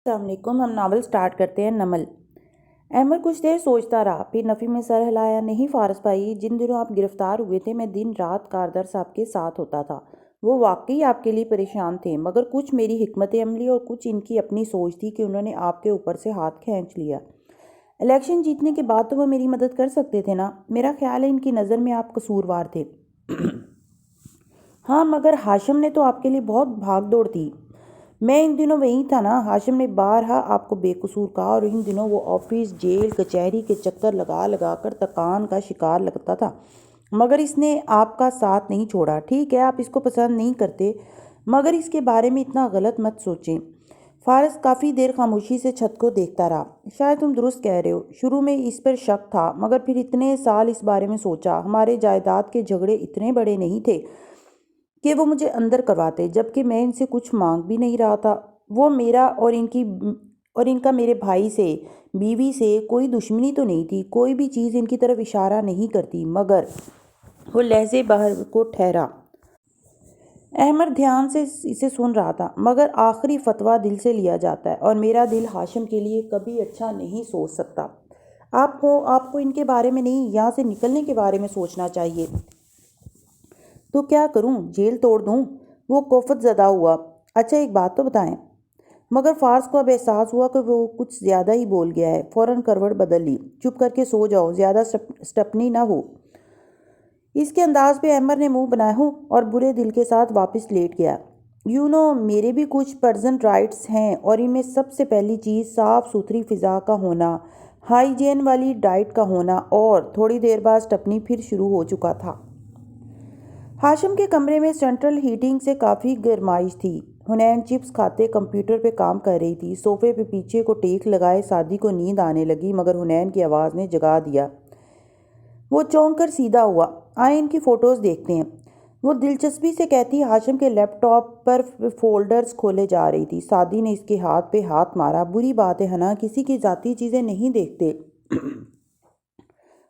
السلام علیکم۔ ہم ناول سٹارٹ کرتے ہیں۔ نمل۔ احمد کچھ دیر سوچتا رہا، پھر نفی میں سر ہلایا۔ نہیں فارس بھائی، جن دنوں آپ گرفتار ہوئے تھے میں دن رات کاردر صاحب کے ساتھ ہوتا تھا۔ وہ واقعی آپ کے لیے پریشان تھے، مگر کچھ میری حکمت عملی اور کچھ ان کی اپنی سوچ تھی کہ انہوں نے آپ کے اوپر سے ہاتھ کھینچ لیا۔ الیکشن جیتنے کے بعد تو وہ میری مدد کر سکتے تھے نا؟ میرا خیال ہے ان کی نظر میں آپ قصوروار تھے۔ ہاں، مگر ہاشم نے تو آپ کے لیے بہت بھاگ دوڑ تھی۔ میں ان دنوں وہیں تھا نا۔ ہاشم نے بارہا آپ کو بے قصور کہا، اور ان دنوں وہ آفس، جیل، کچہری کے چکر لگا لگا کر تکان کا شکار لگتا تھا، مگر اس نے آپ کا ساتھ نہیں چھوڑا۔ ٹھیک ہے، آپ اس کو پسند نہیں کرتے، مگر اس کے بارے میں اتنا غلط مت سوچیں۔ فارس کافی دیر خاموشی سے چھت کو دیکھتا رہا۔ شاید تم درست کہہ رہے ہو، شروع میں اس پر شک تھا، مگر پھر اتنے سال اس بارے میں سوچا۔ ہمارے جائیداد کے جھگڑے اتنے بڑے نہیں تھے کہ وہ مجھے اندر کرواتے، جبکہ میں ان سے کچھ مانگ بھی نہیں رہا تھا۔ وہ میرا اور ان کا میرے بھائی سے، بیوی سے کوئی دشمنی تو نہیں تھی، کوئی بھی چیز ان کی طرف اشارہ نہیں کرتی، مگر وہ لہجے بہر کو ٹھہرا۔ احمد دھیان سے اسے سن رہا تھا۔ مگر آخری فتویٰ دل سے لیا جاتا ہے، اور میرا دل ہاشم کے لیے کبھی اچھا نہیں سوچ سکتا۔ آپ کو ان کے بارے میں نہیں، یہاں سے نکلنے کے بارے میں سوچنا چاہیے۔ تو کیا کروں؟ جیل توڑ دوں؟ وہ کوفت زدہ ہوا۔ اچھا ایک بات تو بتائیں۔ مگر فارس کو اب احساس ہوا کہ وہ کچھ زیادہ ہی بول گیا ہے۔ فوراً کروٹ بدل لی۔ چپ کر کے سو جاؤ، زیادہ سٹپنی نہ ہو۔ اس کے انداز پہ احمد نے منہ بنایا ہوں اور برے دل کے ساتھ واپس لیٹ گیا۔ میرے بھی کچھ پرسنل رائٹس ہیں، اور ان میں سب سے پہلی چیز صاف ستھری فضا کا ہونا، ہائیجین والی ڈائٹ کا ہونا۔ اور تھوڑی دیر بعد سٹپنی پھر شروع ہو چکا تھا۔ ہاشم کے کمرے میں سینٹرل ہیٹنگ سے کافی گرمائش تھی۔ حنین چپس کھاتے کمپیوٹر پہ کام کر رہی تھی۔ صوفے پہ پیچھے کو ٹیک لگائے سعدی کو نیند آنے لگی، مگر حنین کی آواز نے جگا دیا۔ وہ چونک کر سیدھا ہوا۔ آئیں ان کی فوٹوز دیکھتے ہیں، وہ دلچسپی سے کہتی ہاشم کے لیپ ٹاپ پر فولڈرز کھولے جا رہی تھی۔ سعدی نے اس کے ہاتھ پہ ہاتھ مارا۔ بری بات ہے نا، کسی کی ذاتی چیزیں نہیں دیکھتے۔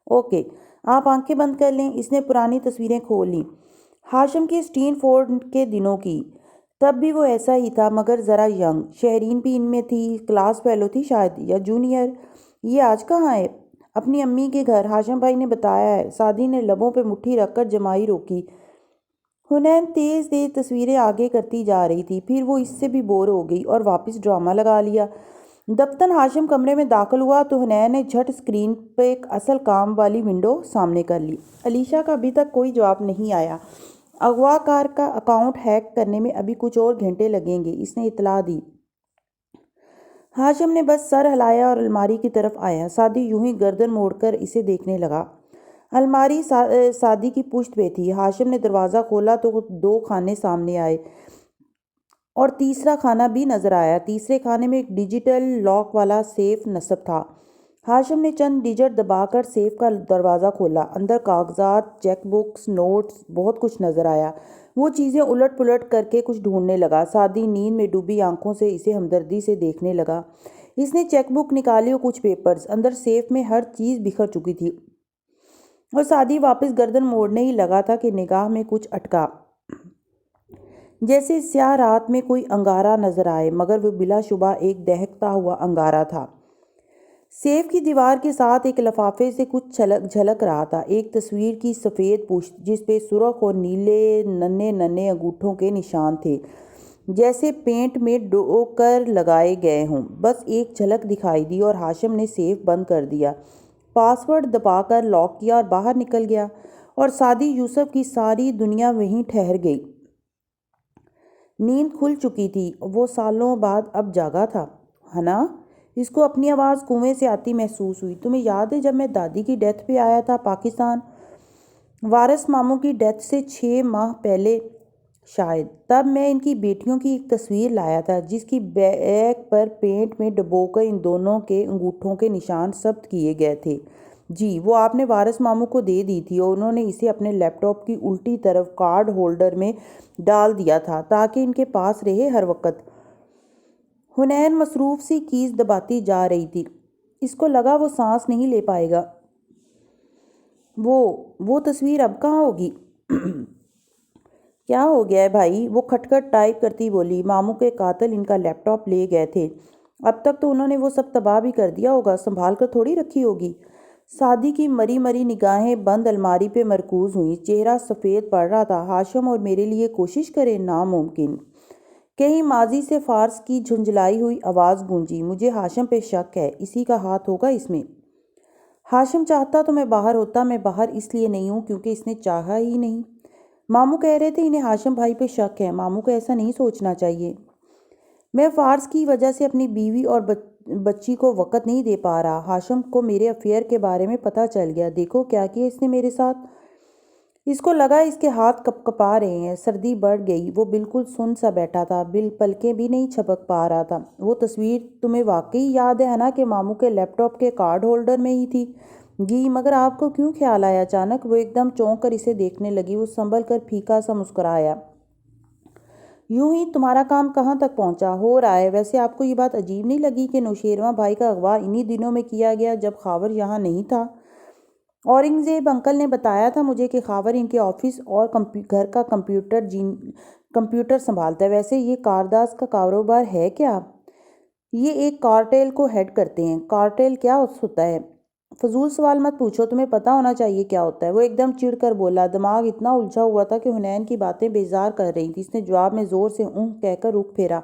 اوکے، آپ آنکھیں بند کر لیں۔ اس نے پرانی تصویریں کھول لیں، ہاشم کی اسٹین فورڈ کے دنوں کی۔ تب بھی وہ ایسا ہی تھا، مگر ذرا ینگ۔ شہرین بھی ان میں تھی، کلاس فیلو تھی شاید، یا جونیئر۔ یہ آج کہاں ہے؟ اپنی امی کے گھر، ہاشم بھائی نے بتایا ہے۔ سعدی نے لبوں پہ مٹھی رکھ کر جمائی روکی۔ حنین تیز تیز تصویریں آگے کرتی جا رہی تھی، پھر وہ اس سے بھی بور ہو گئی اور واپس ڈرامہ لگا لیا۔ دفتن ہاشم کمرے میں داخل ہوا تو حنین نے جھٹ اسکرین پہ ایک اصل کام والی ونڈو سامنے کر لی۔ علیشا کا ابھی تک کوئی جواب نہیں آیا۔ اغوا کار کا اکاؤنٹ ہیک کرنے میں ابھی کچھ اور گھنٹے لگیں گے، اس نے اطلاع دی۔ ہاشم نے بس سر ہلایا اور الماری کی طرف آیا۔ سعدی یوں ہی گردن موڑ کر اسے دیکھنے لگا۔ الماری سعدی کی پشت پہ تھی۔ ہاشم نے دروازہ کھولا تو 2 کھانے سامنے آئے، اور تیسرا کھانا بھی نظر آیا۔ تیسرے کھانے میں ایک ڈیجیٹل لاک والا سیف نصب تھا۔ ہاشم نے چند ڈیجٹ دبا کر سیف کا دروازہ کھولا۔ اندر کاغذات، چیک بکس، نوٹس، بہت کچھ نظر آیا۔ وہ چیزیں الٹ پلٹ کر کے کچھ ڈھونڈنے لگا۔ سعدی نیند میں ڈوبی آنکھوں سے اسے ہمدردی سے دیکھنے لگا۔ اس نے چیک بک نکالی اور کچھ پیپرز۔ اندر سیف میں ہر چیز بکھر چکی تھی، اور سعدی واپس گردن موڑنے ہی لگا تھا کہ نگاہ میں کچھ اٹکا، جیسے سیاہ رات میں کوئی انگارہ نظر آئے، مگر وہ بلا شبہ ایک دہکتا ہوا انگارہ تھا۔ سیف کی دیوار کے ساتھ ایک لفافے سے کچھ جھلک رہا تھا، ایک تصویر کی سفید پشت جس پہ سرخ اور نیلے ننھے ننھے انگوٹھوں کے نشان تھے، جیسے پینٹ میں ڈو کر لگائے گئے ہوں۔ بس ایک جھلک دکھائی دی اور ہاشم نے سیف بند کر دیا، پاس ورڈ دبا کر لاک کیا اور باہر نکل گیا، اور سعدی یوسف کی ساری دنیا وہیں ٹھہر گئی۔ نیند کھل چکی تھی، وہ سالوں بعد اب جاگا تھا۔ ہنا، اس کو اپنی آواز کنویں سے آتی محسوس ہوئی۔ تمہیں یاد ہے جب میں دادی کی ڈیتھ پہ آیا تھا پاکستان؟ وارث ماموں کی ڈیتھ سے 6 ماہ پہلے شاید۔ تب میں ان کی بیٹیوں کی ایک تصویر لایا تھا، جس کی بیک پر پینٹ میں ڈبو کر ان دونوں کے انگوٹھوں کے نشان ثبت کیے گئے تھے۔ جی، وہ آپ نے وارث ماموں کو دے دی تھی، اور انہوں نے اسے اپنے لیپ ٹاپ کی الٹی طرف کارڈ ہولڈر میں ڈال دیا تھا تاکہ ان کے پاس رہے ہر وقت۔ حنین مصروف سی کیز دباتی جا رہی تھی۔ اس کو لگا وہ سانس نہیں لے پائے گا۔ وہ تصویر اب کہاں ہوگی؟ کیا ہو گیا ہے بھائی؟ وہ کھٹ کھٹ ٹائپ کرتی بولی۔ ماموں کے قاتل ان کا لیپ ٹاپ لے گئے تھے۔ اب تک تو انہوں نے وہ سب تباہ بھی کر دیا ہوگا، سنبھال کر تھوڑی رکھی ہوگی۔ سعدی کی مری مری نگاہیں بند الماری پہ مرکوز ہوئیں، چہرہ سفید پڑ رہا تھا۔ ہاشم اور میرے لیے کوشش کریں؟ ناممکن۔ کہیں ماضی سے فارس کی جھنجھلائی ہوئی آواز گونجی۔ مجھے ہاشم پہ شک ہے، اسی کا ہاتھ ہوگا اس میں۔ ہاشم چاہتا تو میں باہر ہوتا، میں باہر اس لیے نہیں ہوں کیونکہ اس نے چاہا ہی نہیں۔ ماموں کہہ رہے تھے انہیں ہاشم بھائی پہ شک ہے۔ ماموں کو ایسا نہیں سوچنا چاہیے۔ میں فارس کی وجہ سے اپنی بیوی اور بچی کو وقت نہیں دے پا رہا۔ ہاشم کو میرے افیئر کے بارے میں پتہ چل گیا۔ دیکھو کیا کیا اس نے میرے ساتھ۔ اس کو لگا اس کے ہاتھ کپ کپا رہے ہیں۔ سردی بڑھ گئی۔ وہ بالکل سن سا بیٹھا تھا، پلکیں بھی نہیں جھپک پا رہا تھا۔ وہ تصویر تمہیں واقعی یاد ہے نا کہ ماموں کے لیپ ٹاپ کے کارڈ ہولڈر میں ہی تھی؟ جی، مگر آپ کو کیوں خیال آیا اچانک؟ وہ ایک دم چونک کر اسے دیکھنے لگی۔ وہ سنبھل کر پھیکا سا مسکرایا۔ یوں ہی تمہارا کام کہاں تک پہنچا؟ ہو رہا ہے۔ ویسے آپ کو یہ بات عجیب نہیں لگی کہ نوشیروان بھائی کا اغوا انہی دنوں میں کیا گیا جب خاور یہاں نہیں تھا؟ اورنگزیب انکل نے بتایا تھا مجھے کہ خاور ان کے آفس اور گھر کا کمپیوٹر سنبھالتا ہے۔ ویسے یہ کارداز کا کاروبار ہے کیا؟ یہ ایک کارٹیل کو ہیڈ کرتے ہیں۔ کارٹیل کیا ہوتا ہے؟ فضول سوال مت پوچھو، تمہیں پتہ ہونا چاہیے کیا ہوتا ہے۔ وہ ایک دم چڑ کر بولا۔ دماغ اتنا الجھا ہوا تھا کہ حنین کی باتیں بیزار کر رہی تھی۔ اس نے جواب میں زور سے کہہ کر رخ پھیرا۔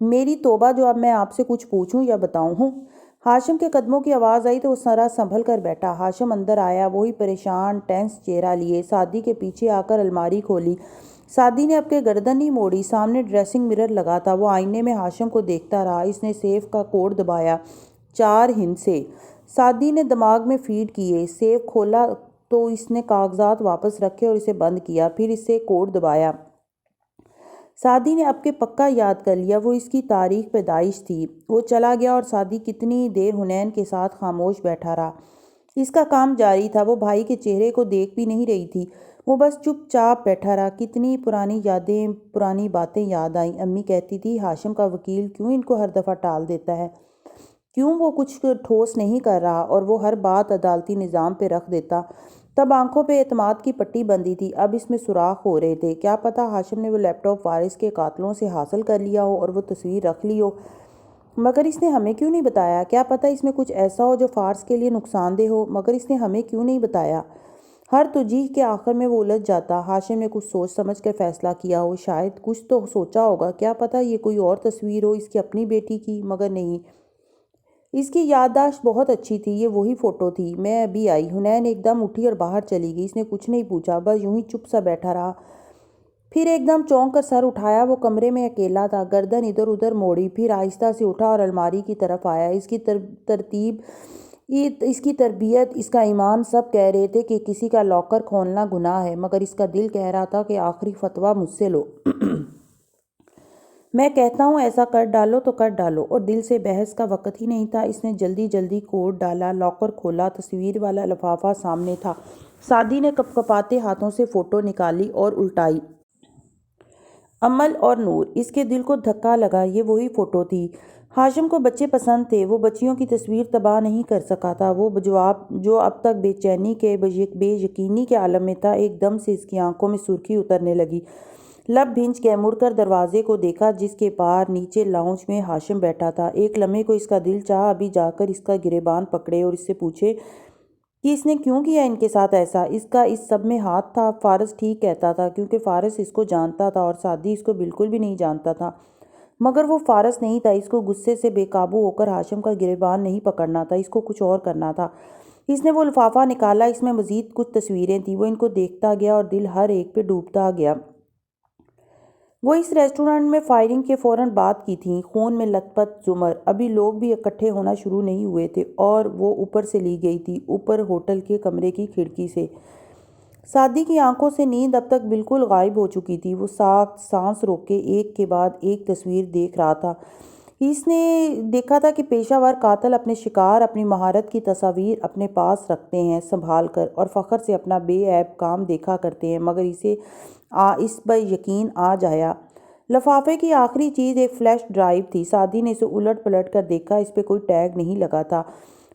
میری توبہ جو اب میں آپ سے کچھ پوچھوں یا بتاؤں۔ ہاشم کے قدموں کی آواز آئی تو وہ ذرا سنبھل کر بیٹھا۔ ہاشم اندر آیا، وہی پریشان ٹینس چہرہ لیے۔ سعدی کے پیچھے آ کر الماری کھولی۔ سعدی نے اب کے گردن نہیں موڑی۔ سامنے ڈریسنگ مرر لگا تھا۔ وہ آئینے میں ہاشم کو دیکھتا رہا۔ اس نے سیف کا کوڈ دبایا۔ 4 ہندسے۔ سعدی نے دماغ میں فیڈ کیے۔ سیف کھولا تو اس نے کاغذات واپس رکھے اور اسے بند کیا۔ پھر اس سے کوڈ دبایا۔ سعدی نے اب کے پکا یاد کر لیا۔ وہ اس کی تاریخ پیدائش تھی۔ وہ چلا گیا اور سعدی کتنی دیر حنین کے ساتھ خاموش بیٹھا رہا۔ اس کا کام جاری تھا۔ وہ بھائی کے چہرے کو دیکھ بھی نہیں رہی تھی۔ وہ بس چپ چاپ بیٹھا رہا۔ کتنی پرانی یادیں، پرانی باتیں یاد آئیں۔ امی کہتی تھی ہاشم کا وکیل کیوں ان کو ہر دفعہ ٹال دیتا ہے؟ کیوں وہ کچھ ٹھوس نہیں کر رہا اور وہ ہر بات عدالتی نظام پہ رکھ دیتا؟ تب آنکھوں پہ اعتماد کی پٹی بندھی تھی، اب اس میں سوراخ ہو رہے تھے۔ کیا پتہ ہاشم نے وہ لیپ ٹاپ وارث کے قاتلوں سے حاصل کر لیا ہو اور وہ تصویر رکھ لی ہو، مگر اس نے ہمیں کیوں نہیں بتایا؟ کیا پتہ اس میں کچھ ایسا ہو جو فارس کے لیے نقصان دہ ہو، مگر اس نے ہمیں کیوں نہیں بتایا؟ ہر توجیہ کے آخر میں وہ الجھ جاتا۔ ہاشم نے کچھ سوچ سمجھ کر فیصلہ کیا ہو، شاید کچھ تو سوچا ہوگا۔ کیا پتہ یہ کوئی اور تصویر ہو، اس کی اپنی بیٹی کی، مگر نہیں، اس کی یادداشت بہت اچھی تھی۔ یہ وہی فوٹو تھی۔ میں ابھی آئی۔ حنین ایک دم اٹھی اور باہر چلی گئی۔ اس نے کچھ نہیں پوچھا، بس یوں ہی چپ سا بیٹھا رہا۔ پھر ایک دم چونک کر سر اٹھایا۔ وہ کمرے میں اکیلا تھا۔ گردن ادھر ادھر موڑی، پھر آہستہ سے اٹھا اور الماری کی طرف آیا۔ اس کی تربیت، اس کا ایمان سب کہہ رہے تھے کہ کسی کا لاکر کھولنا گناہ ہے، مگر اس کا دل کہہ رہا تھا کہ آخری فتویٰ مجھ سے لو۔ میں کہتا ہوں ایسا کر ڈالو تو کر ڈالو، اور دل سے بحث کا وقت ہی نہیں تھا۔ اس نے جلدی جلدی کوڈ ڈالا، لاکر کھولا۔ تصویر والا لفافہ سامنے تھا۔ سعدی نے کپ کپاتے ہاتھوں سے فوٹو نکالی اور الٹائی۔ امل اور نور۔ اس کے دل کو دھکا لگا۔ یہ وہی فوٹو تھی۔ ہاشم کو بچے پسند تھے۔ وہ بچیوں کی تصویر تباہ نہیں کر سکا تھا۔ وہ جو اب تک بے چینی کے، بے یقینی کے عالم میں تھا، ایک دم سے اس کی آنکھوں میں سرخی اترنے لگی۔ لب بھنج گئے۔ مڑ کر دروازے کو دیکھا جس کے پار نیچے لاؤنج میں ہاشم بیٹھا تھا۔ ایک لمحے کو اس کا دل چاہا ابھی جا کر اس کا گریبان پکڑے اور اس سے پوچھے کہ اس نے کیوں کیا ان کے ساتھ ایسا؟ اس کا اس سب میں ہاتھ تھا۔ فارس ٹھیک کہتا تھا، کیونکہ فارس اس کو جانتا تھا اور سعدی اس کو بالکل بھی نہیں جانتا تھا، مگر وہ فارس نہیں تھا۔ اس کو غصے سے بے قابو ہو کر ہاشم کا گریبان نہیں پکڑنا تھا، اس کو کچھ اور کرنا تھا۔ اس نے وہ لفافہ نکالا۔ اس میں مزید کچھ تصویریں تھیں۔ وہ ان کو دیکھتا گیا اور دل ہر ایک پہ ڈوبتا گیا۔ وہ اس ریسٹورانٹ میں فائرنگ کے فوراً بعد کی تھیں۔ خون میں لت پت زمر۔ ابھی لوگ بھی اکٹھے ہونا شروع نہیں ہوئے تھے اور وہ اوپر سے لی گئی تھی، اوپر ہوٹل کے کمرے کی کھڑکی سے۔ سعدی کی آنکھوں سے نیند اب تک بالکل غائب ہو چکی تھی۔ وہ سانس روکے ایک کے بعد ایک تصویر دیکھ رہا تھا۔ اس نے دیکھا تھا کہ پیشہ ور قاتل اپنے شکار اپنی مہارت کی تصاویر اپنے پاس رکھتے ہیں سنبھال کر، اور فخر سے اپنا بے عیب کام دیکھا کرتے ہیں، مگر اس پر یقین آ جایا۔ لفافے کی آخری چیز ایک فلیش ڈرائیو تھی۔ سعدی نے اسے الٹ پلٹ کر دیکھا۔ اس پہ کوئی ٹیگ نہیں لگا تھا۔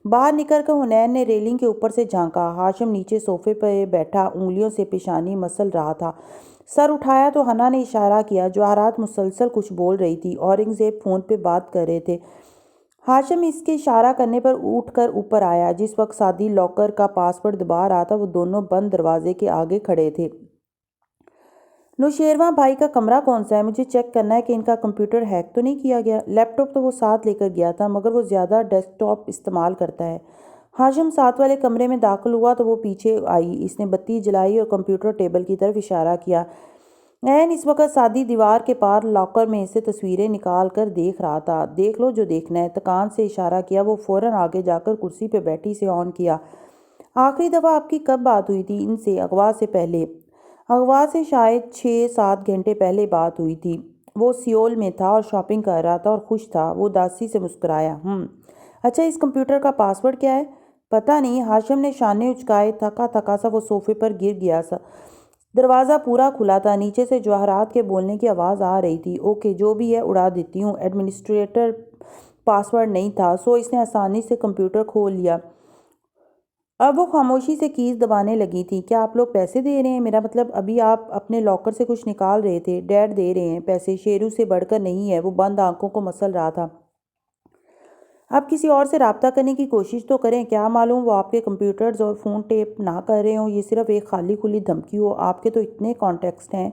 باہر نکل کر حنین نے ریلنگ کے اوپر سے جھانکا۔ ہاشم نیچے صوفے پہ بیٹھا انگلیوں سے پیشانی مسل رہا تھا۔ سر اٹھایا تو حنا نے اشارہ کیا۔ جواہرات مسلسل کچھ بول رہی تھی۔ اورنگزیب فون پہ بات کر رہے تھے۔ ہاشم اس کے اشارہ کرنے پر اٹھ کر اوپر آیا۔ جس وقت سعدی لاکر کا پاسورڈ دبا رہا تھا وہ دونوں بند دروازے کے آگے کھڑے تھے۔ نوشیروان بھائی کا کمرہ کون سا ہے؟ مجھے چیک کرنا ہے کہ ان کا کمپیوٹر ہیک تو نہیں کیا گیا۔ لیپ ٹاپ تو وہ ساتھ لے کر گیا تھا مگر وہ زیادہ ڈیسک ٹاپ استعمال کرتا ہے۔ ہاشم ساتھ والے کمرے میں داخل ہوا تو وہ پیچھے آئی۔ اس نے بتی جلائی اور کمپیوٹر ٹیبل کی طرف اشارہ کیا۔ اس وقت سعدی دیوار کے پار لاکر میں سے تصویریں نکال کر دیکھ رہا تھا۔ دیکھ لو جو دیکھنا ہے، تکان سے اشارہ کیا۔ وہ فوراً آگے جا کر کرسی پہ بیٹھی سے آن کیا۔ آخری دفعہ آپ کی کب بات ہوئی تھی ان سے؟ اغوا سے پہلے؟ اغوا سے شاید 6-7 گھنٹے پہلے بات ہوئی تھی۔ وہ سیول میں تھا اور شاپنگ کر رہا تھا اور خوش تھا۔ وہ اداسی سے مسکرایا۔ اچھا، اس کمپیوٹر کا پاسورڈ کیا ہے؟ پتہ نہیں۔ ہاشم نے شانے اچکائے۔ تھکا تھکا سا وہ صوفے پر گر گیا سا۔ دروازہ پورا کھلا تھا۔ نیچے سے جواہرات کے بولنے کی آواز آ رہی تھی۔ اوکے، جو بھی ہے اڑا دیتی ہوں۔ ایڈمنسٹریٹر پاسورڈ نہیں تھا سو اس نے آسانی سے کمپیوٹر کھول لیا۔ اب وہ خاموشی سے کیز دبانے لگی تھی۔ کیا آپ لوگ پیسے دے رہے ہیں؟ میرا مطلب ابھی آپ اپنے لاکر سے کچھ نکال رہے تھے۔ ڈیڈ دے رہے ہیں پیسے، شیرو سے بڑھ کر نہیں ہے۔ وہ بند آنکھوں کو مسل رہا تھا۔ آپ کسی اور سے رابطہ کرنے کی کوشش تو کریں، کیا معلوم وہ آپ کے کمپیوٹرز اور فون ٹیپ نہ کر رہے ہوں، یہ صرف ایک خالی کھلی دھمکی ہو۔ آپ کے تو اتنے کانٹیکٹس ہیں۔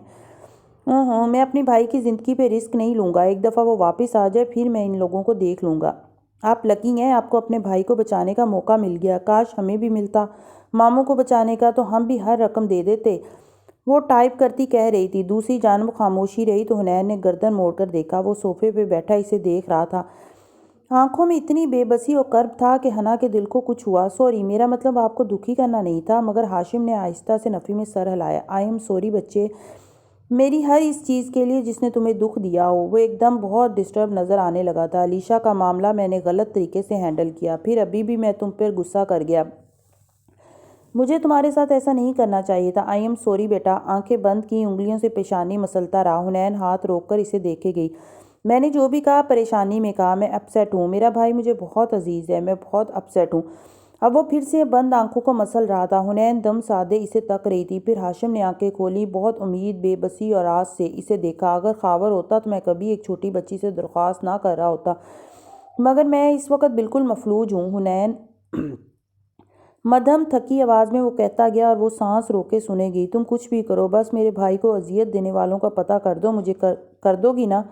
میں اپنی بھائی کی زندگی پہ رسک نہیں لوں گا۔ ایک دفعہ وہ واپس آ جائے پھر میں ان لوگوں کو دیکھ لوں گا۔ آپ لکی ہیں، آپ کو اپنے بھائی کو بچانے کا موقع مل گیا۔ کاش ہمیں بھی ملتا ماموں کو بچانے کا، تو ہم بھی ہر رقم دے دیتے۔ وہ ٹائپ کرتی کہہ رہی تھی۔ دوسری جانب خاموشی رہی تو حنین نے گردن موڑ کر دیکھا۔ وہ صوفے پہ بیٹھا اسے دیکھ رہا تھا۔ آنکھوں میں اتنی بے بسی اور کرب تھا کہ حنا کے دل کو کچھ ہوا۔ سوری، میرا مطلب آپ کو دکھی کرنا نہیں تھا۔ مگر ہاشم نے آہستہ سے نفی میں سر ہلایا۔ آئی ایم سوری بچے، میری ہر اس چیز کے لیے جس نے تمہیں دکھ دیا ہو۔ وہ ایک دم بہت ڈسٹرب نظر آنے لگا تھا۔ علیشا کا معاملہ میں نے غلط طریقے سے ہینڈل کیا، پھر ابھی بھی میں تم پر غصہ کر گیا۔ مجھے تمہارے ساتھ ایسا نہیں کرنا چاہیے تھا۔ آئی ایم سوری بیٹا۔ آنکھیں بند کی، انگلیوں سے پیشانی مسلتا رہا۔ حنین ہاتھ روک کر اسے دیکھے گئی۔ میں نے جو بھی کہا پریشانی میں کہا۔ میں اپسیٹ ہوں، میرا بھائی مجھے بہت عزیز ہے، میں بہت اپسیٹ ہوں۔ اب وہ پھر سے بند آنکھوں کو مسل رہا تھا۔ حنین دم سادے اسے تک رہی تھی۔ پھر ہاشم نے آنکھیں کھولی، بہت امید، بے بسی اور آس سے اسے دیکھا۔ اگر خاور ہوتا تو میں کبھی ایک چھوٹی بچی سے درخواست نہ کر رہا ہوتا، مگر میں اس وقت بالکل مفلوج ہوں۔ حنین مدھم تھکی آواز میں وہ کہتا گیا اور وہ سانس روکے سنے گئی۔ تم کچھ بھی کرو، بس میرے بھائی کو اذیت دینے والوں کا پتہ کر دو۔ مجھے کر دو گی نا؟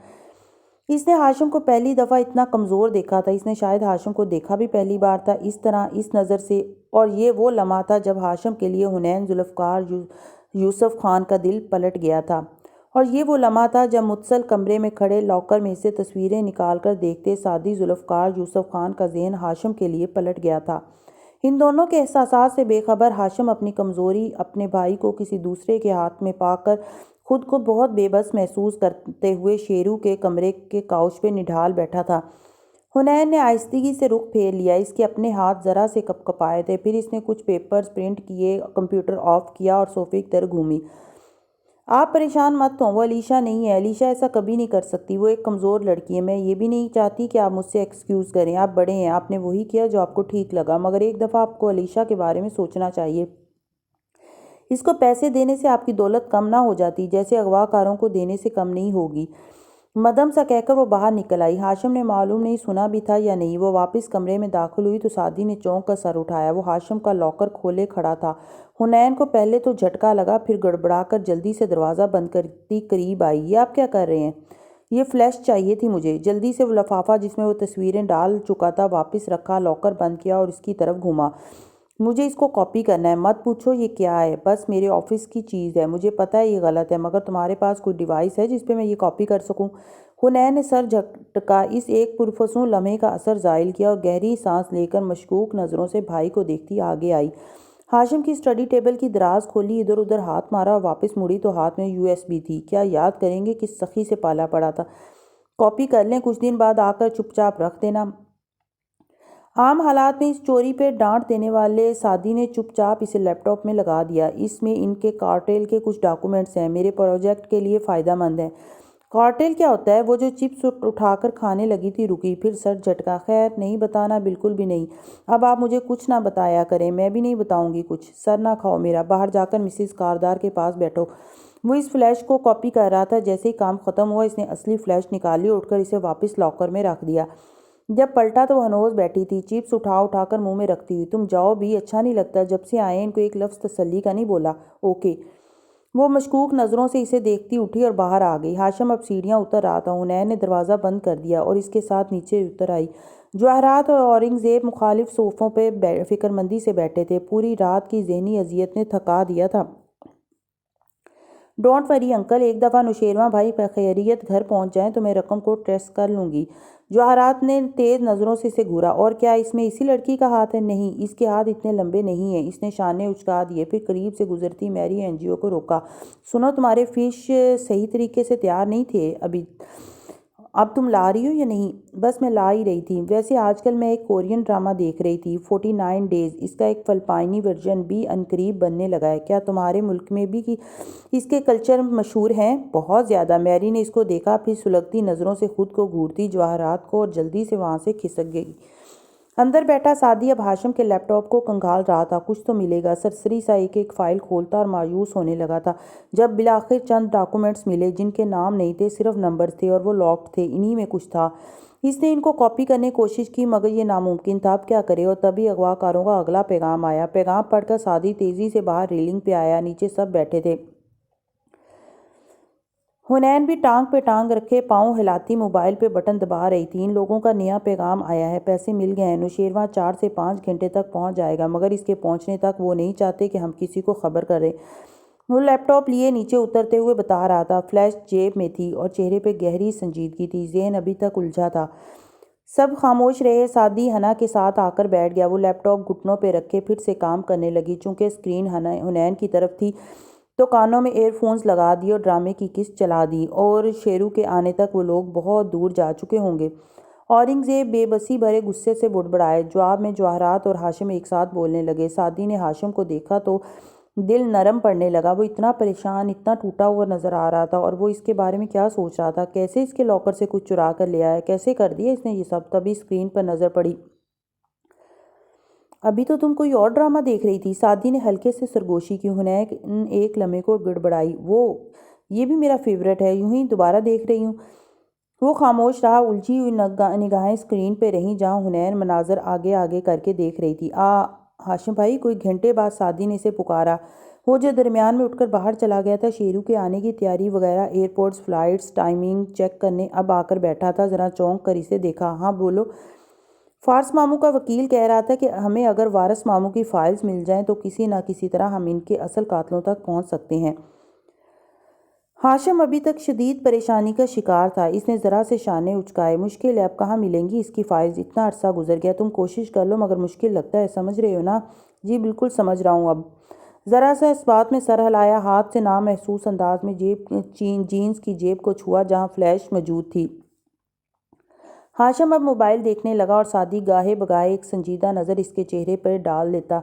اس نے ہاشم کو پہلی دفعہ اتنا کمزور دیکھا تھا۔ اس نے شاید ہاشم کو دیکھا بھی پہلی بار تھا اس طرح، اس نظر سے، اور یہ وہ لمحہ تھا جب ہاشم کے لیے حنین ذوالفقار یوسف خان کا دل پلٹ گیا تھا، اور یہ وہ لمحہ تھا جب متصل کمرے میں کھڑے لاکر میں سے تصویریں نکال کر دیکھتے سعدی ذوالفقار یوسف خان کا ذہن ہاشم کے لیے پلٹ گیا تھا۔ ان دونوں کے احساسات سے بے خبر ہاشم اپنی کمزوری، اپنے بھائی کو کسی دوسرے کے ہاتھ میں پا کر خود کو بہت بے بس محسوس کرتے ہوئے شیرو کے کمرے کے کاؤچ پہ نڈھال بیٹھا تھا۔ حنین نے آہستگی سے رخ پھیر لیا۔ اس کے اپنے ہاتھ ذرا سے کپ کپائے تھے۔ پھر اس نے کچھ پیپرز پرنٹ کیے، کمپیوٹر آف کیا اور صوفے کی طرف گھومی۔ آپ پریشان مت ہوں، وہ علیشا نہیں ہے۔ علیشا ایسا کبھی نہیں کر سکتی، وہ ایک کمزور لڑکی ہے۔ میں یہ بھی نہیں چاہتی کہ آپ مجھ سے ایکسکیوز کریں، آپ بڑے ہیں، آپ نے وہی کیا جو آپ کو ٹھیک لگا، مگر ایک دفعہ آپ کو علیشا کے بارے میں سوچنا چاہیے۔ اس کو پیسے دینے سے آپ کی دولت کم نہ ہو جاتی، جیسے اغوا کاروں کو دینے سے کم نہیں ہوگی۔ مدھم سا کہہ کر وہ باہر نکل آئی۔ ہاشم نے معلوم نہیں سنا بھی تھا یا نہیں۔ وہ واپس کمرے میں داخل ہوئی تو سعدی نے چونک کر سر اٹھایا۔ وہ ہاشم کا لاکر کھولے کھڑا تھا۔ حنین کو پہلے تو جھٹکا لگا، پھر گڑبڑا کر جلدی سے دروازہ بند کرتی قریب آئی۔ یہ آپ کیا کر رہے ہیں؟ یہ فلیش چاہیے تھی مجھے۔ جلدی سے وہ لفافہ جس میں وہ تصویریں ڈال چکا تھا واپس رکھا، لاکر بند کیا اور اس کی طرف گھوما۔ مجھے اس کو کاپی کرنا ہے۔ مت پوچھو یہ کیا ہے، بس میرے آفس کی چیز ہے۔ مجھے پتہ ہے یہ غلط ہے، مگر تمہارے پاس کوئی ڈیوائس ہے جس پہ میں یہ کاپی کر سکوں؟ حنین نے سر جھٹکا۔ اس ایک پرفسوں لمحے کا اثر زائل کیا اور گہری سانس لے کر مشکوک نظروں سے بھائی کو دیکھتی آگے آئی۔ ہاشم کی اسٹڈی ٹیبل کی دراز کھولی، ادھر ادھر ہاتھ مارا اور واپس مڑی تو ہاتھ میں USB تھی۔ کیا یاد کریں گے کس سخی سے پالا پڑا تھا؟ کاپی کر لیں، کچھ دن بعد آ کر چپ چاپ رکھ دینا۔ عام حالات میں اس چوری پہ ڈانٹ دینے والے سعدی نے چپ چاپ اسے لیپ ٹاپ میں لگا دیا۔ اس میں ان کے کارٹیل کے کچھ ڈاکومنٹس ہیں، میرے پروجیکٹ کے لیے فائدہ مند ہیں۔ کارٹیل کیا ہوتا ہے؟ وہ جو چپس اٹھا کر کھانے لگی تھی رکی، پھر سر جھٹکا۔ خیر نہیں بتانا، بالکل بھی نہیں۔ اب آپ مجھے کچھ نہ بتایا کریں، میں بھی نہیں بتاؤں گی کچھ۔ سر نہ کھاؤ میرا، باہر جا کر مسز کاردار کے پاس بیٹھو۔ وہ اس فلیش کو کاپی کر رہا تھا۔ جیسے ہی کام ختم ہوا اس نے اصلی فلیش نکالی اور اٹھ کر اسے واپس لاکر میں رکھ دیا۔ جب پلٹا تو وہ ہنوز بیٹھی تھی، چپس اٹھا کر منہ میں رکھتی ہوئی۔ تم جاؤ بھی، اچھا نہیں لگتا، جب سے آئے ان کو ایک لفظ تسلی کا نہیں بولا۔ اوکے۔ وہ مشکوک نظروں سے اسے دیکھتی اٹھی اور باہر آ گئی۔ ہاشم اب سیڑھیاں اتر رہا تھا۔ حنین نے دروازہ بند کر دیا اور اس کے ساتھ نیچے اتر آئی۔ جواہرات اور اورنگزیب مخالف صوفوں پہ فکر مندی سے بیٹھے تھے۔ پوری رات کی ذہنی اذیت نے تھکا دیا تھا۔ ڈونٹ وری انکل، ایک دفعہ نوشیروان بھائی بخیریت گھر پہنچ جائیں تو میں رقم کو ٹریس کر لوں گی۔ جواہرات نے تیز نظروں سے اسے گھورا۔ اور کیا اس میں اسی لڑکی کا ہاتھ ہے؟ نہیں، اس کے ہاتھ اتنے لمبے نہیں ہیں۔ اس نے شانے اچکا دیے، پھر قریب سے گزرتی میری اینجیو کو روکا۔ سنو، تمہارے فش صحیح طریقے سے تیار نہیں تھے اب تم لا رہی ہو یا نہیں؟ بس میں لا ہی رہی تھی۔ ویسے آج کل میں ایک کورین ڈرامہ دیکھ رہی تھی، 49 ڈیز۔ اس کا ایک فلپائنی ورژن بھی عنقریب بننے لگا ہے۔ کیا تمہارے ملک میں بھی اس کے کلچر مشہور ہیں؟ بہت زیادہ۔ میری نے اس کو دیکھا، پھر سلگتی نظروں سے خود کو گھورتی جواہرات کو، اور جلدی سے وہاں سے کھسک گئی۔ اندر بیٹھا سعدی اب ہاشم کے لیپ ٹاپ کو کنگھال رہا تھا۔ کچھ تو ملے گا، سرسری سا ایک فائل کھولتا اور مایوس ہونے لگا تھا جب بالآخر چند ڈاکومنٹس ملے جن کے نام نہیں تھے، صرف نمبرز تھے اور وہ لاکڈ تھے۔ انہی میں کچھ تھا۔ اس نے ان کو کاپی کرنے کی کوشش کی مگر یہ ناممکن تھا۔ اب کیا کرے؟ اور تبھی اغوا کاروں کا اگلا پیغام آیا۔ پیغام پڑھ کر سعدی تیزی سے باہر ریلنگ پہ آیا۔ نیچے سب بیٹھے تھے۔ حنین بھی ٹانگ پہ ٹانگ رکھے پاؤں ہلاتی موبائل پہ بٹن دبا رہی تھی۔ ان لوگوں کا نیا پیغام آیا ہے، پیسے مل گئے ہیں، نوشیروان 4 سے 5 گھنٹے تک پہنچ جائے گا، مگر اس کے پہنچنے تک وہ نہیں چاہتے کہ ہم کسی کو خبر کریں۔ وہ لیپ ٹاپ لیے نیچے اترتے ہوئے بتا رہا تھا۔ فلیش جیب میں تھی اور چہرے پہ گہری سنجیدگی تھی۔ ذہن ابھی تک الجھا تھا۔ سب خاموش رہے۔ سعدی حنا کے ساتھ آ کر بیٹھ گیا۔ وہ لیپ ٹاپ گھٹنوں پہ رکھے پھر سے کام کرنے لگی۔ چونکہ اسکرین حنین کی طرف تھی تو کانوں میں ایئر فونز لگا دیے اور ڈرامے کی قسط چلا دی۔ اور شیرو کے آنے تک وہ لوگ بہت دور جا چکے ہوں گے۔ اورنگزیب بے بسی بھرے غصے سے بڑبڑائے۔ جواب میں جواہرات اور ہاشم ایک ساتھ بولنے لگے۔ سعدی نے ہاشم کو دیکھا تو دل نرم پڑنے لگا۔ وہ اتنا پریشان، اتنا ٹوٹا ہوا نظر آ رہا تھا، اور وہ اس کے بارے میں کیا سوچ رہا تھا؟ کیسے اس کے لاکر سے کچھ چرا کر لے آیا؟ کیسے کر دیا اس نے یہ سب؟ تبھی اسکرین پر نظر پڑی۔ ابھی تو تم کوئی اور ڈرامہ دیکھ رہی تھی؟ سعدی نے ہلکے سے سرگوشی کی۔ حنین ایک لمحے کو گڑبڑائی۔ یہ بھی میرا فیورٹ ہے، یوں ہی دوبارہ دیکھ رہی ہوں۔ وہ خاموش رہا۔ الجھی ہوئی نگاہیں اسکرین پہ رہیں جہاں حنین مناظر آگے آگے کر کے دیکھ رہی تھی۔ ہاشم بھائی! کوئی گھنٹے بعد سعدی نے اسے پکارا۔ وہ جو درمیان میں اٹھ کر باہر چلا گیا تھا شیرو کے آنے کی تیاری وغیرہ، ایئرپورٹس، فلائٹس، ٹائمنگ چیک کرنے، اب آ کر بیٹھا تھا۔ ذرا چونک کر اسے دیکھا۔ ہاں بولو۔ فارس ماموں کا وکیل کہہ رہا تھا کہ ہمیں اگر وارث ماموں کی فائلز مل جائیں تو کسی نہ کسی طرح ہم ان کے اصل قاتلوں تک پہنچ سکتے ہیں۔ ہاشم ابھی تک شدید پریشانی کا شکار تھا۔ اس نے ذرا سے شانے اچکائے۔ مشکل ہے، اب کہاں ملیں گی اس کی فائلز؟ اتنا عرصہ گزر گیا، تم کوشش کر لو مگر مشکل لگتا ہے، سمجھ رہے ہو نا؟ جی بالکل سمجھ رہا ہوں۔ اب ذرا سا اس بات میں سر ہلایا، ہاتھ سے نامحسوس انداز میں جینز کی جیب کو چھوا جہاں فلیش موجود تھی۔ ہاشم اب موبائل دیکھنے لگا اور سعدی گاہے بگاہے ایک سنجیدہ نظر اس کے چہرے پر ڈال لیتا۔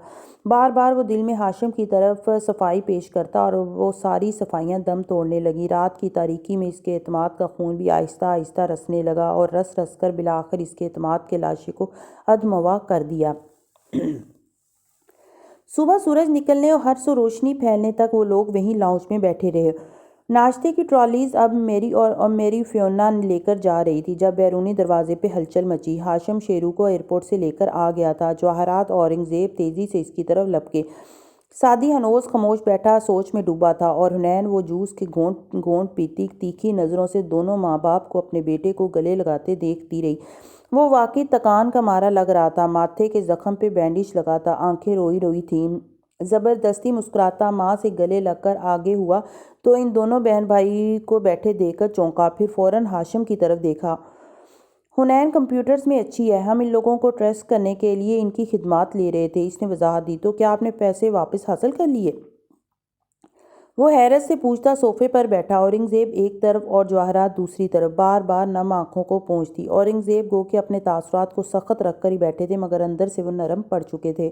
بار بار وہ دل میں ہاشم کی طرف صفائی پیش کرتا اور وہ ساری صفائیاں دم توڑنے لگیں۔ رات کی تاریکی میں اس کے اعتماد کا خون بھی آہستہ آہستہ رسنے لگا اور رس رس کر بالآخر اس کے اعتماد کے لاشے کو ادموا کر دیا۔ صبح سورج نکلنے اور ہر سو روشنی پھیلنے تک وہ لوگ وہیں لاؤنج میں بیٹھے رہے۔ ناشتے کی ٹرالیز اب میری فیونا لے کر جا رہی تھی جب بیرونی دروازے پہ ہلچل مچی۔ ہاشم شیرو کو ایئرپورٹ سے لے کر آ گیا تھا۔ جواہرات اور اورنگزیب تیزی سے اس کی طرف لپکے۔ سعدی ہنوز خاموش بیٹھا سوچ میں ڈوبا تھا اور حنین وہ جوس کے گھونٹ پیتی تیکھی نظروں سے دونوں ماں باپ کو اپنے بیٹے کو گلے لگاتے دیکھتی رہی۔ وہ واقعی تکان کا مارا لگ رہا تھا۔ ماتھے کے زخم پہ بینڈیج لگاتا، آنکھیں روئی روئی تھیں۔ زبردستی مسکراتا ماں سے گلے لگ کر آگے ہوا تو ان دونوں بہن بھائی کو بیٹھے دیکھ کر چونکا، پھر فوراً ہاشم کی طرف دیکھا۔ حنین کمپیوٹرز میں اچھی ہے، ہم ان لوگوں کو ٹریس کرنے کے لیے ان کی خدمات لے رہے تھے، اس نے وضاحت دی۔ تو کیا آپ نے پیسے واپس حاصل کر لیے؟ وہ حیرت سے پوچھتا صوفے پر بیٹھا، اورنگزیب ایک طرف اور جواہرات دوسری طرف، بار بار نم آنکھوں کو پونچھتی۔ اورنگزیب گو کہ اپنے تاثرات کو سخت رکھ کر ہی بیٹھے تھے مگر اندر سے وہ نرم پڑ چکے تھے۔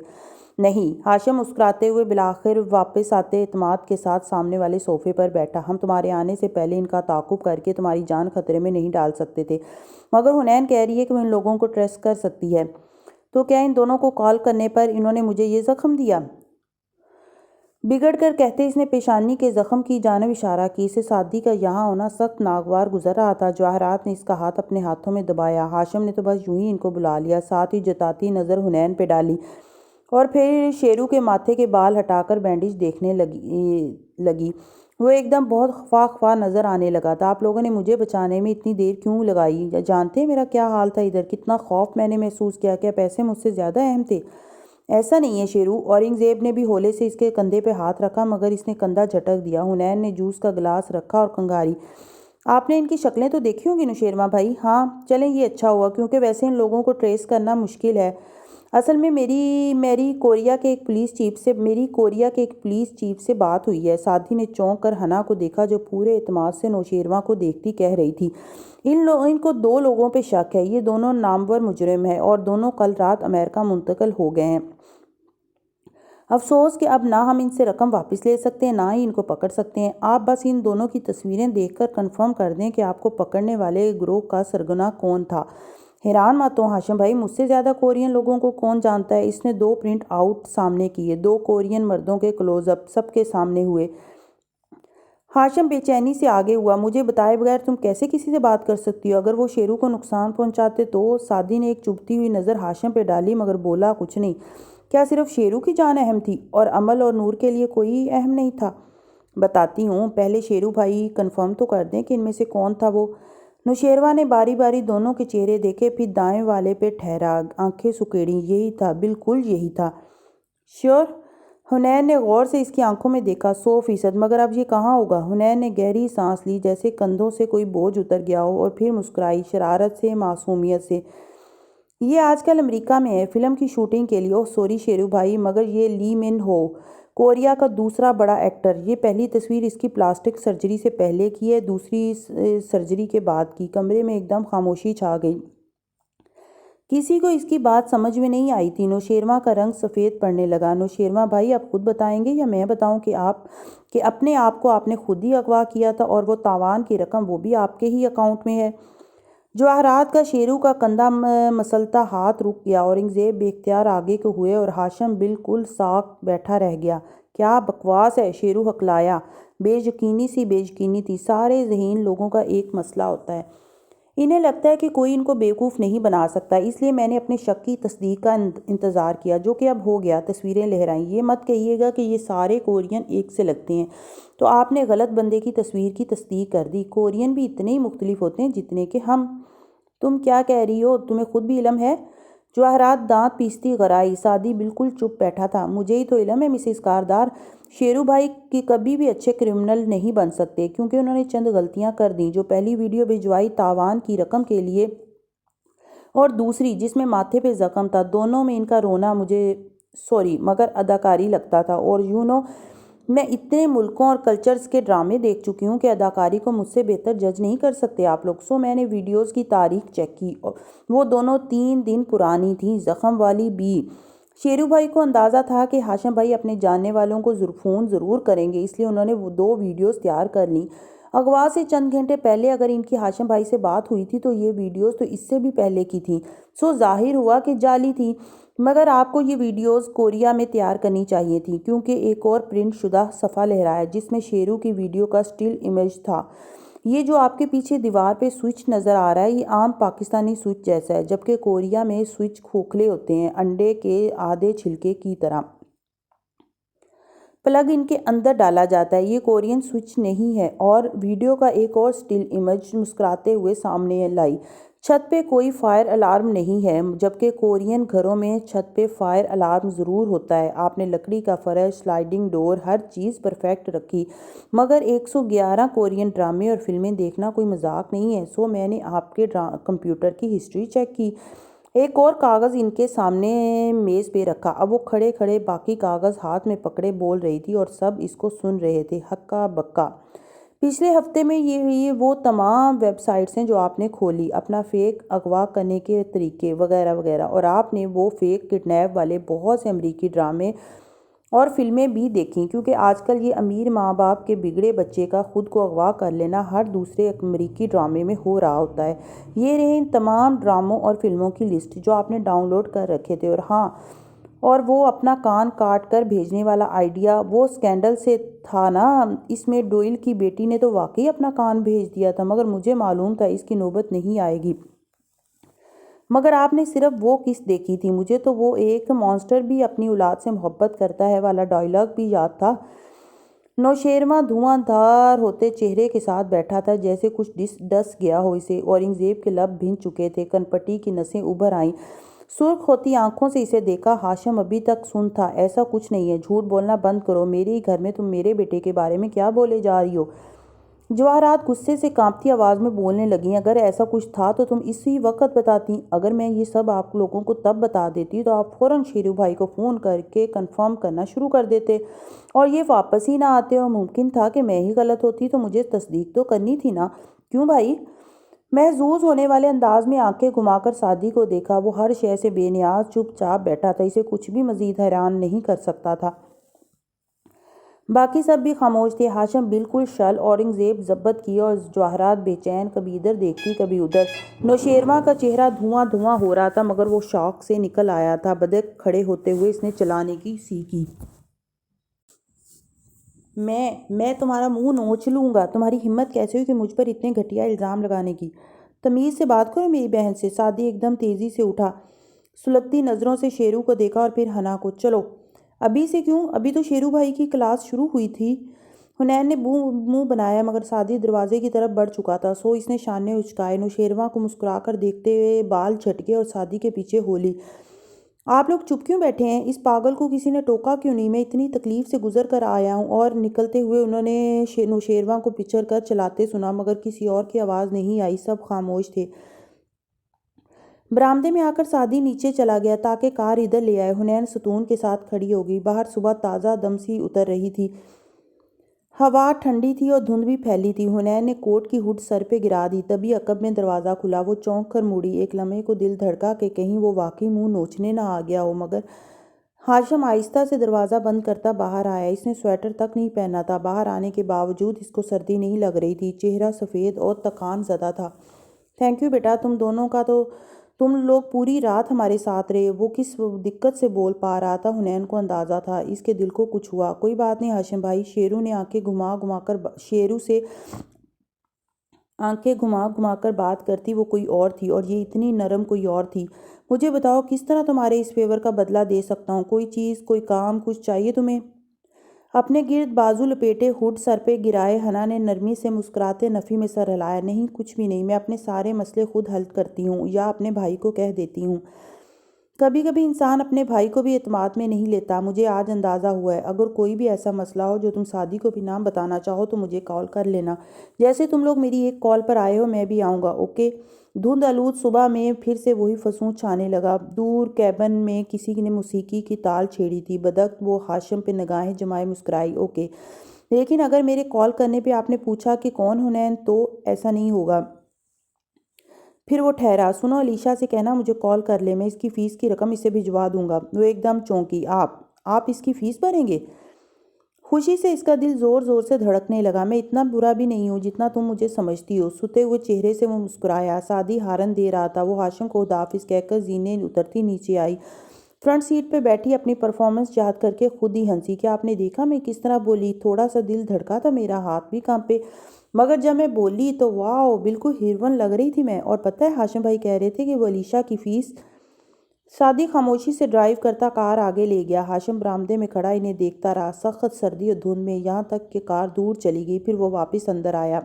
نہیں، ہاشم مسکراتے ہوئے بالآخر واپس آتے اعتماد کے ساتھ سامنے والے صوفے پر بیٹھا۔ ہم تمہارے آنے سے پہلے ان کا تعاقب کر کے تمہاری جان خطرے میں نہیں ڈال سکتے تھے، مگر حنین کہہ رہی ہے کہ وہ ان لوگوں کو ٹریس کر سکتی ہے۔ تو کیا ان دونوں کو کال کرنے پر انہوں نے مجھے یہ زخم دیا؟ بگڑ کر کہتے اس نے پیشانی کے زخم کی جانب اشارہ کی۔ اسے سعدی کا یہاں ہونا سخت ناگوار گزر رہا تھا۔ جواہرات نے اس کا ہاتھ اپنے ہاتھوں میں دبایا۔ ہاشم نے تو بس یوں ہی ان کو بلا لیا، ساتھ ہی جتاتی نظر حنین پہ ڈالی اور پھر شیرو کے ماتھے کے بال ہٹا کر بینڈیج دیکھنے لگی۔ وہ ایک دم بہت خفا خفا نظر آنے لگا تھا۔ آپ لوگوں نے مجھے بچانے میں اتنی دیر کیوں لگائی؟ جانتے ہیں میرا کیا حال تھا ادھر؟ کتنا خوف میں نے محسوس کیا۔ کیا پیسے مجھ سے زیادہ اہم تھے؟ ایسا نہیں ہے شیرو۔ اورنگزیب نے بھی ہولے سے اس کے کندھے پہ ہاتھ رکھا، مگر اس نے کندھا جھٹک دیا۔ حنین نے جوس کا گلاس رکھا اور کنگاری، آپ نے ان کی شکلیں تو دیکھی ہوں گی نوشیروان بھائی؟ ہاں چلیں، یہ اچھا ہوا، کیونکہ ویسے ان لوگوں کو ٹریس کرنا مشکل ہے۔ اصل میں میری کوریا کے ایک پولیس چیف سے بات ہوئی ہے۔ سعدی نے چونک کر حنا کو دیکھا جو پورے اعتماد سے نوشیروان کو دیکھتی کہہ رہی تھی، ان کو 2 لوگوں پہ شک ہے۔ یہ دونوں نامور مجرم ہیں اور دونوں کل رات امریکہ منتقل ہو گئے ہیں۔ افسوس کہ اب نہ ہم ان سے رقم واپس لے سکتے ہیں، نہ ہی ان کو پکڑ سکتے ہیں۔ آپ بس ان دونوں کی تصویریں دیکھ کر کنفرم کر دیں کہ آپ کو پکڑنے والے گروہ کا سرغنہ کون تھا۔ حیران مت ہوں ہاشم بھائی، مجھ سے زیادہ کورین لوگوں کو کون جانتا ہے؟ اس نے 2 پرنٹ آؤٹ سامنے کیے، 2 کورین مردوں کے کلوز اپ سب کے سامنے ہوئے۔ ہاشم بے چینی سے آگے ہوا۔ مجھے بتائے بغیر تم کیسے کسی سے بات کر سکتی ہو؟ اگر وہ شیرو کو نقصان پہنچاتے تو؟ سعدی نے ایک چبھتی ہوئی نظر ہاشم پہ ڈالی مگر بولا کچھ نہیں۔ کیا صرف شیرو کی جان اہم تھی اور امل اور نور کے لیے کوئی اہم نہیں تھا؟ بتاتی ہوں، پہلے شیرو بھائی کنفرم تو کر دیں کہ ان میں سے کون تھا وہ۔ نوشیروان نے باری باری دونوں کے چہرے دیکھے، پھر دائیں والے پہ ٹھہرا، آنکھیں سکیڑیں۔ یہی تھا، بالکل یہی تھا۔ شیور؟ حنین نے غور سے اس کی آنکھوں میں دیکھا۔ 100%۔ مگر اب یہ کہاں ہوگا؟ حنین نے گہری سانس لی، جیسے کندھوں سے کوئی بوجھ اتر گیا ہو، اور پھر مسکرائی، شرارت سے، معصومیت سے۔ یہ آج کل امریکہ میں ہے فلم کی شوٹنگ کے لیے۔ اوہ سوری شیرو بھائی، مگر یہ لی من ہو، کوریا کا دوسرا بڑا ایکٹر۔ یہ پہلی تصویر اس کی پلاسٹک سرجری سے پہلے کی ہے، دوسری سرجری کے بعد کی۔ کمرے میں ایک دم خاموشی چھا گئی۔ کسی کو اس کی بات سمجھ میں نہیں آئی تھی۔ نوشیروان کا رنگ سفید پڑنے لگا۔ نوشیروان بھائی آپ خود بتائیں گے یا میں بتاؤں کہ اپنے آپ کو آپ نے خود ہی اغوا کیا تھا اور وہ تاوان کی رقم وہ بھی آپ کے ہی اکاؤنٹ میں ہے؟ جواہرات کا شیرو کا کندھا مسلتا ہاتھ رک گیا۔ اورنگزیب بے اختیار آگے کو ہوئے اور ہاشم بالکل ساکت بیٹھا رہ گیا۔ کیا بکواس ہے؟ شیرو ہکلایا۔ بے یقینی تھی۔ سارے ذہین لوگوں کا ایک مسئلہ ہوتا ہے، انہیں لگتا ہے کہ کوئی ان کو بیوقوف نہیں بنا سکتا، اس لیے میں نے اپنے شک کی تصدیق کا انتظار کیا، جو کہ اب ہو گیا۔ تصویریں لہرائیں۔ یہ مت کہیے گا کہ یہ سارے کورین ایک سے لگتے ہیں، تو آپ نے غلط بندے کی تصویر کی تصدیق کر دی۔ کورین بھی اتنے ہی مختلف ہوتے ہیں جتنے کہ ہم۔ تم کیا کہہ رہی ہو؟ تمہیں خود بھی علم ہے؟ جواہرات دانت پیستی غرائی۔ سعدی بالکل چپ بیٹھا تھا۔ مجھے ہی تو علم ہے مسز کاردار، شیرو بھائی کی کبھی بھی اچھے کرمنل نہیں بن سکتے، کیونکہ انہوں نے چند غلطیاں کر دیں۔ جو پہلی ویڈیو بھجوائی تاوان کی رقم کے لیے، اور دوسری جس میں ماتھے پہ زخم تھا، دونوں میں ان کا رونا مجھے مگر اداکاری لگتا تھا۔ اور میں اتنے ملکوں اور کلچرز کے ڈرامے دیکھ چکی ہوں کہ اداکاری کو مجھ سے بہتر جج نہیں کر سکتے آپ لوگ۔ میں نے ویڈیوز کی تاریخ چیک کی، وہ دونوں 3 دن پرانی تھیں، زخم والی بھی۔ شیرو بھائی کو اندازہ تھا کہ ہاشم بھائی اپنے جاننے والوں کو فون ضرور کریں گے، اس لیے انہوں نے وہ 2 ویڈیوز تیار کر لیں۔ اغوا سے چند گھنٹے پہلے اگر ان کی ہاشم بھائی سے بات ہوئی تھی تو یہ ویڈیوز تو اس سے بھی پہلے کی تھیں، ظاہر ہوا کہ جعلی تھیں۔ مگر آپ کو یہ ویڈیوز کوریا میں تیار کرنی چاہیے تھی، کیونکہ ایک اور پرنٹ شدہ صفحہ لہرایا جس میں شیرو کی ویڈیو کا سٹل امیج تھا۔ یہ جو آپ کے پیچھے دیوار پہ سوئچ نظر آ رہا ہے، یہ عام پاکستانی سوئچ جیسا ہے، جبکہ کوریا میں سوئچ کھوکھلے ہوتے ہیں، انڈے کے آدھے چھلکے کی طرح۔ پلگ ان کے اندر ڈالا جاتا ہے۔ یہ کورین سوئچ نہیں ہے۔ اور ویڈیو کا ایک اور سٹل امیج مسکراتے ہوئے سامنے لائی۔ چھت پہ کوئی فائر الارم نہیں ہے، جبکہ کورین گھروں میں چھت پہ فائر الارم ضرور ہوتا ہے۔ آپ نے لکڑی کا فرش، سلائڈنگ ڈور، ہر چیز پرفیکٹ رکھی، مگر 111 کورین ڈرامے اور فلمیں دیکھنا کوئی مذاق نہیں ہے۔ میں نے آپ کے کمپیوٹر کی ہسٹری چیک کی۔ ایک اور کاغذ ان کے سامنے میز پہ رکھا۔ اب وہ کھڑے کھڑے باقی کاغذ ہاتھ میں پکڑے بول رہی تھی اور سب اس کو سن رہے تھے، ہکا بکا۔ پچھلے ہفتے میں یہ وہ تمام ویب سائٹس ہیں جو آپ نے کھولی، اپنا فیک اغوا کرنے کے طریقے وغیرہ وغیرہ، اور آپ نے وہ فیک کڈنیپ والے بہت سے امریکی ڈرامے اور فلمیں بھی دیکھیں، کیونکہ آج کل یہ امیر ماں باپ کے بگڑے بچے کا خود کو اغوا کر لینا ہر دوسرے امریکی ڈرامے میں ہو رہا ہوتا ہے۔ یہ رہے ان تمام ڈراموں اور فلموں کی لسٹ جو آپ نے ڈاؤن لوڈ کر رکھے تھے۔ اور ہاں، اور وہ اپنا کان کاٹ کر بھیجنے والا آئیڈیا وہ سکینڈل سے تھا نا، اس میں ڈوئل کی بیٹی نے تو واقعی اپنا کان بھیج دیا تھا، مگر مجھے معلوم تھا اس کی نوبت نہیں آئے گی۔ مگر آپ نے صرف وہ قسط دیکھی تھی، مجھے تو وہ ایک مانسٹر بھی اپنی اولاد سے محبت کرتا ہے والا ڈائلاگ بھی یاد تھا۔ نوشیروان دھواں دھار ہوتے چہرے کے ساتھ بیٹھا تھا، جیسے کچھ ڈس گیا ہو اسے۔ اورنگزیب کے لب بھن چکے تھے، کنپٹی کی نسیں ابھر آئیں، سرخ ہوتی آنکھوں سے اسے دیکھا۔ ہاشم ابھی تک سن تھا۔ ایسا کچھ نہیں ہے، جھوٹ بولنا بند کرو، میرے ہی گھر میں تم میرے بیٹے کے بارے میں کیا بولے جا رہی ہو؟ جواہرات غصے سے کانپتی آواز میں بولنے لگیں، اگر ایسا کچھ تھا تو تم اسی وقت بتاتی، اگر میں یہ سب آپ لوگوں کو تب بتا دیتی تو آپ فوراً شیرو بھائی کو فون کر کے کنفرم کرنا شروع کر دیتے اور یہ واپس ہی نہ آتے، اور ممکن تھا کہ میں ہی غلط ہوتی تو مجھے تصدیق تو کرنی تھی نا، کیوں بھائی؟ محظوظ ہونے والے انداز میں آنکھیں گھما کر سعدی کو دیکھا۔ وہ ہر شے سے بے نیاز چپ چاپ بیٹھا تھا، اسے کچھ بھی مزید حیران نہیں کر سکتا تھا۔ باقی سب بھی خاموش تھے۔ ہاشم بالکل شل، اورنگزیب ضبط کیے اور جواہرات بے چین، کبھی ادھر دیکھتی کبھی ادھر۔ نوشیروان کا چہرہ دھواں دھواں ہو رہا تھا، مگر وہ شوق سے نکل آیا تھا۔ بدک کھڑے ہوتے ہوئے اس نے چلانے کی سیکھی۔ میں تمہارا منہ نوچ لوں گا، تمہاری ہمت کیسے ہوئی کہ مجھ پر اتنے گھٹیا الزام لگانے کی؟ تمیز سے بات کرو میری بہن سے۔ سعدی ایک دم تیزی سے اٹھا، سلگتی نظروں سے شیرو کو دیکھا اور پھر حنا کو۔ چلو ابھی سے کیوں؟ ابھی تو شیرو بھائی کی کلاس شروع ہوئی تھی۔ حنین نے منہ بنایا، مگر سعدی دروازے کی طرف بڑھ چکا تھا، سو اس نے شانے اچکائے۔ نوشیروان کو مسکرا کر دیکھتے ہوئے بال جھٹکے اور سعدی کے پیچھے ہو لی۔ آپ لوگ چپ کیوں بیٹھے ہیں؟ اس پاگل کو کسی نے ٹوکا کیوں نہیں؟ میں اتنی تکلیف سے گزر کر آیا ہوں۔ اور نکلتے ہوئے انہوں نے نوشیروان کو پچھڑ کر چلاتے سنا، مگر کسی اور کی آواز نہیں آئی، سب خاموش تھے۔ برآمدے میں آ کر سعدی نیچے چلا گیا تاکہ کار ادھر لے آئے۔ حنین ستون کے ساتھ کھڑی ہو گئی۔ باہر صبح تازہ دم سی اتر رہی تھی، ہوا ٹھنڈی تھی اور دھند بھی پھیلی تھی۔ حنین نے کوٹ کی ہڈ سر پہ گرا دی، تبھی عقب میں دروازہ کھلا۔ وہ چونک کر مڑی، ایک لمحے کو دل دھڑکا کہ کہیں وہ واقعی منہ نوچنے نہ آ گیا ہو، مگر ہاشم آہستہ سے دروازہ بند کرتا باہر آیا۔ اس نے سویٹر تک نہیں پہنا تھا، باہر آنے کے باوجود اس کو سردی نہیں لگ رہی تھی، چہرہ سفید اور تکان زدہ تھا۔ تھینک یو بیٹا، تم دونوں کا تو تم لوگ پوری رات ہمارے ساتھ رہے۔ وہ کس دقت سے بول پا رہا تھا، حنین کو اندازہ تھا اس کے دل کو کچھ ہوا۔ کوئی بات نہیں ہاشم بھائی، شیرو نے آنکھیں گھما گھما کر بات کرتی، وہ کوئی اور تھی اور یہ اتنی نرم کوئی اور تھی۔ مجھے بتاؤ کس طرح تمہارے اس فیور کا بدلہ دے سکتا ہوں؟ کوئی چیز، کوئی کام، کچھ چاہیے تمہیں؟ اپنے گرد بازو لپیٹے ہڈ سر پہ گرائے حنا نے نرمی سے مسکراتے نفی میں سر ہلایا۔ نہیں کچھ بھی نہیں، میں اپنے سارے مسئلے خود حل کرتی ہوں، یا اپنے بھائی کو کہہ دیتی ہوں۔ کبھی کبھی انسان اپنے بھائی کو بھی اعتماد میں نہیں لیتا، مجھے آج اندازہ ہوا ہے۔ اگر کوئی بھی ایسا مسئلہ ہو جو تم سعدی کو بھی نہ بتانا چاہو تو مجھے کال کر لینا، جیسے تم لوگ میری ایک کال پر آئے ہو میں بھی آؤں گا، اوکے؟ دھند آلود صبح میں پھر سے وہی فسوں چھانے لگا۔ دور کیبن میں کسی نے موسیقی کی تال چھیڑی تھی۔ بدک وہ ہاشم پہ نگاہیں جمائے مسکرائی، اوکے، لیکن اگر میرے کال کرنے پہ آپ نے پوچھا کہ کون حنین، تو ایسا نہیں ہوگا۔ پھر وہ ٹھہرا۔ سنو، علیشا سے کہنا مجھے کال کر لے، میں اس کی فیس کی رقم اسے بھجوا دوں گا۔ وہ ایک دم چونکی۔ آپ اس کی فیس بھریں گے؟ خوشی سے اس کا دل زور زور سے دھڑکنے لگا۔ میں اتنا برا بھی نہیں ہوں جتنا تم مجھے سمجھتی ہو۔ ستے ہوئے چہرے سے وہ مسکرایا۔ سعدی ہارن دے رہا تھا، وہ ہاشم کو خداحافظ کہہ کر زینے اترتی نیچے آئی۔ فرنٹ سیٹ پہ بیٹھی اپنی پرفارمنس یاد کر کے خود ہی ہنسی۔ کیا آپ نے دیکھا میں کس طرح بولی؟ تھوڑا سا دل دھڑکا تھا میرا، ہاتھ بھی کانپے، مگر جب میں بولی تو واو، بالکل ہیروئن لگ رہی تھی میں۔ اور پتہ ہے ہاشم بھائی کہہ رہے تھے کہ وہ علیشا کی فیس۔ سعدی خاموشی سے ڈرائیو کرتا کار آگے لے گیا۔ ہاشم برآمدے میں کھڑا انہیں دیکھتا رہا، سخت سردی اور دھند میں، یہاں تک کہ کار دور چلی گئی۔ پھر وہ واپس اندر آیا۔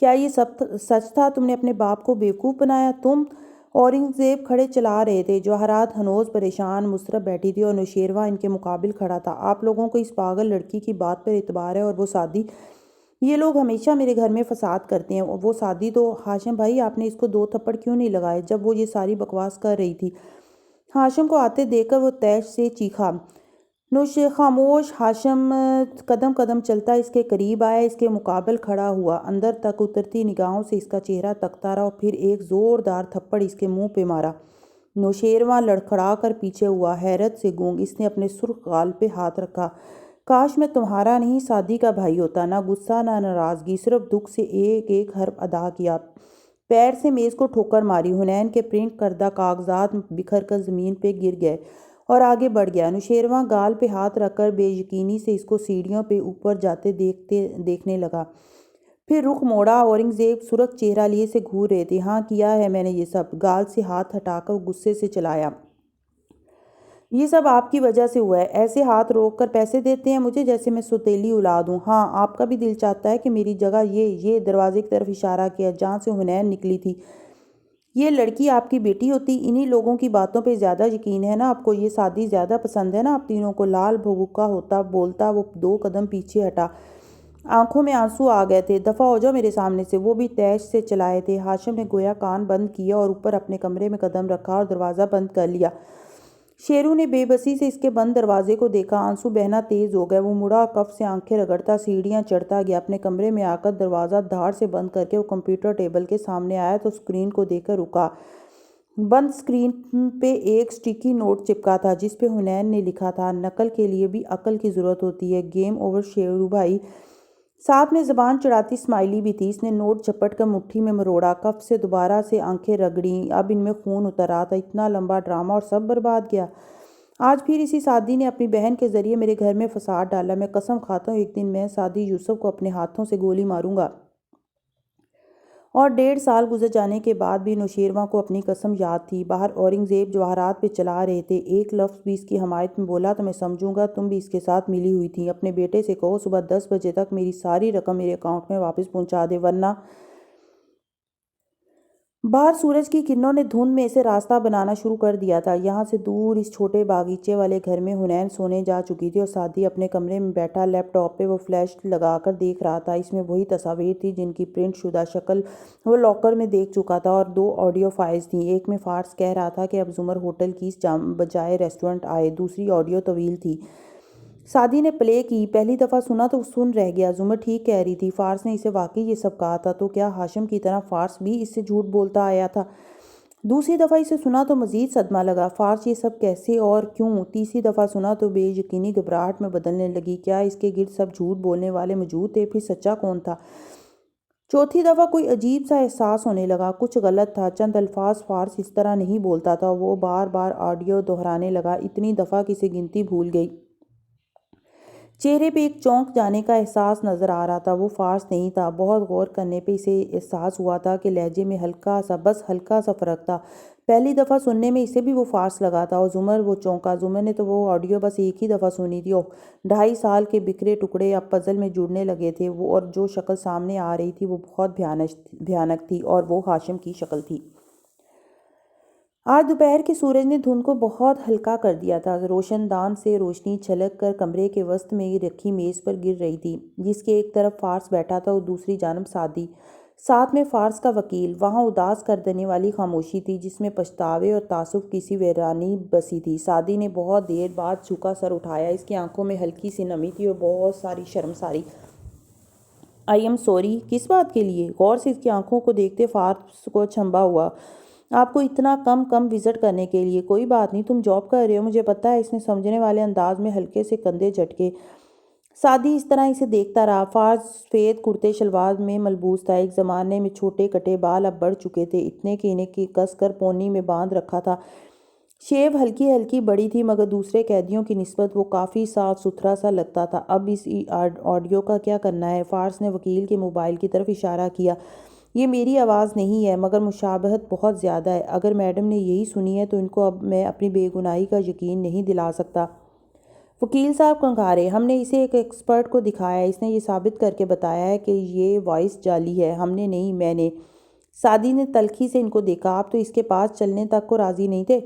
کیا یہ سب سچ تھا؟ تم نے اپنے باپ کو بیوقوف بنایا؟ تم؟ اورنگزیب کھڑے چلا رہے تھے، جواہرات ہنوز پریشان مضطرب بیٹھی تھی اور نوشیروان ان کے مقابل کھڑا تھا۔ آپ لوگوں کو اس پاگل لڑکی کی بات پر اعتبار ہے، اور وہ سعدی، یہ لوگ ہمیشہ میرے گھر میں فساد کرتے ہیں۔ وہ سعدی تو ہاشم بھائی آپ نے اس کو 2 تھپڑ کیوں نہیں لگائے جب وہ یہ ساری بکواس کر رہی تھی؟ ہاشم کو آتے دیکھ کر وہ طیش سے چیخا۔ خاموش۔ ہاشم قدم قدم چلتا اس کے قریب آیا، اس کے مقابل کھڑا ہوا، اندر تک اترتی نگاہوں سے اس کا چہرہ تکتا رہا اور پھر ایک زوردار تھپڑ اس کے منہ پہ مارا۔ نوشیروان لڑکھڑا کر پیچھے ہوا، حیرت سے گونگ۔ اس نے اپنے سرخ گال پہ ہاتھ رکھا۔ کاش میں تمہارا نہیں سعدی کا بھائی ہوتا، نہ غصہ نہ ناراضگی، صرف دکھ سے ایک ایک حرف ادا کیا۔ پیر سے میز کو ٹھوکر ماری، حنین کے پرنٹ کردہ کاغذات بکھر کر زمین پہ گر گئے اور آگے بڑھ گیا۔ نوشیروان گال پہ ہاتھ رکھ کر بے یقینی سے اس کو سیڑھیوں پہ اوپر جاتے دیکھنے لگا۔ پھر رخ موڑا۔ اورنگزیب سرخ چہرہ لیے سے گھور رہے تھے۔ ہاں کیا ہے میں نے یہ سب، گال سے ہاتھ ہٹا کر غصے سے چلایا۔ یہ سب آپ کی وجہ سے ہوا ہے۔ ایسے ہاتھ روک کر پیسے دیتے ہیں مجھے جیسے میں سوتیلی اولاد ہوں۔ ہاں آپ کا بھی دل چاہتا ہے کہ میری جگہ یہ دروازے کی طرف اشارہ کیا جہاں سے حنین نکلی تھی، یہ لڑکی آپ کی بیٹی ہوتی۔ انہی لوگوں کی باتوں پہ زیادہ یقین ہے نا آپ کو، یہ شادی زیادہ پسند ہے نا آپ تینوں کو۔ لال بھگوکا ہوتا بولتا وہ 2 قدم پیچھے ہٹا، آنکھوں میں آنسو آ گئے تھے۔ دفعہ ہو جاؤ میرے سامنے سے، وہ بھی تیش سے چلائے تھے۔ ہاشم نے گویا کان بند کیا اور اوپر اپنے کمرے میں قدم رکھا اور دروازہ بند کر لیا۔ شیرو نے بے بسی سے اس کے بند دروازے کو دیکھا، آنسو بہنا تیز ہو گئے۔ وہ مڑا، کف سے آنکھیں رگڑتا سیڑھیاں چڑھتا گیا۔ اپنے کمرے میں آ کر دروازہ دھاڑ سے بند کر کے وہ کمپیوٹر ٹیبل کے سامنے آیا تو اسکرین کو دیکھ کر رکا۔ بند اسکرین پہ ایک سٹیکی نوٹ چپکا تھا جس پہ حنین نے لکھا تھا، نقل کے لیے بھی عقل کی ضرورت ہوتی ہے، گیم اوور شیرو بھائی۔ ساتھ میں زبان چڑھاتی اسمائلی بھی تھی۔ اس نے نوٹ جھپٹ کر مٹھی میں مروڑا، کف سے دوبارہ سے آنکھیں رگڑیں، اب ان میں خون اتر رہا تھا۔ اتنا لمبا ڈرامہ اور سب برباد گیا۔ آج پھر اسی سعدی نے اپنی بہن کے ذریعے میرے گھر میں فساد ڈالا۔ میں قسم کھاتا ہوں ایک دن میں سعدی یوسف کو اپنے ہاتھوں سے گولی ماروں گا۔ اور 1.5 سال گزر جانے کے بعد بھی نوشیروان کو اپنی قسم یاد تھی۔ باہر اورنگزیب جواہرات پہ چلا رہے تھے۔ ایک لفظ بھی اس کی حمایت میں بولا تو میں سمجھوں گا تم بھی اس کے ساتھ ملی ہوئی تھی۔ اپنے بیٹے سے کہو صبح 10 بجے تک میری ساری رقم میرے اکاؤنٹ میں واپس پہنچا دے، ورنہ… باہر سورج کی کرنوں نے دھند میں اسے راستہ بنانا شروع کر دیا تھا۔ یہاں سے دور اس چھوٹے باغیچے والے گھر میں حنین سونے جا چکی تھی اور سعدی اپنے کمرے میں بیٹھا لیپ ٹاپ پہ وہ فلیش لگا کر دیکھ رہا تھا۔ اس میں وہی تصاویر تھی جن کی پرنٹ شدہ شکل وہ لاکر میں دیکھ چکا تھا، اور 2 آڈیو فائلز تھیں۔ ایک میں فارس کہہ رہا تھا کہ اب زمر ہوٹل کی بجائے ریسٹورنٹ آئے، دوسری آڈیو طویل تھی۔ سعدی نے پلے کی۔ پہلی دفعہ سنا تو سن رہ گیا، زمر ٹھیک کہہ رہی تھی، فارس نے اسے واقعی یہ سب کہا تھا۔ تو کیا ہاشم کی طرح فارس بھی اس سے جھوٹ بولتا آیا تھا؟ دوسری دفعہ اسے سنا تو مزید صدمہ لگا، فارس یہ سب کیسے اور کیوں؟ تیسری دفعہ سنا تو بے یقینی گھبراہٹ میں بدلنے لگی، کیا اس کے گرد سب جھوٹ بولنے والے موجود تھے؟ پھر سچا کون تھا؟ چوتھی دفعہ کوئی عجیب سا احساس ہونے لگا، کچھ غلط تھا۔ چند الفاظ فارس اس طرح نہیں بولتا تھا۔ وہ بار بار آڈیو دہرانے لگا، اتنی دفعہ کہ اسے گنتی بھول گئی۔ چہرے پہ ایک چونک جانے کا احساس نظر آ رہا تھا، وہ فارس نہیں تھا۔ بہت غور کرنے پہ اسے احساس ہوا تھا کہ لہجے میں بس ہلکا سا فرق تھا۔ پہلی دفعہ سننے میں اسے بھی وہ فارس لگا تھا۔ اور زمر، وہ چونکا، زمر نے تو وہ آڈیو بس ایک ہی دفعہ سنی تھی۔ 2.5 سال کے بکھرے ٹکڑے اب پزل میں جڑنے لگے تھے، اور جو شکل سامنے آ رہی تھی وہ بہت بھیانک تھی، اور وہ ہاشم کی شکل تھی۔ آج دوپہر کے سورج نے دھند کو بہت ہلکا کر دیا تھا۔ روشن دان سے روشنی چھلک کر کمرے کے وسط میں رکھی میز پر گر رہی تھی، جس کے ایک طرف فارس بیٹھا تھا اور دوسری جانب سعدی، ساتھ میں فارس کا وکیل۔ وہاں اداس کر دینے والی خاموشی تھی جس میں پچھتاوے اور تعصب کی سی ویرانی بسی تھی۔ سعدی نے بہت دیر بعد جھکا سر اٹھایا، اس کی آنکھوں میں ہلکی سی نمی تھی اور بہت ساری شرمساری۔ آئی ایم سوری، کس بات کے لیے؟ غور سے اس کی آنکھوں کو دیکھتے فارس کو چھمبا ہوا، آپ کو اتنا کم وزٹ کرنے کے لیے۔ کوئی بات نہیں، تم جاب کر رہے ہو، مجھے پتہ ہے۔ اس نے سمجھنے والے انداز میں ہلکے سے کندھے جھٹکے۔ سعدی اس طرح اسے دیکھتا رہا۔ فارس سفید کرتے شلوار میں ملبوس تھا۔ ایک زمانے میں چھوٹے کٹے بال اب بڑھ چکے تھے، اتنے کہ انہیں کس کر پونی میں باندھ رکھا تھا۔ شیو ہلکی بڑی تھی، مگر دوسرے قیدیوں کی نسبت وہ کافی صاف ستھرا سا لگتا تھا۔ اب اس آڈیو کا کیا کرنا ہے؟ فارس نے وکیل کے موبائل کی طرف اشارہ کیا۔ یہ میری آواز نہیں ہے، مگر مشابہت بہت زیادہ ہے۔ اگر میڈم نے یہی سنی ہے تو ان کو اب میں اپنی بے گناہی کا یقین نہیں دلا سکتا۔ وکیل صاحب کنکھارے، ہم نے اسے ایک ایکسپرٹ کو دکھایا، اس نے یہ ثابت کر کے بتایا ہے کہ یہ وائس جعلی ہے۔ ہم نے نہیں، میں نے۔ سعدی نے تلخی سے ان کو دیکھا، آپ تو اس کے پاس چلنے تک کو راضی نہیں تھے؟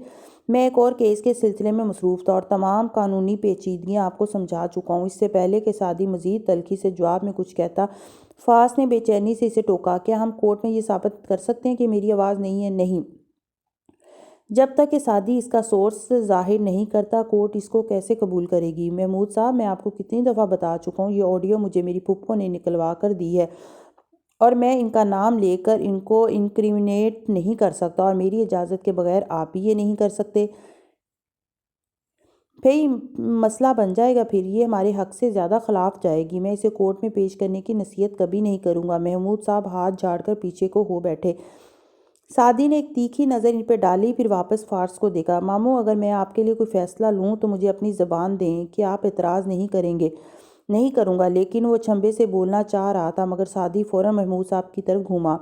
میں ایک اور کیس کے سلسلے میں مصروف تھا اور تمام قانونی پیچیدگیاں آپ کو سمجھا چکا ہوں۔ اس سے پہلے کہ سعدی مزید تلخی سے جواب میں کچھ کہتا، فارس نے بے چینی سے اسے ٹوکا، کیا ہم کورٹ میں یہ ثابت کر سکتے ہیں کہ میری آواز نہیں ہے؟ نہیں۔ جب تک کہ سعدی اس کا سورس ظاہر نہیں کرتا، کورٹ اس کو کیسے قبول کرے گی؟ محمود صاحب، میں آپ کو کتنی دفعہ بتا چکا ہوں، یہ آڈیو مجھے میری پھپھو نے نکلوا کر دی ہے، اور میں ان کا نام لے کر ان کو انکریمنیٹ نہیں کر سکتا، اور میری اجازت کے بغیر آپ بھی یہ نہیں کر سکتے۔ پھر مسئلہ بن جائے گا، پھر یہ ہمارے حق سے زیادہ خلاف جائے گی۔ میں اسے کورٹ میں پیش کرنے کی نصیحت کبھی نہیں کروں گا۔ محمود صاحب ہاتھ جھاڑ کر پیچھے کو ہو بیٹھے۔ سعدی نے ایک تیکھی نظر ان پہ ڈالی، پھر واپس فارس کو دیکھا۔ ماموں، اگر میں آپ کے لیے کوئی فیصلہ لوں تو مجھے اپنی زبان دیں کہ آپ اعتراض نہیں کریں گے۔ نہیں کروں گا، لیکن وہ چھمبے سے بولنا چاہ رہا تھا، مگر سعدی فوراً محمود صاحب کی طرف گھوما۔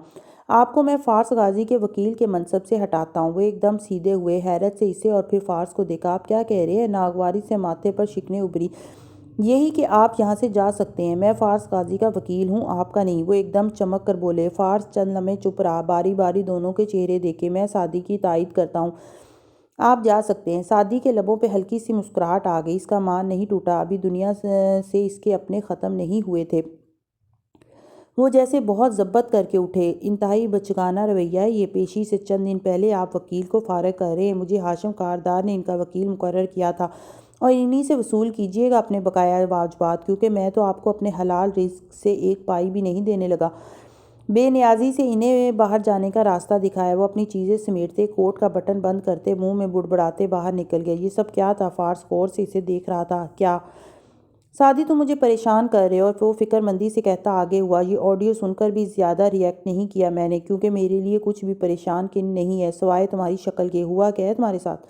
آپ کو میں فارس غازی کے وکیل کے منصب سے ہٹاتا ہوں۔ وہ ایک دم سیدھے ہوئے، حیرت سے اسے اور پھر فارس کو دیکھا۔ آپ کیا کہہ رہے ہیں؟ ناگواری سے ماتھے پر شکنیں ابھری۔ یہی کہ آپ یہاں سے جا سکتے ہیں۔ میں فارس غازی کا وکیل ہوں، آپ کا نہیں۔ وہ ایک دم چمک کر بولے۔ فارس چند لمحے چپ رہا، باری باری دونوں کے چہرے دیکھے۔ میں سعدی کی تائید کرتا ہوں، آپ جا سکتے ہیں۔ سعدی کے لبوں پہ ہلکی سی مسکراہٹ آ گئی۔ اس کا مان نہیں ٹوٹا، ابھی دنیا سے اس کے اپنے ختم نہیں ہوئے تھے۔ وہ جیسے بہت ضبط کر کے اٹھے۔ انتہائی بچگانہ رویہ ہے یہ۔ پیشی سے چند دن پہلے آپ وکیل کو فارغ کر رہے ہیں۔ مجھے ہاشم کاردار نے ان کا وکیل مقرر کیا تھا، اور انہی سے وصول کیجیے گا اپنے بقایا واجبات، کیونکہ میں تو آپ کو اپنے حلال رزق سے ایک پائی بھی نہیں دینے لگا۔ بے نیازی سے انہیں باہر جانے کا راستہ دکھایا۔ وہ اپنی چیزیں سمیٹتے، کوٹ کا بٹن بند کرتے، منہ میں بڑبڑاتے باہر نکل گئے۔ یہ سب کیا تھا؟ فارس غور سے اسے دیکھ رہا تھا۔ کیا سعدی، تم مجھے پریشان کر رہے ہو؟ اور وہ فکر مندی سے کہتا آگے ہوا۔ یہ آڈیو سن کر بھی زیادہ ریئیکٹ نہیں کیا میں نے، کیونکہ میرے لیے کچھ بھی پریشان کن نہیں ہے سوائے تمہاری شکل کے۔ ہوا کیا ہے تمہارے ساتھ؟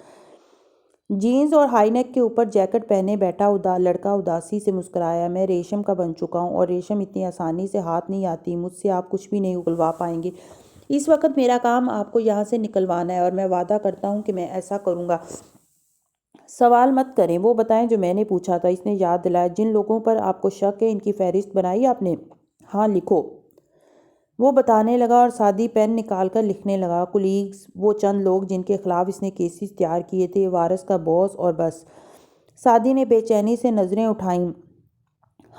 جینز اور ہائی نیک کے اوپر جیکٹ پہنے بیٹھا لڑکا اداسی سے مسکرایا۔ میں ریشم کا بن چکا ہوں، اور ریشم اتنی آسانی سے ہاتھ نہیں آتی۔ مجھ سے آپ کچھ بھی نہیں اگلوا پائیں گے۔ اس وقت میرا کام آپ کو یہاں سے نکلوانا ہے، اور میں وعدہ کرتا ہوں کہ میں ایسا کروں گا۔ سوال مت کریں، وہ بتائیں جو میں نے پوچھا تھا۔ اس نے یاد دلایا۔ جن لوگوں پر آپ کو شک ہے، ان کی فہرست بنائی آپ نے؟ ہاں، لکھو۔ وہ بتانے لگا، اور سعدی پین نکال کر لکھنے لگا۔ کولیگز، وہ چند لوگ جن کے خلاف اس نے کیسز تیار کیے تھے، وارث کا باس، اور بس۔ سعدی نے بے چینی سے نظریں اٹھائیں۔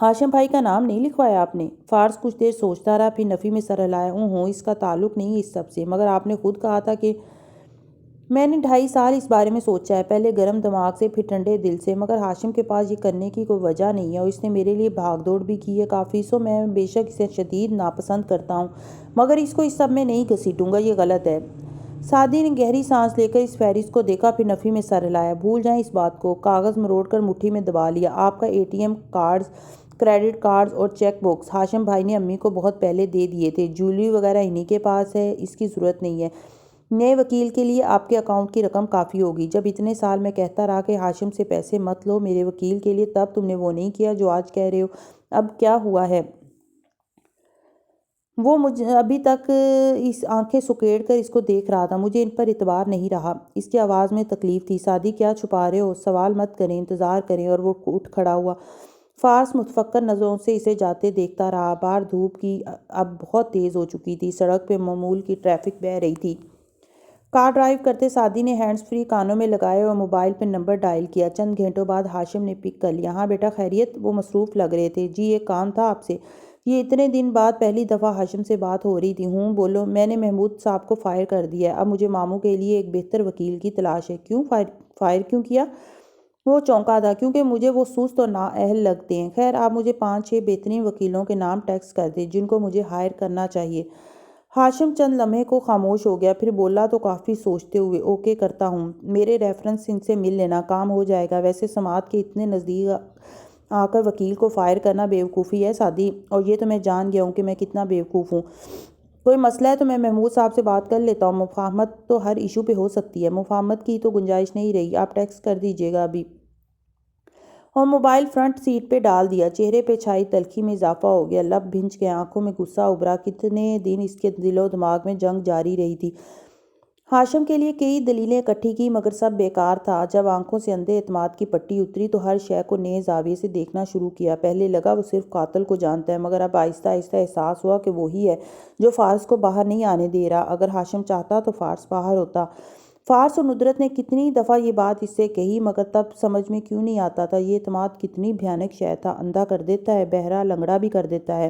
ہاشم بھائی کا نام نہیں لکھوایا آپ نے؟ فارس کچھ دیر سوچتا رہا، پھر نفی میں سر ہلایا۔ اس کا تعلق نہیں اس سب سے، مگر آپ نے خود کہا تھا کہ… میں نے 2.5 سال اس بارے میں سوچا ہے، پہلے گرم دماغ سے، پھر ٹھنڈے دل سے، مگر ہاشم کے پاس یہ کرنے کی کوئی وجہ نہیں ہے، اور اس نے میرے لیے بھاگ دوڑ بھی کی ہے کافی۔ سو میں بے شک اسے شدید ناپسند کرتا ہوں، مگر اس کو اس سب میں نہیں گھسیٹوں گا، یہ غلط ہے۔ سعدی نے گہری سانس لے کر اس فہرست کو دیکھا، پھر نفی میں سر ہلایا۔ بھول جائیں اس بات کو۔ کاغذ مروڑ کر مٹھی میں دبا لیا۔ آپ کا ATM کارڈز، کریڈٹ کارڈز اور چیک بکس ہاشم بھائی نے امی کو بہت پہلے دے دیے تھے۔ جویلری وغیرہ انہی کے پاس ہے، اس کی ضرورت نہیں ہے۔ نئے وکیل کے لیے آپ کے اکاؤنٹ کی رقم کافی ہوگی۔ جب اتنے سال میں کہتا رہا کہ ہاشم سے پیسے مت لو میرے وکیل کے لیے، تب تم نے وہ نہیں کیا جو آج کہہ رہے ہو۔ اب کیا ہوا ہے؟ وہ ابھی تک اس آنکھیں سکیڑ کر اس کو دیکھ رہا تھا۔ مجھے ان پر اعتبار نہیں رہا۔ اس کی آواز میں تکلیف تھی۔ سعدی، کیا چھپا رہے ہو؟ سوال مت کریں، انتظار کریں۔ اور وہ اٹھ کھڑا ہوا۔ فارس متفکر نظروں سے اسے جاتے دیکھتا رہا۔ باہر دھوپ کی اب بہت تیز ہو چکی تھی، سڑک پہ معمول کی ٹریفک بہہ رہی تھی۔ کار ڈرائیو کرتے سعدی نے ہینڈز فری کانوں میں لگائے اور موبائل پہ نمبر ڈائل کیا۔ چند گھنٹوں بعد ہاشم نے پک کر لیا۔ ہاں بیٹا، خیریت؟ وہ مصروف لگ رہے تھے۔ جی، ایک کام تھا آپ سے۔ یہ اتنے دن بعد پہلی دفعہ ہاشم سے بات ہو رہی تھی۔ بولو۔ میں نے محمود صاحب کو فائر کر دیا ہے، اب مجھے ماموں کے لیے ایک بہتر وکیل کی تلاش ہے۔ کیوں فائر کیوں کیا؟ وہ چونکا تھا، کیونکہ مجھے وہ سست اور نااہل لگتے ہیں۔ خیر، آپ مجھے 5-6 بہترین وکیلوں کے نام ٹیکسٹ کر دیں جن کو مجھے ہائر کرنا چاہیے۔ ہاشم چند لمحے کو خاموش ہو گیا، پھر بولا تو کافی سوچتے ہوئے، اوکے، کرتا ہوں۔ میرے ریفرنس ان سے مل لینا، کام ہو جائے گا۔ ویسے سماعت کے اتنے نزدیک آ کر وکیل کو فائر کرنا بیوقوفی ہے سعدی، اور یہ تو میں جان گیا ہوں کہ میں کتنا بیوقوف ہوں۔ کوئی مسئلہ ہے تو میں محمود صاحب سے بات کر لیتا ہوں۔ مفاہمت تو ہر ایشو پہ ہو سکتی ہے، مفاہمت کی تو گنجائش نہیں رہی۔ آپ ٹیکسٹ کر دیجیے گا ابھی۔ اور موبائل فرنٹ سیٹ پہ ڈال دیا۔ چہرے پہ چھائی تلخی میں اضافہ ہو گیا، لب بھنج گئے، آنکھوں میں غصہ ابھرا۔ کتنے دن اس کے دل و دماغ میں جنگ جاری رہی تھی۔ ہاشم کے لیے کئی دلیلیں اکٹھی کی، مگر سب بیکار تھا۔ جب آنکھوں سے اندھے اعتماد کی پٹی اتری تو ہر شے کو نئے زاویے سے دیکھنا شروع کیا۔ پہلے لگا وہ صرف قاتل کو جانتا ہے، مگر اب آہستہ آہستہ احساس ہوا کہ وہی ہے جو فارس کو باہر نہیں آنے دے رہا۔ اگر ہاشم چاہتا تو فارس باہر ہوتا۔ فارس اور ندرت نے کتنی دفعہ یہ بات اس سے کہی، مگر تب سمجھ میں کیوں نہیں آتا تھا؟ یہ اعتماد کتنی بھیانک شے تھا، اندھا کر دیتا ہے، بہرا لنگڑا بھی کر دیتا ہے۔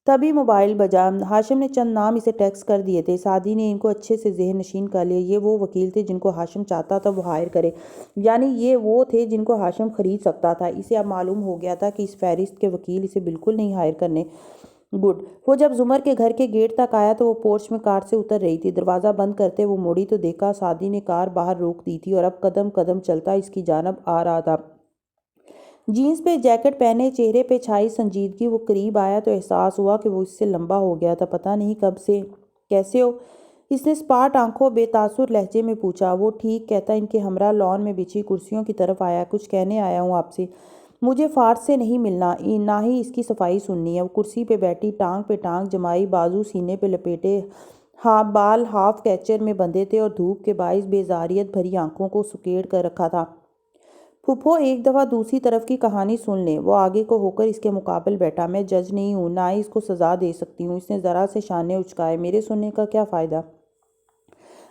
تبھی موبائل بجا۔ ہاشم نے چند نام اسے ٹیکسٹ کر دیے تھے۔ سعدی نے ان کو اچھے سے ذہن نشین کر لیا۔ یہ وہ وکیل تھے جن کو ہاشم چاہتا تھا وہ ہائر کرے، یعنی یہ وہ تھے جن کو ہاشم خرید سکتا تھا۔ اسے اب معلوم ہو گیا تھا کہ اس فہرست کے وکیل اسے بالکل نہیں ہائر کرنے۔ گڈ۔ وہ جب زمر کے گھر کے گیٹ تک آیا تو وہ پورچ میں کار سے اتر رہی تھی۔ دروازہ بند کرتے وہ مڑی تو دیکھا سعدی نے کار باہر روک دی تھی، اور اب قدم قدم چلتا اس کی جانب آ رہا تھا۔ جینز پہ جیکٹ پہنے، چہرے پہ چھائی سنجیدگی۔ وہ قریب آیا تو احساس ہوا کہ وہ اس سے لمبا ہو گیا تھا۔ پتہ نہیں کب سے۔ کیسے ہو؟ اس نے سپاٹ آنکھوں بے تاثر لہجے میں پوچھا۔ وہ ٹھیک کہتا ان کے ہمراہ لان میں بچھی کرسیوں کی طرف آیا۔ کچھ کہنے آیا ہوں آپ سے۔ مجھے فارس سے نہیں ملنا، نہ ہی اس کی صفائی سننی ہے۔ وہ کرسی پہ بیٹھی، ٹانگ پہ ٹانگ جمائی، بازو سینے پہ لپیٹے، بال ہاف کیچر میں بندھے تھے اور دھوپ کے باعث بیزاریت بھری آنکھوں کو سکیڑ کر رکھا تھا۔ پھپھو ایک دفعہ دوسری طرف کی کہانی سن لیں۔ وہ آگے کو ہو کر اس کے مقابل بیٹھا۔ میں جج نہیں ہوں، نہ ہی اس کو سزا دے سکتی ہوں۔ اس نے ذرا سے شانے اچکائے۔ میرے سننے کا کیا فائدہ؟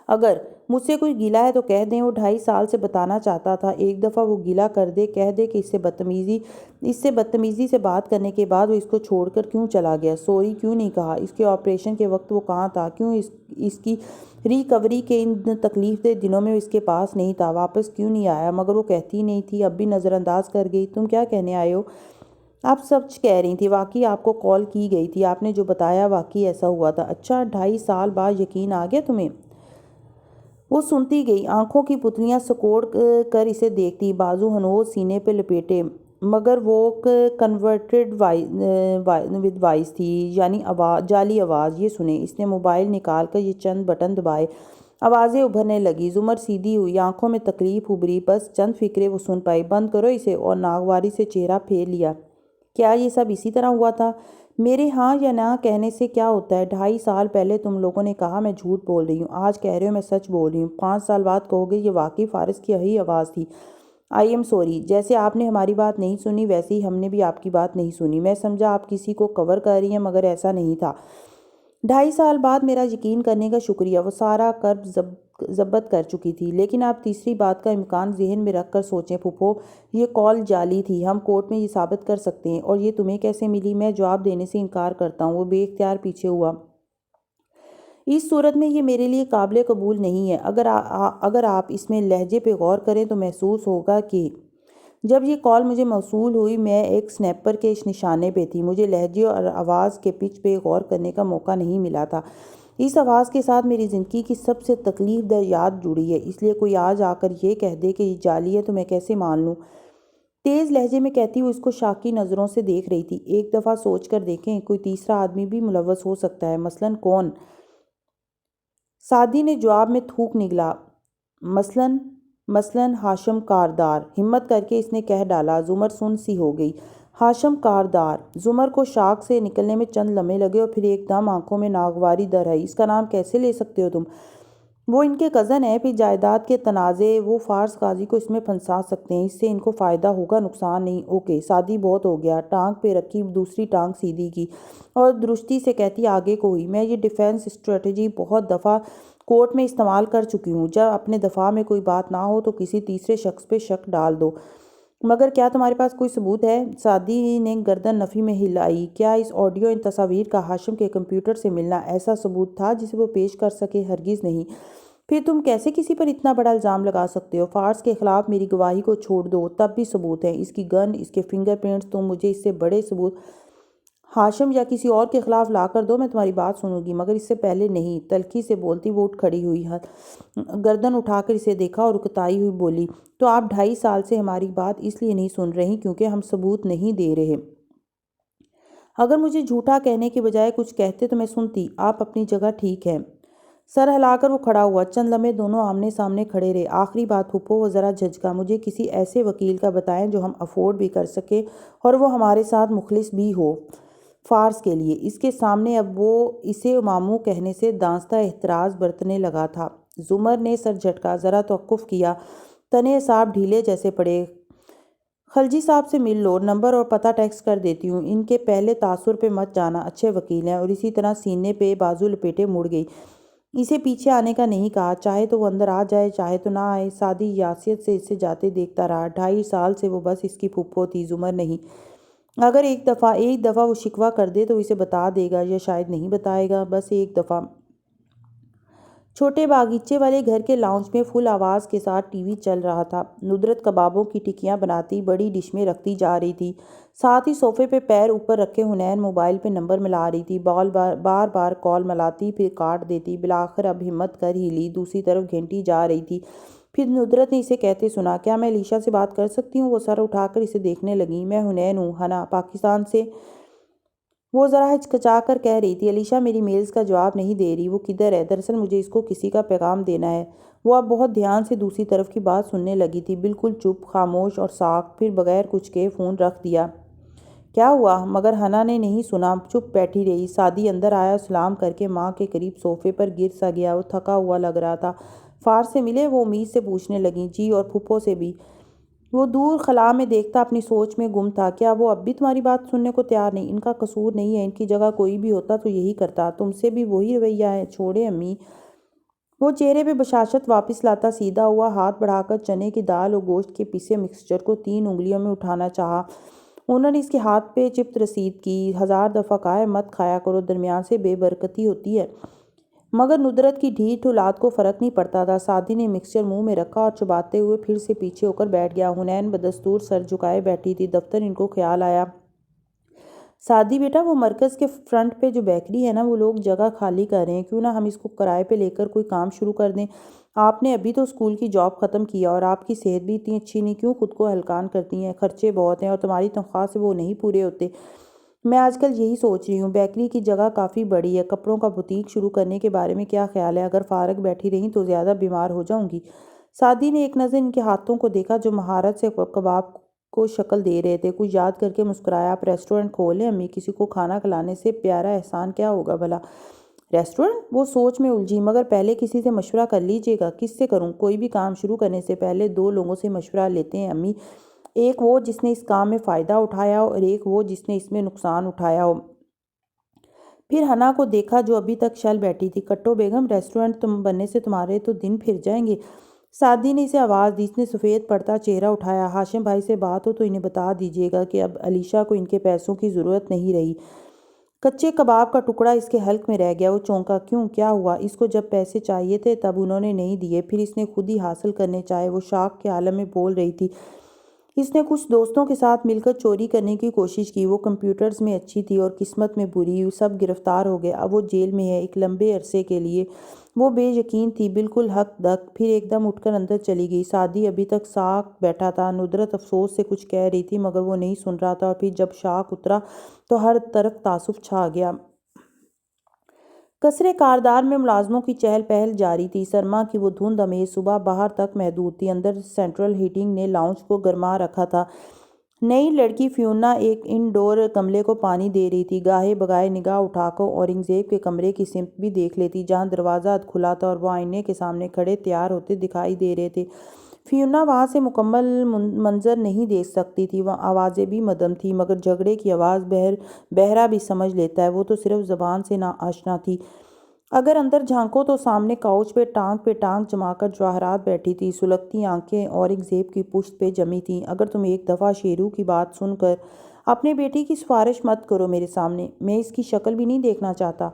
اگر مجھ سے کوئی گلہ ہے تو کہہ دیں۔ وہ 2.5 سال سے بتانا چاہتا تھا۔ ایک دفعہ وہ گلہ کر دے، کہہ دے کہ اس سے بدتمیزی سے بات کرنے کے بعد وہ اس کو چھوڑ کر کیوں چلا گیا؟ سوری کیوں نہیں کہا؟ اس کے آپریشن کے وقت وہ کہاں تھا؟ کیوں اس کی ریکوری کے ان تکلیف دہ دنوں میں اس کے پاس نہیں تھا؟ واپس کیوں نہیں آیا؟ مگر وہ کہتی نہیں تھی، اب بھی نظر انداز کر گئی۔ تم کیا کہنے آئے ہو؟ آپ سچ کہہ رہی تھی، واقعی آپ کو کال کی گئی تھی، آپ نے جو بتایا واقعی ایسا ہوا تھا۔ اچھا، 2.5 سال بعد یقین آ گیا تمہیں؟ وہ سنتی گئی، آنکھوں کی پتلیاں سکوڑ کر اسے دیکھتی، بازو ہنوز سینے پہ لپیٹے۔ مگر وہ کنورٹڈ ود وائس تھی، یعنی جعلی آواز۔ یہ سنیں۔ اس نے موبائل نکال کر یہ چند بٹن دبائے۔ آوازیں ابھرنے لگی۔ زمر سیدھی ہوئی، آنکھوں میں تکلیف ابھری۔ بس چند فقرے وہ سن پائی۔ بند کرو اسے، اور ناگواری سے چہرہ پھیر لیا۔ کیا یہ سب اسی طرح ہوا تھا؟ میرے ہاں یا نہ کہنے سے کیا ہوتا ہے؟ 2.5 سال پہلے تم لوگوں نے کہا میں جھوٹ بول رہی ہوں، آج کہہ رہے ہو میں سچ بول رہی ہوں۔ 5 سال بعد کہو گے یہ واقعی فارس کی یہی آواز تھی۔ I am sorry. جیسے آپ نے ہماری بات نہیں سنی، ویسے ہی ہم نے بھی آپ کی بات نہیں سنی۔ میں سمجھا آپ کسی کو کور کر رہی ہیں، مگر ایسا نہیں تھا۔ 2.5 سال بعد میرا یقین کرنے کا شکریہ۔ وہ سارا کرب ضبط کر چکی تھی۔ لیکن آپ تیسری بات کا امکان ذہن میں رکھ کر سوچیں پھپھو، یہ کال جعلی تھی، ہم کورٹ میں یہ ثابت کر سکتے ہیں۔ اور یہ تمہیں کیسے ملی؟ میں جواب دینے سے انکار کرتا ہوں۔ وہ بے اختیار پیچھے ہوا۔ اس صورت میں یہ میرے لیے قابل قبول نہیں ہے۔ اگر آپ اس میں لہجے پہ غور کریں تو محسوس ہوگا کہ جب یہ کال مجھے موصول ہوئی میں ایک سنیپر کے نشانے پہ تھی۔ مجھے لہجے اور آواز کے پچ پہ غور کرنے کا موقع نہیں ملا تھا۔ اس آواز کے ساتھ میری زندگی کی سب سے تکلیف دہ یاد جڑی ہے، اس لیے کوئی آج آ کر یہ کہہ دے کہ یہ جعلی ہے تو میں کیسے مان لوں؟ تیز لہجے میں کہتی وہ اس کو شاکی نظروں سے دیکھ رہی تھی۔ ایک دفعہ سوچ کر دیکھیں، کوئی تیسرا آدمی بھی ملوث ہو سکتا ہے۔ مثلاً کون؟ سعدی نے جواب میں تھوک نگلا۔ مثلاً ہاشم کاردار۔ ہمت کر کے اس نے کہہ ڈالا۔ زمر سن سی ہو گئی۔ ہاشم کاردار؟ زمر کو شاک سے نکلنے میں چند لمحے لگے اور پھر ایک دم آنکھوں میں ناگواری در آئی۔ اس کا نام کیسے لے سکتے ہو تم؟ وہ ان کے کزن ہیں، پھر جائیداد کے تنازع، وہ فارس قاضی کو اس میں پھنسا سکتے ہیں، اس سے ان کو فائدہ ہوگا، نقصان نہیں۔ اوکے، سعدی بہت ہو گیا۔ ٹانگ پہ رکھی دوسری ٹانگ سیدھی کی اور درستی سے کہتی آگے کو ہوئی۔ میں یہ ڈیفینس اسٹریٹجی بہت دفعہ کورٹ میں استعمال کر چکی ہوں۔ جب اپنے دفاع میں کوئی بات نہ ہو تو کسی تیسرے شخص پہ شک ڈال دو۔ مگر کیا تمہارے پاس کوئی ثبوت ہے؟ سعدی نے گردن نفی میں ہلائی۔ کیا اس آڈیو ان تصاویر کا ہاشم کے کمپیوٹر سے ملنا ایسا ثبوت تھا جسے وہ پیش کر سکے؟ ہرگز نہیں۔ پھر تم کیسے کسی پر اتنا بڑا الزام لگا سکتے ہو؟ فارس کے خلاف میری گواہی کو چھوڑ دو، تب بھی ثبوت ہے، اس کی گن، اس کے فنگر پرنٹس۔ تم مجھے اس سے بڑے ثبوت ہاشم یا کسی اور کے خلاف لا کر دو، میں تمہاری بات سنوں گی، مگر اس سے پہلے نہیں۔ تلخی سے بولتی وہ اٹھ کھڑی ہوئی، گردن اٹھا کر اسے دیکھا اور اکتائی ہوئی بولی، تو آپ 2.5 سال سے ہماری بات اس لیے نہیں سن رہی کیونکہ ہم ثبوت نہیں دے رہے۔ اگر مجھے جھوٹا کہنے کے بجائے کچھ کہتے تو میں سنتی۔ آپ اپنی جگہ ٹھیک ہے۔ سر ہلا کر وہ کھڑا ہوا۔ چند لمحے دونوں آمنے سامنے کھڑے رہے۔ آخری بات پھپھو، وہ ذرا جھجکا، مجھے کسی ایسے وکیل کا بتائیں جو ہم افورڈ بھی کر سکیں اور وہ ہمارے ساتھ مخلص بھی ہو فارس کے لیے۔ اس کے سامنے اب وہ اسے ماموں کہنے سے دانستہ احتراز برتنے لگا تھا۔ زمر نے سر جھٹکا، ذرا توقف کیا۔ تنے اعصاب ڈھیلے جیسے پڑے۔ خلجی صاحب سے مل لو، نمبر اور پتہ ٹیکسٹ کر دیتی ہوں۔ ان کے پہلے تاثر پہ مت جانا، اچھے وکیل ہیں۔ اور اسی طرح سینے پہ بازو لپیٹے مڑ گئی۔ اسے پیچھے آنے کا نہیں کہا، چاہے تو وہ اندر آ جائے، چاہے تو نہ آئے۔ سعدی یاسیت سے اسے جاتے دیکھتا رہا۔ 2.5 سال سے وہ بس اس کی پھپھو تھی، زمر نہیں۔ اگر ایک دفعہ وہ شکوہ کر دے تو اسے بتا دے گا، یا شاید نہیں بتائے گا، بس ایک دفعہ۔ چھوٹے باغیچے والے گھر کے لاؤنج میں فل آواز کے ساتھ ٹی وی چل رہا تھا۔ ندرت کبابوں کی ٹکیاں بناتی بڑی ڈش میں رکھتی جا رہی تھی۔ ساتھ ہی صوفے پہ پیر اوپر رکھے حنین موبائل پہ نمبر ملا رہی تھی۔ بار بار کال ملاتی، پھر کاٹ دیتی۔ بالآخر اب ہمت کر ہی لی، دوسری طرف گھنٹی جا رہی تھی۔ پھر ندرت نے اسے کہتے سنا، کیا میں علیشا سے بات کر سکتی ہوں؟ وہ سر اٹھا کر اسے دیکھنے لگی۔ میں حنین ہوں، ہنا، پاکستان سے۔ وہ ذرا ہچکچا کر کہہ رہی تھی، علیشا میری میلز کا جواب نہیں دے رہی، وہ کدھر ہے؟ دراصل مجھے اس کو کسی کا پیغام دینا ہے۔ وہ اب بہت دھیان سے دوسری طرف کی بات سننے لگی تھی، بالکل چپ، خاموش اور ساکت۔ پھر بغیر کچھ کہے فون رکھ دیا۔ کیا ہوا؟ مگر ہنا نے نہیں سنا، چپ بیٹھی رہی۔ سعدی اندر آیا، سلام کر کے ماں کے قریب صوفے پر گر سا گیا۔ وہ تھکا ہوا لگ رہا تھا۔ فارس سے ملے؟ وہ امید سے پوچھنے لگیں۔ جی، اور پھپھو سے بھی۔ وہ دور خلا میں دیکھتا اپنی سوچ میں گم تھا۔ کیا وہ اب بھی تمہاری بات سننے کو تیار نہیں؟ ان کا قصور نہیں ہے، ان کی جگہ کوئی بھی ہوتا تو یہی کرتا۔ تم سے بھی وہی رویہ ہے؟ چھوڑے امی۔ وہ چہرے پہ بشاشت واپس لاتا سیدھا ہوا، ہاتھ بڑھا کر چنے کی دال اور گوشت کے پیسے مکسچر کو 3 انگلیوں میں اٹھانا چاہا۔ انہوں نے اس کے ہاتھ پہ چپت رسید کی۔ 1000 دفعہ کہا ہے مت کھایا کرو، درمیان سے بے برکتی ہوتی ہے۔ مگر ندرت کی ڈھیٹ اولاد کو فرق نہیں پڑتا تھا۔ سعدی نے مکسچر منہ میں رکھا اور چباتے ہوئے پھر سے پیچھے ہو کر بیٹھ گیا۔ حنین بدستور سر جھکائے بیٹھی تھی۔ دفتر ان کو خیال آیا۔ سعدی بیٹا، وہ مرکز کے فرنٹ پہ جو بیکری ہے نا، وہ لوگ جگہ خالی کر رہے ہیں، کیوں نہ ہم اس کو کرائے پہ لے کر کوئی کام شروع کر دیں؟ آپ نے ابھی تو اسکول کی جاب ختم کیا اور آپ کی صحت بھی اتنی اچھی نہیں، کیوں خود کو ہلکان کرتی ہیں؟ خرچے بہت ہیں اور تمہاری تنخواہ سے وہ نہیں پورے ہوتے۔ میں آج کل یہی سوچ رہی ہوں، بیکری کی جگہ کافی بڑی ہے، کپڑوں کا بوتیک شروع کرنے کے بارے میں کیا خیال ہے؟ اگر فارغ بیٹھی رہیں تو زیادہ بیمار ہو جاؤں گی۔ سعدی نے ایک نظر ان کے ہاتھوں کو دیکھا جو مہارت سے کباب کو شکل دے رہے تھے۔ کچھ یاد کر کے مسکرایا۔ آپ ریسٹورنٹ کھول لیں امی، کسی کو کھانا کھلانے سے پیارا احسان کیا ہوگا بھلا؟ ریسٹورنٹ؟ وہ سوچ میں الجھی۔ مگر پہلے کسی سے مشورہ کر لیجئے گا۔ کس سے کروں؟ کوئی بھی کام شروع کرنے سے پہلے 2 لوگوں سے مشورہ لیتے ہیں امی، ایک وہ جس نے اس کام میں فائدہ اٹھایا ہو اور ایک وہ جس نے اس میں نقصان اٹھایا ہو۔ پھر ہنا کو دیکھا جو ابھی تک شل بیٹھی تھی۔ کٹو بیگم، ریسٹورنٹ بننے سے تمہارے تو دن پھر جائیں گے۔ سعدی نے اسے آواز دی۔ اس نے سفید پڑتا چہرہ اٹھایا۔ ہاشم بھائی سے بات ہو تو انہیں بتا دیجئے گا کہ اب علیشا کو ان کے پیسوں کی ضرورت نہیں رہی۔ کچے کباب کا ٹکڑا اس کے حلق میں رہ گیا۔ وہ چونکا۔ کیوں؟ کیا ہوا؟ اس کو جب پیسے چاہیے تھے تب انہوں نے نہیں دیے، پھر اس نے خود ہی حاصل کرنے چاہے۔ وہ شاق کے عالم میں بول رہی تھی۔ اس نے کچھ دوستوں کے ساتھ مل کر چوری کرنے کی کوشش کی۔ وہ کمپیوٹرز میں اچھی تھی اور قسمت میں بری، سب گرفتار ہو گئے۔ اب وہ جیل میں ہے، ایک لمبے عرصے کے لیے۔ وہ بے یقین تھی، بالکل ہک دک، پھر ایک دم اٹھ کر اندر چلی گئی۔ سعدی ابھی تک ساکت بیٹھا تھا۔ ندرت افسوس سے کچھ کہہ رہی تھی مگر وہ نہیں سن رہا تھا، اور پھر جب شاق اترا تو ہر طرف تعصب چھا گیا۔ قصرِ کاردار میں ملازموں کی چہل پہل جاری تھی۔ سرما کی وہ دھند امیز صبح باہر تک محدود تھی، اندر سینٹرل ہیٹنگ نے لاؤنج کو گرما رکھا تھا۔ نئی لڑکی فیونا ایک ان ڈور گملے کو پانی دے رہی تھی۔ گاہے بگاہے نگاہ اٹھا کر اورنگزیب کے کمرے کی سمت بھی دیکھ لیتی جہاں دروازہ کھلا تھا اور وہ آئینے کے سامنے کھڑے تیار ہوتے دکھائی دے رہے تھے۔ فیونا وہاں سے مکمل منظر نہیں دیکھ سکتی تھی، وہاں آوازیں بھی مدھم تھیں، مگر جھگڑے کی آواز بہرا بھی سمجھ لیتا ہے، وہ تو صرف زبان سے نا آشنا تھی۔ اگر اندر جھانکو تو سامنے کاؤچ پہ ٹانگ جما کر جواہرات بیٹھی تھی، سلگتی آنکھیں اورنگزیب کی پشت پہ جمی تھیں۔ اگر تم ایک دفعہ شیرو کی بات سن کر اپنے بیٹی کی سفارش مت کرو میرے سامنے، میں اس کی شکل بھی نہیں دیکھنا چاہتا۔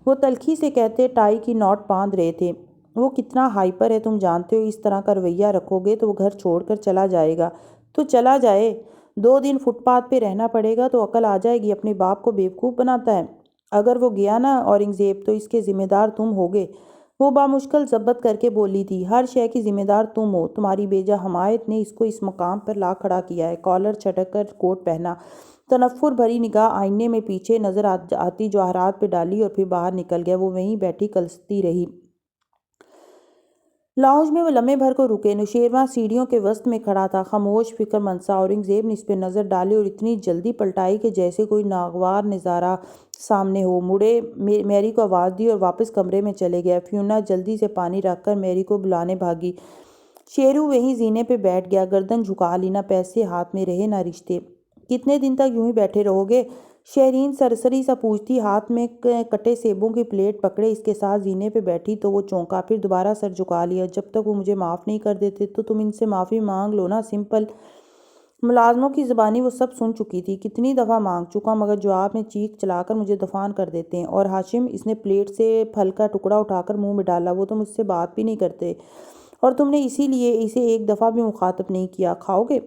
وہ تلخی سے کہتے ٹائی کی نوٹ باندھ رہے تھے۔ وہ کتنا ہائپر ہے تم جانتے ہو، اس طرح کا رویہ رکھو گے تو وہ گھر چھوڑ کر چلا جائے گا۔ تو چلا جائے، 2 دن فٹ پاتھ پہ رہنا پڑے گا تو عقل آ جائے گی۔ اپنے باپ کو بیوقوف بناتا ہے۔ اگر وہ گیا نا اورنگزیب تو اس کے ذمہ دار تم ہوگے۔ وہ بامشکل ضبط کر کے بولی تھی۔ ہر شے کی ذمہ دار تم ہو، تمہاری بیجا حمایت نے اس کو اس مقام پر لا کھڑا کیا ہے۔ کالر چھٹک کر کوٹ پہنا، تنفر بھری نگاہ آئینے میں پیچھے نظر آتی جواہرات پہ ڈالی اور پھر باہر نکل گیا۔ وہ وہیں بیٹھی کلستی رہی۔ لاؤنج میں وہ لمحے بھر کو رکے۔ نوشیروان سیڑھیوں کے وسط میں کھڑا تھا، خاموش، فکر مند سا۔ اورنگزیب نے اس پہ نظر ڈالی اور اتنی جلدی پلٹائی کہ جیسے کوئی ناگوار نظارہ سامنے ہو۔ مڑے، میری کو آواز دی اور واپس کمرے میں چلے گیا۔ فیونا جلدی سے پانی رکھ کر میری کو بلانے بھاگی۔ شیرو وہیں زینے پہ بیٹھ گیا، گردن جھکا لی۔ نہ پیسے ہاتھ میں رہے نہ رشتے۔ کتنے دن تک یوں ہی بیٹھے رہو گے؟ شہرین سرسری سا پوچھتی، ہاتھ میں کٹے سیبوں کی پلیٹ پکڑے اس کے ساتھ زینے پہ بیٹھی تو وہ چونکا، پھر دوبارہ سر جھکا لیا۔ جب تک وہ مجھے معاف نہیں کر دیتے تو تم ان سے معافی مانگ لو نا، سمپل۔ ملازموں کی زبانی وہ سب سن چکی تھی، کتنی دفعہ مانگ چکا، مگر جواب میں چیخ چلا کر مجھے دفان کر دیتے ہیں۔ اور ہاشم، اس نے پلیٹ سے پھل کا ٹکڑا اٹھا کر منہ میں ڈالا، وہ تو مجھ سے بات بھی نہیں کرتے اور تم نے اسی لیے اسے ایک دفعہ بھی مخاطب نہیں کیا۔ کھاؤ گے؟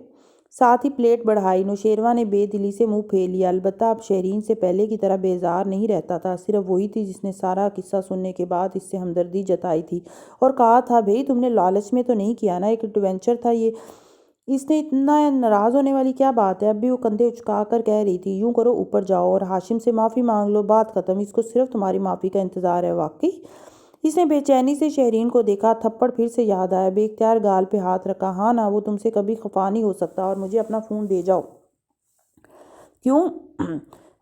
ساتھ ہی پلیٹ بڑھائی۔ نوشیروان نے بے دلی سے منہ پھیر لیا۔ البتہ اب شہرین سے پہلے کی طرح بیزار نہیں رہتا تھا، صرف وہی تھی جس نے سارا قصہ سننے کے بعد اس سے ہمدردی جتائی تھی اور کہا تھا، بھئی تم نے لالچ میں تو نہیں کیا نا، ایک ایڈونچر تھا یہ۔ اس نے اتنا ناراض ہونے والی کیا بات ہے؟ اب بھی وہ کندھے اچکا کر کہہ رہی تھی، یوں کرو اوپر جاؤ اور ہاشم سے معافی مانگ لو، بات ختم، اس کو صرف تمہاری معافی کا انتظار ہے۔ واقعی؟ اس نے بے چینی سے شہرین کو دیکھا، تھپڑ پھر سے یاد آیا، بے اختیار گال پہ ہاتھ رکھا۔ ہاں نا، وہ تم سے کبھی خفا نہیں ہو سکتا، اور مجھے اپنا فون دے جاؤ۔ کیوں؟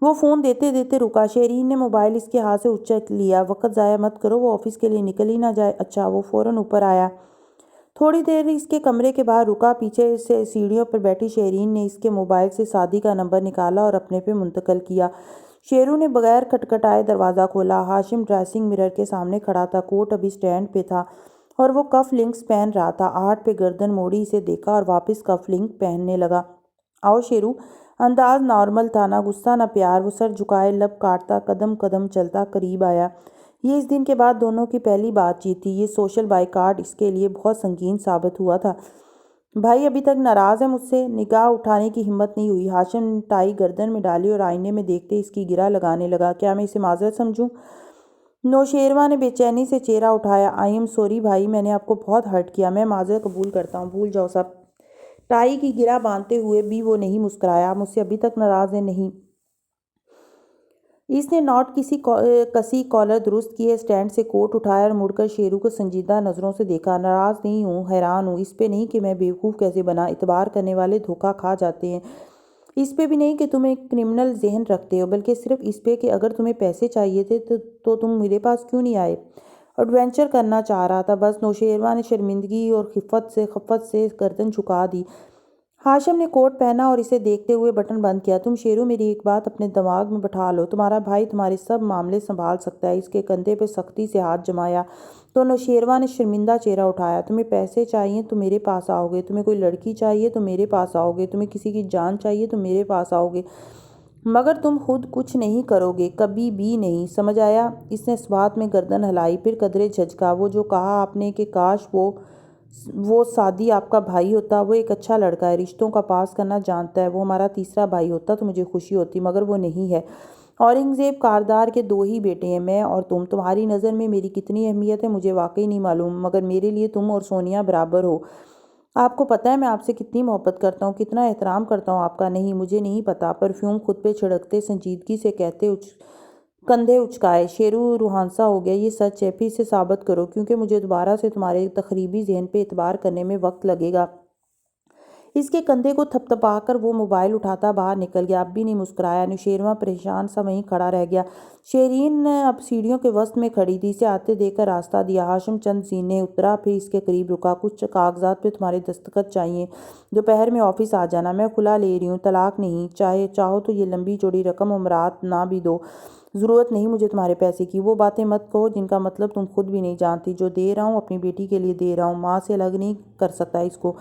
وہ فون دیتے دیتے رکا۔ شہرین نے موبائل اس کے ہاتھ سے اچک لیا۔ وقت ضائع مت کرو، وہ آفس کے لیے نکل ہی نہ جائے۔ اچھا۔ وہ فوراً اوپر آیا، تھوڑی دیر اس کے کمرے کے باہر رکا۔ پیچھے سے سیڑھیوں پر بیٹھی شہرین نے اس کے موبائل سے سعدی کا نمبر نکالا اور اپنے پہ منتقل کیا۔ شیرو نے بغیر کھٹکھٹائے دروازہ کھولا۔ ہاشم ڈریسنگ مرر کے سامنے کھڑا تھا، کوٹ ابھی سٹینڈ پہ تھا اور وہ کف لنکس پہن رہا تھا۔ آہٹ پہ گردن موڑی اسے دیکھا اور واپس کف لنک پہننے لگا۔ آؤ شیرو۔ انداز نارمل تھا، نہ غصہ نہ پیار۔ وہ سر جھکائے لب کاٹتا قدم قدم چلتا قریب آیا۔ یہ اس دن کے بعد دونوں کی پہلی بات چیت تھی۔ یہ سوشل بائیکاٹ اس کے لیے بہت سنگین ثابت ہوا تھا۔ بھائی ابھی تک ناراض ہے مجھ سے؟ نگاہ اٹھانے کی ہمت نہیں ہوئی۔ ہاشم نے ٹائی گردن میں ڈالی اور آئینے میں دیکھتے اس کی گرہ لگانے لگا۔ کیا میں اسے معذرت سمجھوں؟ نوشیروان نے بے چینی سے چہرہ اٹھایا۔ آئی ایم سوری بھائی، میں نے آپ کو بہت ہرٹ کیا۔ میں معذرت قبول کرتا ہوں، بھول جاؤ سب۔ ٹائی کی گرہ باندھتے ہوئے بھی وہ نہیں مسکرایا۔ آپ مجھ سے ابھی تک ناراض ہیں؟ نہیں۔ اس نے نوٹ کسی کالر درست کیے، اسٹینڈ سے کوٹ اٹھایا اور مڑ کر شیرو کو سنجیدہ نظروں سے دیکھا۔ ناراض نہیں ہوں، حیران ہوں، اس پہ نہیں کہ میں بیوقوف کیسے بنا۔ اعتبار کرنے والے دھوکہ کھا جاتے ہیں۔ اس پہ بھی نہیں کہ تم ایک کرمنل ذہن رکھتے ہو، بلکہ صرف اس پہ کہ اگر تمہیں پیسے چاہیے تھے تو تم میرے پاس کیوں نہیں آئے؟ ایڈونچر کرنا چاہ رہا تھا بس۔ نوشیروان نے شرمندگی اور خفت سے گردن جھکا دی۔ ہاشم نے کوٹ پہنا اور اسے دیکھتے ہوئے بٹن بند کیا۔ تم شیرو میری ایک بات اپنے دماغ میں بٹھا لو، تمہارا بھائی تمہارے سب معاملے سنبھال سکتا ہے۔ اس کے کندھے پہ سختی سے ہاتھ جمایا تو نوشیروان نے شرمندہ چہرہ اٹھایا۔ تمہیں پیسے چاہیے تو میرے پاس آؤ گے، تمہیں کوئی لڑکی چاہیے تو میرے پاس آؤ گے، تمہیں کسی کی جان چاہیے تو میرے پاس آؤ گے، مگر تم خود کچھ نہیں کرو گے، کبھی بھی نہیں، سمجھ آیا؟ اس نے اس بات میں گردن ہلائی، پھر قدرے جھجکا۔ وہ جو کہا آپ نے کہ کاش وہ سعدی آپ کا بھائی ہوتا، وہ ایک اچھا لڑکا ہے، رشتوں کا پاس کرنا جانتا ہے، وہ ہمارا تیسرا بھائی ہوتا تو مجھے خوشی ہوتی، مگر وہ نہیں ہے۔ اورنگزیب کاردار کے 2 ہی بیٹے ہیں، میں اور تم۔ تمہاری نظر میں میری کتنی اہمیت ہے مجھے واقعی نہیں معلوم، مگر میرے لیے تم اور سونیا برابر ہو۔ آپ کو پتہ ہے میں آپ سے کتنی محبت کرتا ہوں، کتنا احترام کرتا ہوں آپ کا؟ نہیں، مجھے نہیں پتہ۔ پرفیوم خود پہ چھڑکتے سنجیدگی سے کہتے کندھے اچکائے۔ شیرو روحانسا ہو گیا۔ یہ سچ ہے، پھر سے ثابت کرو، کیونکہ مجھے دوبارہ سے تمہارے تخریبی ذہن پہ اعتبار کرنے میں وقت لگے گا۔ اس کے کندھے کو تھپتھپا کر وہ موبائل اٹھاتا باہر نکل گیا۔ اب بھی نہیں مسکرایا۔ نوشیروان پریشان سا وہیں کھڑا رہ گیا۔ شیرین اب سیڑھیوں کے وسط میں کھڑی تھی، اسے آتے دیکھ کر راستہ دیا۔ ہاشم چند زینے اترا، پھر اس کے قریب رکا۔ کچھ کاغذات پہ تمہارے دستخط چاہیے، دوپہر میں آفس آ جانا۔ میں کھلا لے رہی ہوں، طلاق نہیں، چاہو تو یہ لمبی چوڑی رقم عمرات نہ بھی دو، ضرورت نہیں مجھے تمہارے پیسے کی۔ وہ باتیں مت کہو جن کا مطلب تم خود بھی نہیں جانتی۔ جو دے رہا ہوں اپنی بیٹی کے لیے دے رہا ہوں، ماں سے الگ نہیں کر سکتا اس کو۔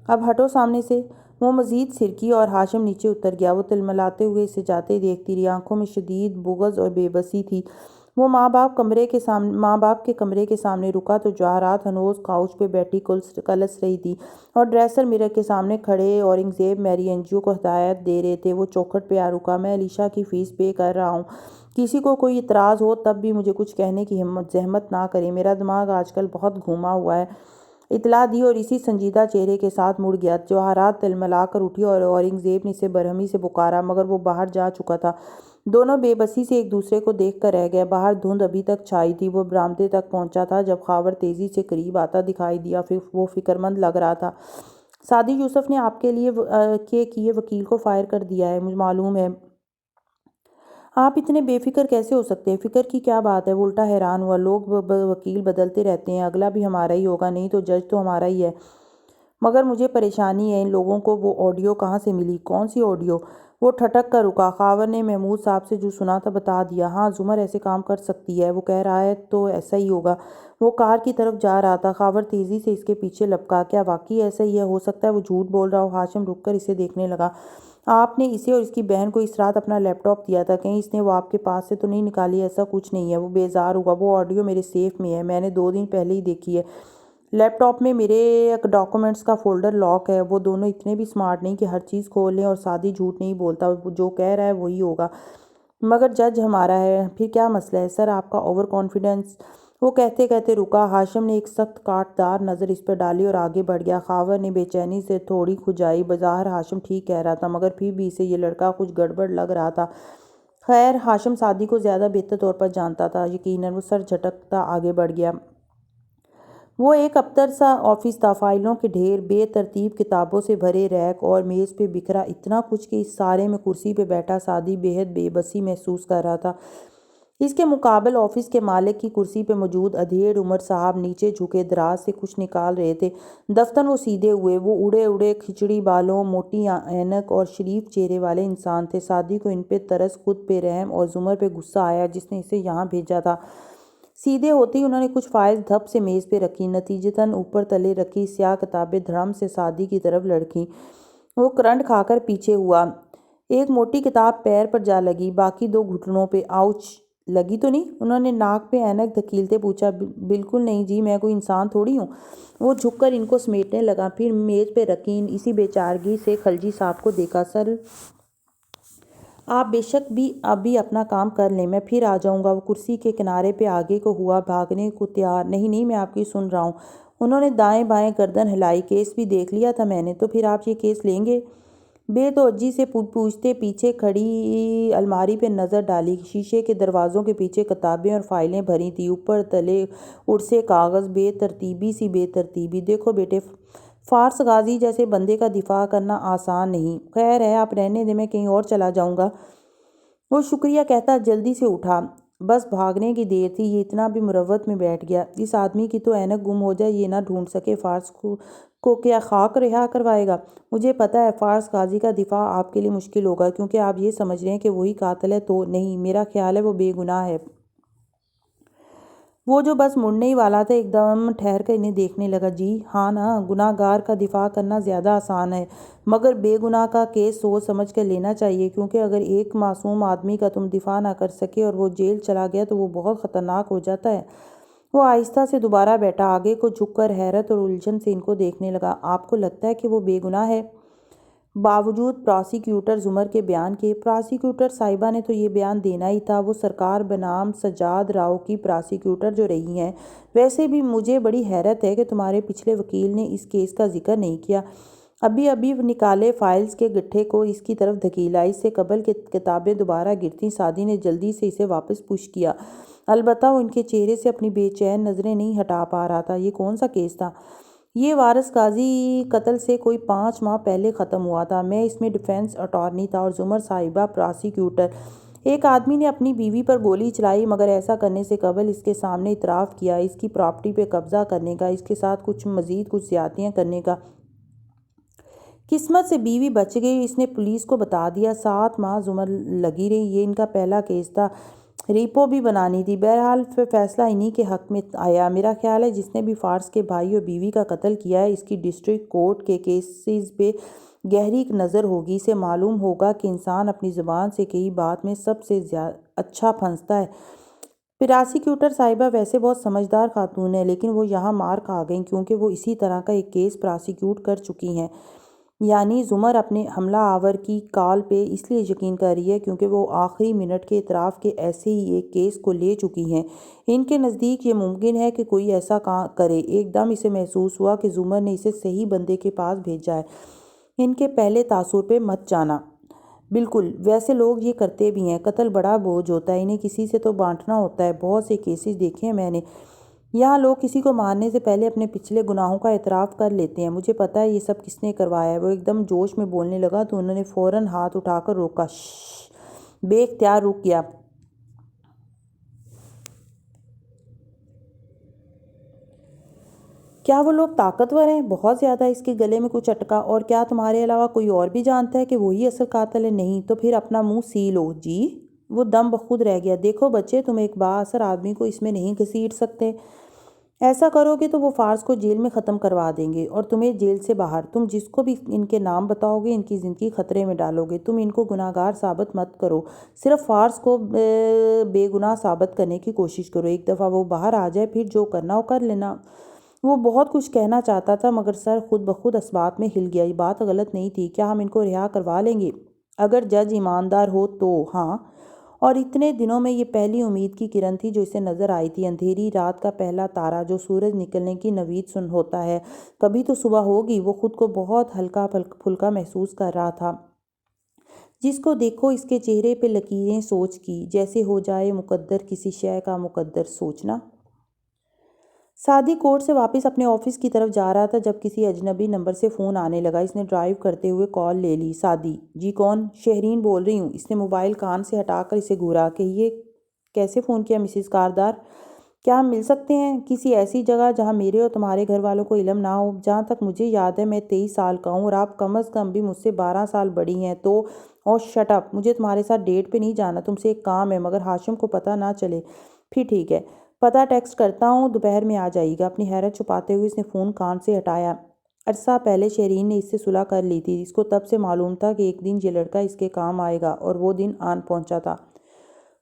اب ہٹو سامنے سے۔ وہ مزید سرکی اور ہاشم نیچے اتر گیا۔ وہ تلملاتے ہوئے اسے جاتے دیکھتی رہی، آنکھوں میں شدید بغض اور بے بسی تھی۔ وہ ماں باپ کے کمرے کے سامنے رکا تو جواہرات ہنوز کاؤچ پہ بیٹھی کلس رہی تھی اور ڈریسر مرر کے سامنے کھڑے اورنگزیب میری انجو کو ہدایت دے رہے تھے۔ وہ چوکھٹ پہ آ رکا۔ میں علیشا کی فیس پے کر رہا ہوں، کسی کو کوئی اعتراض ہو تب بھی مجھے کچھ کہنے کی زحمت نہ کریں، میرا دماغ آج کل بہت گھوما ہوا ہے۔ اطلاع دی اور اسی سنجیدہ چہرے کے ساتھ مڑ گیا۔ جواہرات تلملا کر اٹھی اور اورنگزیب نے اسے برہمی سے پکارا، مگر وہ باہر جا چکا تھا۔ دونوں بے بسی سے ایک دوسرے کو دیکھ کر رہ گئے۔ باہر دھند ابھی تک چھائی تھی۔ وہ برآمدے تک پہنچا تھا جب خاور تیزی سے قریب آتا دکھائی دیا۔ وہ فکرمند لگ رہا تھا۔ سعدی یوسف نے آپ کے کیے وکیل کو فائر کر دیا ہے، مجھے معلوم ہے۔ آپ اتنے بے فکر کیسے ہو سکتے ہیں؟ فکر کی کیا بات ہے؟ وہ الٹا حیران ہوا۔ لوگ وکیل بدلتے رہتے ہیں، اگلا بھی ہمارا ہی ہوگا، نہیں تو جج تو ہمارا ہی ہے۔ مگر مجھے پریشانی ہے، ان لوگوں کو وہ آڈیو کہاں سے ملی؟ کون سی آڈیو؟ وہ ٹھٹک کر رکا۔ خاور نے محمود صاحب سے جو سنا تھا بتا دیا۔ ہاں، زمر ایسے کام کر سکتی ہے، وہ کہہ رہا ہے تو ایسا ہی ہوگا۔ وہ کار کی طرف جا رہا تھا۔ خاور تیزی سے اس کے پیچھے لپکا۔ کیا واقعی ایسا ہی ہے؟ ہو سکتا ہے وہ جھوٹ بول رہا ہو۔ ہاشم رک کر اسے دیکھنے لگا۔ آپ نے اسے اور اس کی بہن کو اس رات اپنا لیپ ٹاپ دیا تھا، کہیں اس نے وہ آپ کے پاس سے تو نہیں نکالی؟ ایسا کچھ نہیں ہے۔ وہ بیزار ہوا۔ وہ آڈیو میرے سیف میں ہے، میں نے 2 دن پہلے ہی دیکھی ہے۔ لیپ ٹاپ میں میرے ڈاکومنٹس کا فولڈر لاک ہے۔ وہ دونوں اتنے بھی سمارٹ نہیں کہ ہر چیز کھول لیں، اور سعدی جھوٹ نہیں بولتا، جو کہہ رہا ہے وہی ہوگا۔ مگر جج ہمارا ہے۔ پھر کیا مسئلہ ہے سر؟ آپ کا اوور کانفیڈنس۔ وہ کہتے کہتے رکا۔ ہاشم نے ایک سخت کاٹ دار نظر اس پر ڈالی اور آگے بڑھ گیا۔ خاور نے بے چینی سے تھوڑی کھجائی۔ بظاہر ہاشم ٹھیک کہہ رہا تھا، مگر پھر بھی اسے یہ لڑکا کچھ گڑبڑ لگ رہا تھا۔ خیر، ہاشم سعدی کو زیادہ بہتر طور پر جانتا تھا۔ یقیناً وہ سر جھٹکتا آگے بڑھ گیا۔ وہ ایک ابتر سا آفس تھا، فائلوں کے ڈھیر، بے ترتیب کتابوں سے بھرے ریک اور میز پہ بکھرا اتنا کچھ کہ اس سارے میں کرسی پہ بیٹھا سعدی بے حد بے بسی محسوس کر رہا تھا۔ اس کے مقابل آفس کے مالک کی کرسی پہ موجود ادھیڑ عمر صاحب نیچے جھکے دراز سے کچھ نکال رہے تھے۔ دفتر وہ سیدھے ہوئے، وہ اڑے اڑے کھچڑی بالوں، موٹی اینک اور شریف چہرے والے انسان تھے۔ سعدی کو ان پہ ترس، خود پہ رحم اور زمر پہ غصہ آیا جس نے اسے یہاں بھیجا تھا۔ سیدھے ہوتے ہی انہوں نے کچھ فائل دھپ سے میز پہ رکھی، نتیجتاً اوپر تلے رکھی سیاہ کتابیں دھڑم سے سعدی کی طرف لڑکیں۔ وہ کرنٹ کھا کر پیچھے ہوا۔ ایک موٹی کتاب پیر پر جا لگی، باقی دو گھٹنوں پہ۔ آؤچ! لگی تو نہیں؟ انہوں نے ناک پہ اینک دھکیلتے پوچھا۔ بالکل نہیں جی، میں کوئی انسان تھوڑی ہوں۔ وہ جھک کر ان کو سمیٹنے لگا، پھر میز پہ رکھیں۔ اسی بے چارگی سے خلجی صاحب کو دیکھا۔ سر، آپ بے شک بھی ابھی اپنا کام کر لیں، میں پھر آ جاؤں گا۔ وہ کرسی کے کنارے پہ آگے کو ہوا، بھاگنے کو تیار۔ نہیں، میں آپ کی سن رہا ہوں۔ انہوں نے دائیں بائیں گردن ہلائی۔ کیس بھی دیکھ لیا تھا میں نے۔ تو پھر آپ یہ کیس لیں گے؟ بے توجہی سے پوچھتے پیچھے کھڑی الماری پہ نظر ڈالی۔ شیشے کے دروازوں کے پیچھے کتابیں اور فائلیں بھری تھیں، اوپر تلے اڑسے کاغذ، بے ترتیبی سی بے ترتیبی۔ دیکھو بیٹے، فارس غازی جیسے بندے کا دفاع کرنا آسان نہیں۔ خیر ہے، آپ رہنے دیں، میں کہیں اور چلا جاؤں گا۔ وہ شکریہ کہتا جلدی سے اٹھا۔ بس بھاگنے کی دیر تھی۔ یہ اتنا بھی مروت میں بیٹھ گیا۔ اس آدمی کی تو اینک گم ہو جائے یہ نہ ڈھونڈ سکے فارس کو کیا خاک رہا کروائے گا؟ مجھے پتہ ہے فارس غازی کا دفاع آپ کے لیے مشکل ہوگا، کیونکہ آپ یہ سمجھ رہے ہیں کہ وہی قاتل ہے۔ تو نہیں، میرا خیال ہے وہ بے گناہ ہے۔ وہ جو بس مڑنے ہی والا تھا ایک دم ٹھہر کر انہیں دیکھنے لگا۔ جی ہاں نا، گناہ گار کا دفاع کرنا زیادہ آسان ہے، مگر بے گناہ کا کیس سوچ سمجھ کر لینا چاہیے، کیونکہ اگر ایک معصوم آدمی کا تم دفاع نہ کر سکے اور وہ جیل چلا گیا تو وہ بہت خطرناک ہو جاتا ہے۔ وہ آہستہ سے دوبارہ بیٹھا، آگے کو جھک کر حیرت اور الجھن سے ان کو دیکھنے لگا۔ آپ کو لگتا ہے کہ وہ بے گناہ ہے؟ باوجود پراسیکیوٹر زمر کے بیان کے؟ پراسیکیوٹر صاحبہ نے تو یہ بیان دینا ہی تھا، وہ سرکار بنام سجاد راؤ کی پراسیکیوٹر جو رہی ہیں۔ ویسے بھی مجھے بڑی حیرت ہے کہ تمہارے پچھلے وکیل نے اس کیس کا ذکر نہیں کیا۔ ابھی نکالے فائلز کے گٹھے کو اس کی طرف دھکیلا۔ اس سے قبل کہ کتابیں دوبارہ گرتیں، سعدی نے جلدی سے اسے واپس پش کیا۔ البتہ وہ ان کے چہرے سے اپنی بے چین نظریں نہیں ہٹا پا رہا تھا۔ یہ کون سا کیس تھا؟ یہ وارث غازی قتل سے کوئی 5 ماہ پہلے ختم ہوا تھا۔ میں اس میں ڈیفنس اٹارنی تھا اور زمر صاحبہ پراسیکیوٹر۔ ایک آدمی نے اپنی بیوی پر گولی چلائی، مگر ایسا کرنے سے قبل اس کے سامنے اعتراف کیا، اس کی پراپرٹی پہ قبضہ کرنے کا، اس کے ساتھ مزید کچھ زیادتیاں کرنے کا۔ قسمت سے بیوی بچ گئی، اس نے پولیس کو بتا دیا۔ 7 ماہ زمر لگی رہی۔ یہ ان کا پہلا کیس تھا، ریپو بھی بنانی تھی۔ بہرحال فیصلہ انہی کے حق میں آیا۔ میرا خیال ہے جس نے بھی فارس کے بھائی اور بیوی کا قتل کیا ہے، اس کی ڈسٹرکٹ کورٹ کے کیسز پہ گہری نظر ہوگی۔ اسے معلوم ہوگا کہ انسان اپنی زبان سے کئی بات میں سب سے اچھا پھنستا ہے۔ پراسیکیوٹر صاحبہ ویسے بہت سمجھدار خاتون ہے، لیکن وہ یہاں مار کھا گئیں کیونکہ وہ اسی طرح کا ایک کیس پراسیکیوٹ کر چکی ہیں۔ یعنی زمر اپنے حملہ آور کی کال پہ اس لیے یقین کر رہی ہے کیونکہ وہ آخری منٹ کے اعتراف کے ایسے ہی ایک کیس کو لے چکی ہیں۔ ان کے نزدیک یہ ممکن ہے کہ کوئی ایسا کرے۔ ایک دم اسے محسوس ہوا کہ زمر نے اسے صحیح بندے کے پاس بھیجا ہے۔ ان کے پہلے تاثر پہ مت جانا۔ بالکل، ویسے لوگ یہ کرتے بھی ہیں۔ قتل بڑا بوجھ ہوتا ہے، انہیں کسی سے تو بانٹنا ہوتا ہے۔ بہت سے کیسز دیکھے ہیں میں نے، یہاں لوگ کسی کو مارنے سے پہلے اپنے پچھلے گناہوں کا اعتراف کر لیتے ہیں۔ مجھے پتہ ہے یہ سب کس نے کروایا ہے۔ وہ ایک دم جوش میں بولنے لگا تو انہوں نے فوراً ہاتھ اٹھا کر روکا۔ شش! بے اختیار رک گیا۔ کیا وہ لوگ طاقتور ہیں؟ بہت زیادہ۔ اس کے گلے میں کچھ اٹکا۔ اور کیا تمہارے علاوہ کوئی اور بھی جانتا ہے کہ وہی اصل قاتل ہے؟ نہیں۔ تو پھر اپنا منہ سی لو۔ جی؟ وہ دم بخود رہ گیا۔ دیکھو بچے، تم ایک بااثر آدمی کو اس میں نہیں گھسیٹ سکتے۔ ایسا کرو گے تو وہ فارس کو جیل میں ختم کروا دیں گے اور تمہیں جیل سے باہر۔ تم جس کو بھی ان کے نام بتاؤ گے ان کی زندگی خطرے میں ڈالو گے۔ تم ان کو گناہ گار ثابت مت کرو، صرف فارس کو بے گناہ ثابت کرنے کی کوشش کرو۔ ایک دفعہ وہ باہر آ جائے پھر جو کرنا ہو کر لینا۔ وہ بہت کچھ کہنا چاہتا تھا مگر سر خود بخود اسبات میں ہل گیا۔ یہ بات غلط نہیں تھی، کیا ہم ان کو رہا کروا لیں گے؟ اگر جج ایماندار ہو تو ہاں، اور اتنے دنوں میں یہ پہلی امید کی کرن تھی جو اسے نظر آئی تھی، اندھیری رات کا پہلا تارا جو سورج نکلنے کی نوید سن ہوتا ہے۔ کبھی تو صبح ہوگی۔ وہ خود کو بہت ہلکا پھلکا محسوس کر رہا تھا۔ جس کو دیکھو اس کے چہرے پہ لکیریں سوچ کی، جیسے ہو جائے مقدر کسی شے کا مقدر سوچنا۔ سعدی کورٹ سے واپس اپنے آفس کی طرف جا رہا تھا جب کسی اجنبی نمبر سے فون آنے لگا۔ اس نے ڈرائیو کرتے ہوئے کال لے لی۔ سعدی: جی کون؟ شہرین بول رہی ہوں۔ اس نے موبائل کان سے ہٹا کر اسے گھورا۔ کہیے کیسے فون کیا مسز کاردار؟ کیا ہم مل سکتے ہیں کسی ایسی جگہ جہاں میرے اور تمہارے گھر والوں کو علم نہ ہو؟ جہاں تک مجھے یاد ہے میں 23 سال کا ہوں اور آپ کم از کم بھی مجھ سے 12 سال بڑی ہیں تو شٹ اپ، مجھے تمہارے ساتھ ڈیٹ پہ نہیں جانا، تم سے ایک کام ہے، مگر ہاشم کو پتہ نہ چلے۔ پھر ٹھیک ہے، پتہ ٹیکسٹ کرتا ہوں، دوپہر میں آ جائے گا۔ اپنی حیرت چھپاتے ہوئے اس نے فون کان سے ہٹایا۔ عرصہ پہلے شہرین نے اس سے صلح کر لی تھی۔ اس کو تب سے معلوم تھا کہ ایک دن یہ لڑکا اس کے کام آئے گا اور وہ دن آن پہنچا تھا۔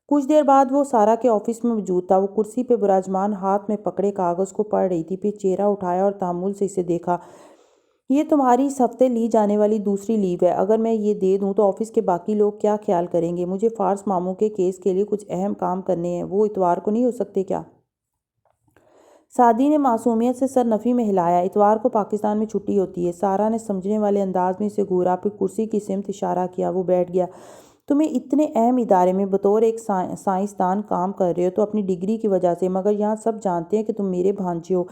کچھ دیر بعد وہ سارا کے آفس میں موجود تھا۔ وہ کرسی پہ براجمان ہاتھ میں پکڑے کاغذ کو پڑھ رہی تھی۔ پھر چہرہ اٹھایا اور تحمل سے اسے دیکھا۔ یہ تمہاری اس ہفتے لی جانے والی دوسری لیو ہے۔ اگر میں یہ دے دوں تو آفس کے باقی لوگ کیا خیال کریں گے؟ مجھے فارس ماموں کے کیس کے لیے کچھ اہم کام کرنے ہیں۔ وہ اتوار کو نہیں ہو سکتے کیا؟ سعدی نے معصومیت سے سر نفی میں ہلایا۔ اتوار کو پاکستان میں چھٹی ہوتی ہے۔ سارا نے سمجھنے والے انداز میں اسے گھورا، پھر کرسی کی سمت اشارہ کیا۔ وہ بیٹھ گیا۔ تمہیں اتنے اہم ادارے میں بطور ایک سائنسدان کام کر رہے ہو تو اپنی ڈگری کی وجہ سے، مگر یہاں سب جانتے ہیں کہ تم میرے بھانجے ہو۔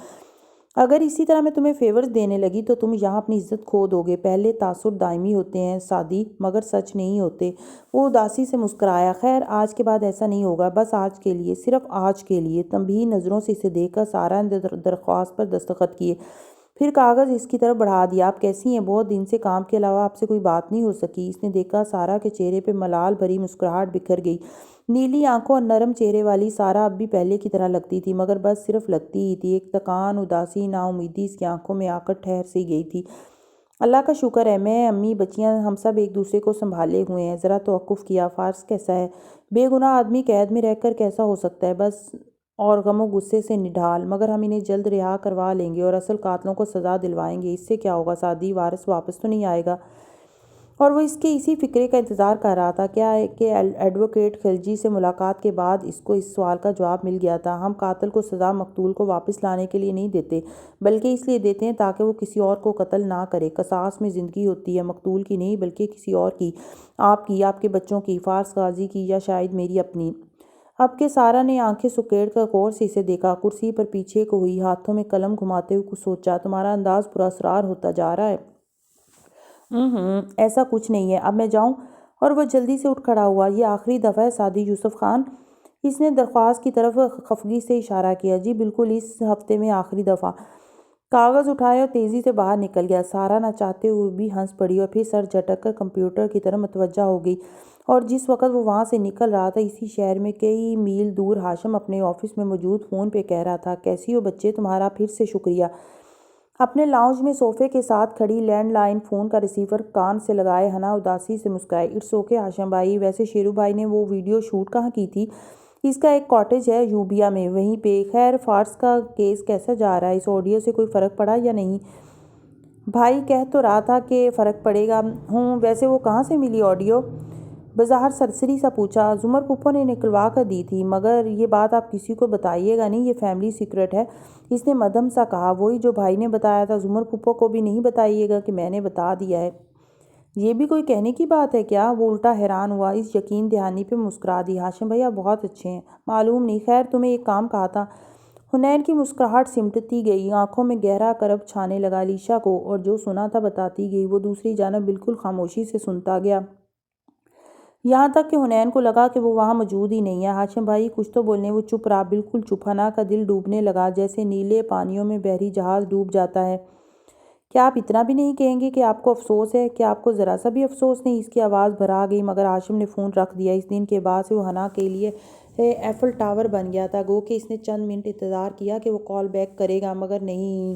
اگر اسی طرح میں تمہیں فیورز دینے لگی تو تم یہاں اپنی عزت کھو دو گے۔ پہلے تاثر دائمی ہوتے ہیں سعدی، مگر سچ نہیں ہوتے۔ وہ اداسی سے مسکرایا۔ خیر آج کے بعد ایسا نہیں ہوگا، بس آج کے لیے، صرف آج کے لیے۔ تنبیہی نظروں سے اسے دیکھ کر سارا نے درخواست پر دستخط کیے، پھر کاغذ اس کی طرف بڑھا دیا۔ آپ کیسی ہیں؟ بہت دن سے کام کے علاوہ آپ سے کوئی بات نہیں ہو سکی۔ اس نے دیکھا سارا کے چہرے پہ ملال بھری مسکراہٹ بکھر گئی۔ نیلی آنکھوں اور نرم چہرے والی سارا اب بھی پہلے کی طرح لگتی تھی، مگر بس صرف لگتی ہی تھی۔ ایک تکان، اداسی، نا امیدی اس کی آنکھوں میں آ کر ٹھہر سی گئی تھی۔ اللہ کا شکر ہے، میں، امی، بچیاں، ہم سب ایک دوسرے کو سنبھالے ہوئے ہیں۔ ذرا توقف کیا۔ فارس کیسا ہے؟ بے گناہ آدمی قید میں رہ کر کیسا ہو سکتا ہے؟ بس اور غم و غصے سے نڈھال، مگر ہم انہیں جلد رہا کروا لیں گے اور اصل قاتلوں کو سزا دلوائیں گے۔ اس سے کیا ہوگا سعدی؟ وارث واپس تو نہیں آئے گا؟ اور وہ اس کے اسی فکرے کا انتظار کر رہا تھا کیا کہ ایڈوکیٹ خلجی سے ملاقات کے بعد اس کو اس سوال کا جواب مل گیا تھا۔ ہم قاتل کو سزا مقتول کو واپس لانے کے لیے نہیں دیتے، بلکہ اس لیے دیتے ہیں تاکہ وہ کسی اور کو قتل نہ کرے۔ قصاص میں زندگی ہوتی ہے، مقتول کی نہیں بلکہ کسی اور کی، آپ کی، آپ کے بچوں کی، فارس غازی کی، یا شاید میری اپنی۔ اب کہ سارا نے آنکھیں سکیڑ کر غور سے اسے دیکھا، کرسی پر پیچھے کو ہوئی، ہاتھوں میں قلم گھماتے ہوئے کچھ سوچا۔ تمہارا انداز پراسرار ہوتا جا رہا ہے۔ ایسا کچھ نہیں ہے، اب میں جاؤں؟ اور وہ جلدی سے اٹھ کھڑا ہوا۔ یہ آخری دفعہ ہے سعدی یوسف خان؟ اس نے درخواست کی طرف خفگی سے اشارہ کیا۔ جی بالکل، اس ہفتے میں آخری دفعہ۔ کاغذ اٹھائے اور تیزی سے باہر نکل گیا۔ سارا نہ چاہتے ہوئے بھی ہنس پڑی اور پھر سر جھٹک کر کمپیوٹر کی طرف متوجہ ہو گئی۔ اور جس وقت وہ وہاں سے نکل رہا تھا، اسی شہر میں کئی میل دور ہاشم اپنے آفس میں موجود فون پہ کہہ رہا تھا، کیسی ہو بچے؟ تمہارا پھر سے شکریہ۔ اپنے لاؤنج میں صوفے کے ساتھ کھڑی لینڈ لائن فون کا ریسیور کان سے لگائے ہنا اداسی سے مسکرائی۔ اٹس اوکے ہاشم بھائی، ویسے شیرو بھائی نے وہ ویڈیو شوٹ کہاں کی تھی؟ اس کا ایک کاٹیج ہے یوبیا میں، وہیں پہ۔ خیر فارس کا کیس کیسا جا رہا ہے؟ اس آڈیو سے کوئی فرق پڑا یا نہیں؟ بھائی کہہ تو رہا تھا کہ فرق پڑے گا۔ ویسے وہ کہاں سے ملی آڈیو؟ بظاہر سرسری سا پوچھا۔ زمر پھپھو نے نکلوا کر دی تھی، مگر یہ بات آپ کسی کو بتائیے گا نہیں، یہ فیملی سیکرٹ ہے، اس نے مدھم سا کہا۔ وہی جو بھائی نے بتایا تھا، زمر پھپھو کو بھی نہیں بتائیے گا کہ میں نے بتا دیا ہے۔ یہ بھی کوئی کہنے کی بات ہے کیا؟ وہ الٹا حیران ہوا۔ اس یقین دہانی پہ مسکرا دی۔ ہاشم بھائی آپ بہت اچھے ہیں۔ معلوم نہیں، خیر تمہیں ایک کام کہا تھا۔ حنین کی مسکراہٹ سمٹتی گئی، آنکھوں میں گہرا کرب چھانے لگا علیشا کو، اور جو سنا تھا بتاتی گئی۔ وہ دوسری جانب بالکل خاموشی سے سنتا گیا، یہاں تک کہ حنین کو لگا کہ وہ وہاں موجود ہی نہیں ہے۔ ہاشم بھائی کچھ تو بولنے۔ وہ چپ رہا، بالکل چپ۔ حنا کا دل ڈوبنے لگا، جیسے نیلے پانیوں میں بحری جہاز ڈوب جاتا ہے۔ کیا آپ اتنا بھی نہیں کہیں گے کہ آپ کو افسوس ہے؟ کیا آپ کو ذرا سا بھی افسوس نہیں؟ اس کی آواز بھرا گئی، مگر ہاشم نے فون رکھ دیا۔ اس دن کے بعد سے وہ حنا کے لیے ایفل ٹاور بن گیا تھا۔ گو کہ اس نے چند منٹ انتظار کیا کہ وہ کال بیک کرے گا، مگر نہیں،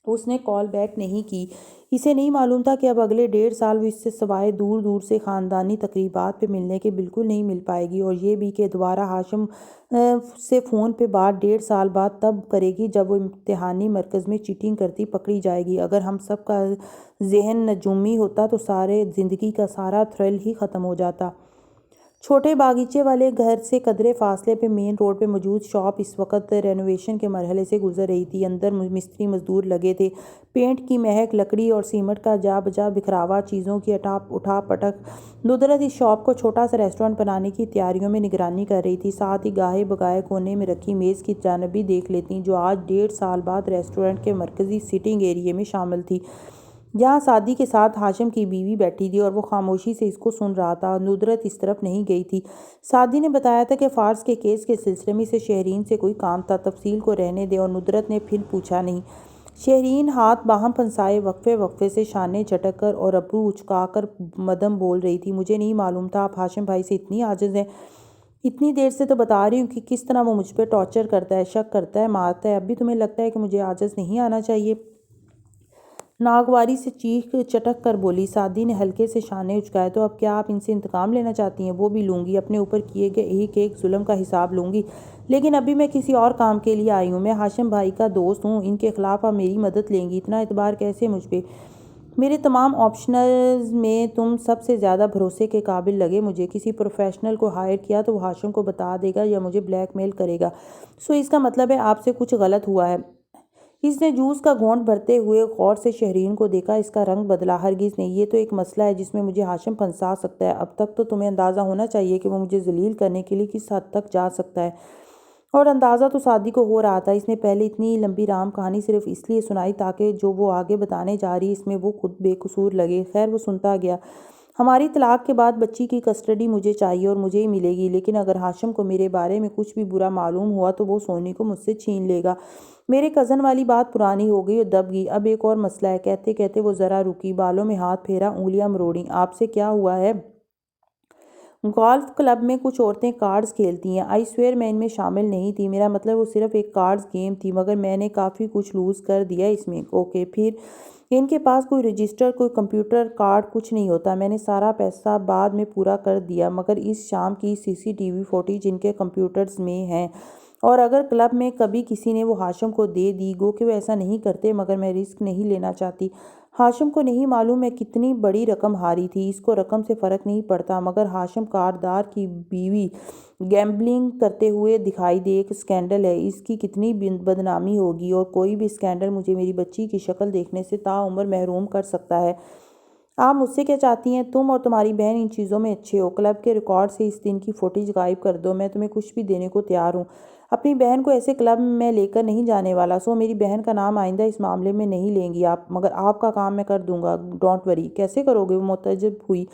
اس نے کال بیک نہیں کی۔ اسے نہیں معلوم تھا کہ اب اگلے 1.5 سال وہ اس سے سوائے دور دور سے خاندانی تقریبات پہ ملنے کے بالکل نہیں مل پائے گی، اور یہ بھی کہ دوبارہ ہاشم سے فون پہ بات 1.5 سال بعد تب کرے گی جب وہ امتحانی مرکز میں چیٹنگ کرتی پکڑی جائے گی۔ اگر ہم سب کا ذہن نجومی ہوتا تو سارے زندگی کا سارا تھرل ہی ختم ہو جاتا۔ چھوٹے باغیچے والے گھر سے قدرے فاصلے پہ مین روڈ پہ موجود شاپ اس وقت رینوویشن کے مرحلے سے گزر رہی تھی۔ اندر مستری مزدور لگے تھے، پینٹ کی مہک، لکڑی اور سیمنٹ کا جا بجا بکھراوا، چیزوں کی اٹھا پٹک۔ ندرت اس شاپ کو چھوٹا سا ریسٹورانٹ بنانے کی تیاریوں میں نگرانی کر رہی تھی، ساتھ ہی گاہے بگاہے کونے میں رکھی میز کی جانب بھی دیکھ لیتی، جو آج 1.5 سال بعد ریسٹورانٹ کے مرکزی سٹنگ ایریے میں شامل تھی۔ یہاں سعدی کے ساتھ ہاشم کی بیوی بیٹھی تھی اور وہ خاموشی سے اس کو سن رہا تھا۔ ندرت اس طرف نہیں گئی تھی۔ سعدی نے بتایا تھا کہ فارس کے کیس کے سلسلے میں اسے شہرین سے کوئی کام تھا، تفصیل کو رہنے دے، اور ندرت نے پھر پوچھا نہیں۔ شہرین ہاتھ باہم پھنسائے وقفے سے شانے جھٹک کر اور ابرو اچکا کر مدم بول رہی تھی، مجھے نہیں معلوم تھا آپ ہاشم بھائی سے اتنی عاجز ہیں۔ اتنی دیر سے تو بتا رہی ہوں کہ کس طرح وہ مجھ پہ ٹارچر کرتا ہے، شک کرتا ہے، مارتا ہے، اب بھی تمہیں لگتا ہے کہ مجھے عاجز نہیں آنا چاہیے؟ ناگواری سے چیخ چٹک کر بولی۔ سعدی نے ہلکے سے شانے اچکائے۔ تو اب کیا آپ ان سے انتقام لینا چاہتی ہیں؟ وہ بھی لوں گی، اپنے اوپر کیے گئے ایک ظلم کا حساب لوں گی، لیکن ابھی میں کسی اور کام کے لیے آئی ہوں۔ میں ہاشم بھائی کا دوست ہوں، ان کے خلاف آپ میری مدد لیں گی؟ اتنا اعتبار کیسے مجھ پہ؟ میرے تمام آپشنز میں تم سب سے زیادہ بھروسے کے قابل لگے مجھے۔ کسی پروفیشنل کو ہائر کیا تو وہ ہاشم کو بتا دے گا یا مجھے بلیک میل کرے گا، سو اس کا مطلب ہے آپ سے کچھ غلط ہوا ہے۔ اس نے جوس کا گھونٹ بھرتے ہوئے غور سے شہرین کو دیکھا، اس کا رنگ بدلا۔ ہرگز نہیں، یہ تو ایک مسئلہ ہے جس میں مجھے ہاشم پھنسا سکتا ہے۔ اب تک تو تمہیں اندازہ ہونا چاہیے کہ وہ مجھے ذلیل کرنے کے لیے کس حد تک جا سکتا ہے، اور اندازہ تو سعدی کو ہو رہا تھا۔ اس نے پہلے اتنی لمبی رام کہانی صرف اس لیے سنائی تاکہ جو وہ آگے بتانے جا رہی اس میں وہ خود بے قصور لگے۔ خیر وہ سنتا گیا۔ ہماری طلاق کے بعد بچی کی کسٹڈی مجھے چاہیے اور مجھے ہی ملے گی، لیکن اگر ہاشم کو میرے بارے میں کچھ بھی برا معلوم ہوا تو وہ سونی کو مجھ سے چھین لے گا۔ میرے کزن والی بات پرانی ہو گئی اور دب گئی۔ اب ایک اور مسئلہ ہے۔ کہتے کہتے وہ ذرا رکی، بالوں میں ہاتھ پھیرا، انگلیاں مروڑیں۔ آپ سے کیا ہوا ہے؟ گولف کلب میں کچھ عورتیں کارڈز کھیلتی ہیں، آئی سویئر میں ان میں شامل نہیں تھی، میرا مطلب وہ صرف ایک کارڈز گیم تھی، مگر میں نے کافی کچھ لوز کر دیا اس میں۔ اوکے، پھر؟ ان کے پاس کوئی رجسٹر، کوئی کمپیوٹر کارڈ، کچھ نہیں ہوتا۔ میں نے سارا پیسہ بعد میں پورا کر دیا، مگر اس شام کی CCTV فوٹیج ان کے کمپیوٹرز میں ہیں، اور اگر کلب میں کبھی کسی نے وہ ہاشم کو دے دی، گو کہ وہ ایسا نہیں کرتے، مگر میں رسک نہیں لینا چاہتی۔ ہاشم کو نہیں معلوم میں کتنی بڑی رقم ہاری تھی، اس کو رقم سے فرق نہیں پڑتا، مگر ہاشم کاردار کی بیوی گیمبلنگ کرتے ہوئے دکھائی دے، ایک اسکینڈل ہے، اس کی کتنی بدنامی ہوگی، اور کوئی بھی اسکینڈل مجھے میری بچی کی شکل دیکھنے سے تاعمر محروم کر سکتا ہے۔ آپ مجھ سے کیا چاہتی ہیں؟ تم اور تمہاری بہن ان چیزوں میں اچھے ہو، کلب کے ریکارڈ سے اس دن کی فوٹیج غائب کر دو، میں تمہیں کچھ بھی دینے کو تیار ہوں۔ اپنی بہن کو ایسے کلب میں لے کر نہیں جانے والا، سو میری بہن کا نام آئندہ اس معاملے میں نہیں لیں گی آپ، مگر آپ کا کام میں کر دوں گا، ڈونٹ وری۔ کیسے کرو گے؟ وہ متعجب ہوئی۔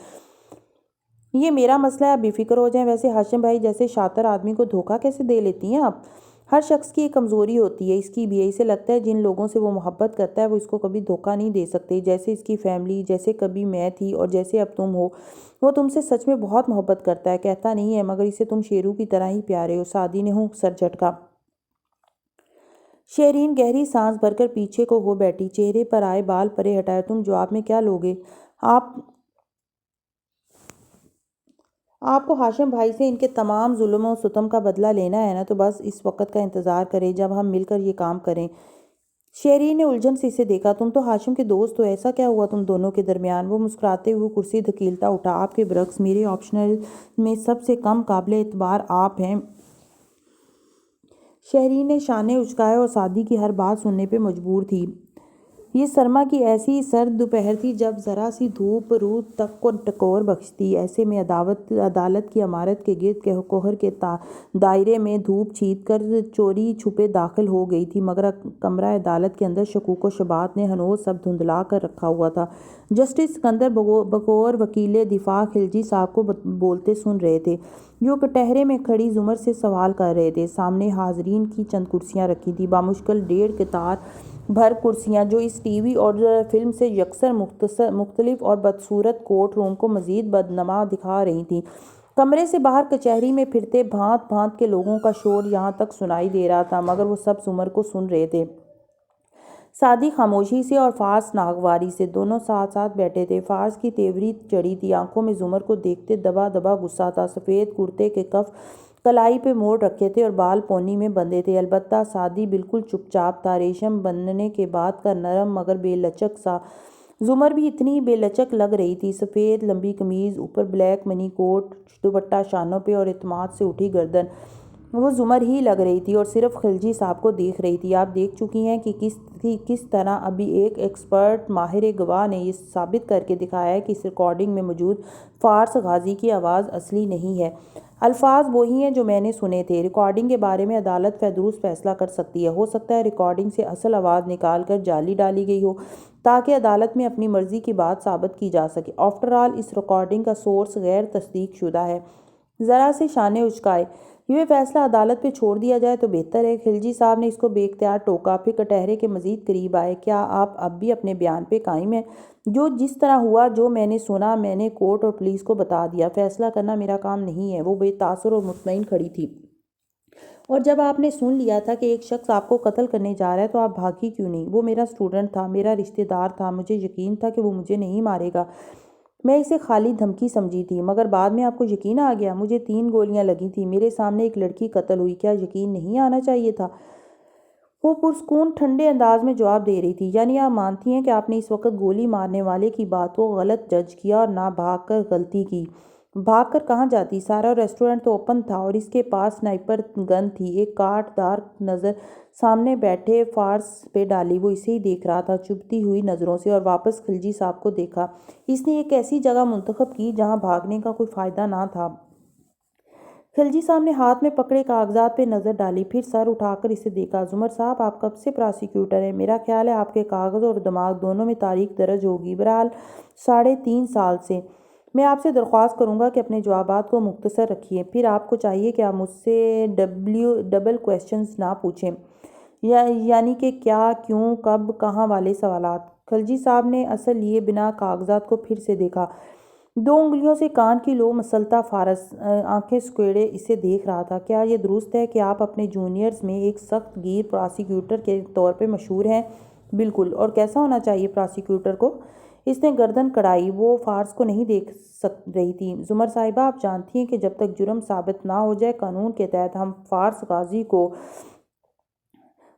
یہ میرا مسئلہ ہے، آپ بے فکر ہو جائیں۔ ویسے ہاشم بھائی جیسے شاطر آدمی کو دھوکہ کیسے دے لیتی ہیں آپ؟ ہر شخص کی ایک کمزوری ہوتی ہے، اس کی بھی ہے۔ اسے لگتا ہے جن لوگوں سے وہ محبت کرتا ہے وہ اس کو کبھی دھوکہ نہیں دے سکتے، جیسے اس کی فیملی، جیسے کبھی میں تھی، اور جیسے اب تم ہو۔ وہ تم سے سچ میں بہت محبت کرتا ہے، کہتا نہیں ہے، مگر اسے تم شیرو کی طرح ہی پیارے ہو۔ سعدی نے ہوں سر جھٹکا۔ شہرین گہری سانس بھر کر پیچھے کو ہو بیٹھی، چہرے پر آئے بال پرے ہٹائے۔ تم جواب میں کیا لوگے؟ آپ کو ہاشم بھائی سے ان کے تمام ظلم و ستم کا بدلہ لینا ہے نا، تو بس اس وقت کا انتظار کریں جب ہم مل کر یہ کام کریں۔ شہرین نے الجھن سے اسے دیکھا۔ تم تو ہاشم کے دوست ہو، ایسا کیا ہوا تم دونوں کے درمیان؟ وہ مسکراتے ہوئے کرسی دھکیلتا اٹھا۔ آپ کے برعکس میرے آپشنل میں سب سے کم قابل اعتبار آپ ہیں۔ شہرین نے شانے اچکائے اور سعدی کی ہر بات سننے پہ مجبور تھی۔ یہ سرما کی ایسی سرد دوپہر تھی جب ذرا سی دھوپ روح تک کو ٹکور بخشتی۔ ایسے میں عدالت کی عمارت کے گرد کوہر کے دائرے میں دھوپ چھینک کر چوری چھپے داخل ہو گئی تھی، مگر کمرہ عدالت کے اندر شکوک و شبہات نے ہنوز سب دھندلا کر رکھا ہوا تھا۔ جسٹس سکندر بقور وکیل دفاع خلجی صاحب کو بولتے سن رہے تھے، جو کٹہرے میں کھڑی زمر سے سوال کر رہے تھے۔ سامنے حاضرین کی چند کرسیاں رکھی تھیں، بامشکل 1.5 قطار بھر کرسیاں، جو اس ٹی وی اور فلم سے یکسر مختلف اور بدصورت کورٹ روم کو مزید بدنما دکھا رہی تھیں۔ کمرے سے باہر کچہری میں پھرتے بھانت بھانت کے لوگوں کا شور یہاں تک سنائی دے رہا تھا، مگر وہ سب زمر کو سن رہے تھے۔ سعدی خاموشی سے اور فارس ناگواری سے، دونوں ساتھ ساتھ بیٹھے تھے۔ فارس کی تیوری چڑھی تھی، آنکھوں میں زمر کو دیکھتے دبا دبا غصہ تھا۔ سفید کرتے کے کف کلائی پہ موڑ رکھے تھے اور بال پونی میں بندھے تھے، البتہ سعدی بالکل چپ چاپ تھا، ریشم بننے کے بعد کا نرم مگر بے لچک سا زمر بھی اتنی بے لچک لگ رہی تھی، سفید لمبی قمیض، اوپر بلیک منی کوٹ، دوپٹہ شانوں پہ اور اعتماد سے اٹھی گردن، وہ زمر ہی لگ رہی تھی اور صرف خلجی صاحب کو دیکھ رہی تھی۔ آپ دیکھ چکی ہیں کہ کس طرح ابھی ایک ایکسپرٹ ماہر گواہ نے یہ ثابت کر کے دکھایا ہے کہ اس ریکارڈنگ میں موجود فارس غازی کی آواز اصلی نہیں ہے۔ الفاظ وہی ہیں جو میں نے سنے تھے۔ ریکارڈنگ کے بارے میں عدالت درست فیصلہ کر سکتی ہے۔ ہو سکتا ہے ریکارڈنگ سے اصل آواز نکال کر جعلی ڈالی گئی ہو تاکہ عدالت میں اپنی مرضی کی بات ثابت کی جا سکے۔ آفٹر آل اس ریکارڈنگ کا سورس غیر تصدیق شدہ ہے۔ ذرا سے شانے اچکائے، یہ فیصلہ عدالت پہ چھوڑ دیا جائے تو بہتر ہے۔ خلجی صاحب نے اس کو بے اختیار ٹوکا، پھر کٹہرے کے مزید قریب آئے۔ کیا آپ اب بھی اپنے بیان پہ قائم ہیں؟ جس طرح ہوا، جو میں نے سنا، میں نے کورٹ اور پولیس کو بتا دیا۔ فیصلہ کرنا میرا کام نہیں ہے۔ وہ بے تاثر اور مطمئن کھڑی تھی۔ اور جب آپ نے سن لیا تھا کہ ایک شخص آپ کو قتل کرنے جا رہا ہے تو آپ بھاگی کیوں نہیں؟ وہ میرا اسٹوڈنٹ تھا، میرا رشتہ دار تھا، مجھے یقین تھا کہ وہ مجھے نہیں مارے گا۔ میں اسے خالی دھمکی سمجھی تھی، مگر بعد میں آپ کو یقین آ گیا۔ مجھے 3 گولیاں لگی تھیں، میرے سامنے ایک لڑکی قتل ہوئی، کیا یقین نہیں آنا چاہیے تھا؟ وہ پرسکون ٹھنڈے انداز میں جواب دے رہی تھی۔ یعنی آپ مانتی ہیں کہ آپ نے اس وقت گولی مارنے والے کی بات کو غلط جج کیا اور نہ بھاگ کر غلطی کی؟ بھاگ کر کہاں جاتی؟ سارا ریسٹورنٹ تو اوپن تھا اور اس کے پاس سنائپر گن تھی۔ ایک کاٹ دار نظر سامنے بیٹھے فارس پہ ڈالی، وہ اسے ہی دیکھ رہا تھا چبھتی ہوئی نظروں سے، اور واپس خلجی صاحب کو دیکھا۔ اس نے ایک ایسی جگہ منتخب کی جہاں بھاگنے کا کوئی فائدہ نہ تھا۔ خلجی صاحب نے ہاتھ میں پکڑے کاغذات پہ نظر ڈالی، پھر سر اٹھا کر اسے دیکھا۔ زمر صاحب، آپ کب سے پراسیکیوٹر ہیں؟ میرا خیال ہے آپ کے کاغذ اور دماغ دونوں میں تاریخ درج ہوگی۔ بہرحال 3.5 سال سے۔ میں آپ سے درخواست کروں گا کہ اپنے جوابات کو مختصر رکھیے۔ پھر آپ کو چاہیے کہ آپ مجھ سے ڈبل کویسچنز نہ پوچھیں، یعنی کہ کیا، کیوں، کب، کہاں والے سوالات۔ خلجی صاحب نے اصل لیے بنا کاغذات کو پھر سے دیکھا۔ 2 انگلیوں سے کان کی لو مسلتا فارس آنکھیں سکیڑے اسے دیکھ رہا تھا۔ کیا یہ درست ہے کہ آپ اپنے جونیئرز میں ایک سخت گیر پراسیکیوٹر کے طور پہ مشہور ہیں؟ بالکل۔ اور کیسا ہونا چاہیے پراسیکیوٹر کو؟ اس نے گردن کڑائی، وہ فارس کو نہیں دیکھ رہی تھی۔ زمر صاحبہ، آپ جانتی ہیں کہ جب تک جرم ثابت نہ ہو جائے، قانون کے تحت ہم فارس غازی کو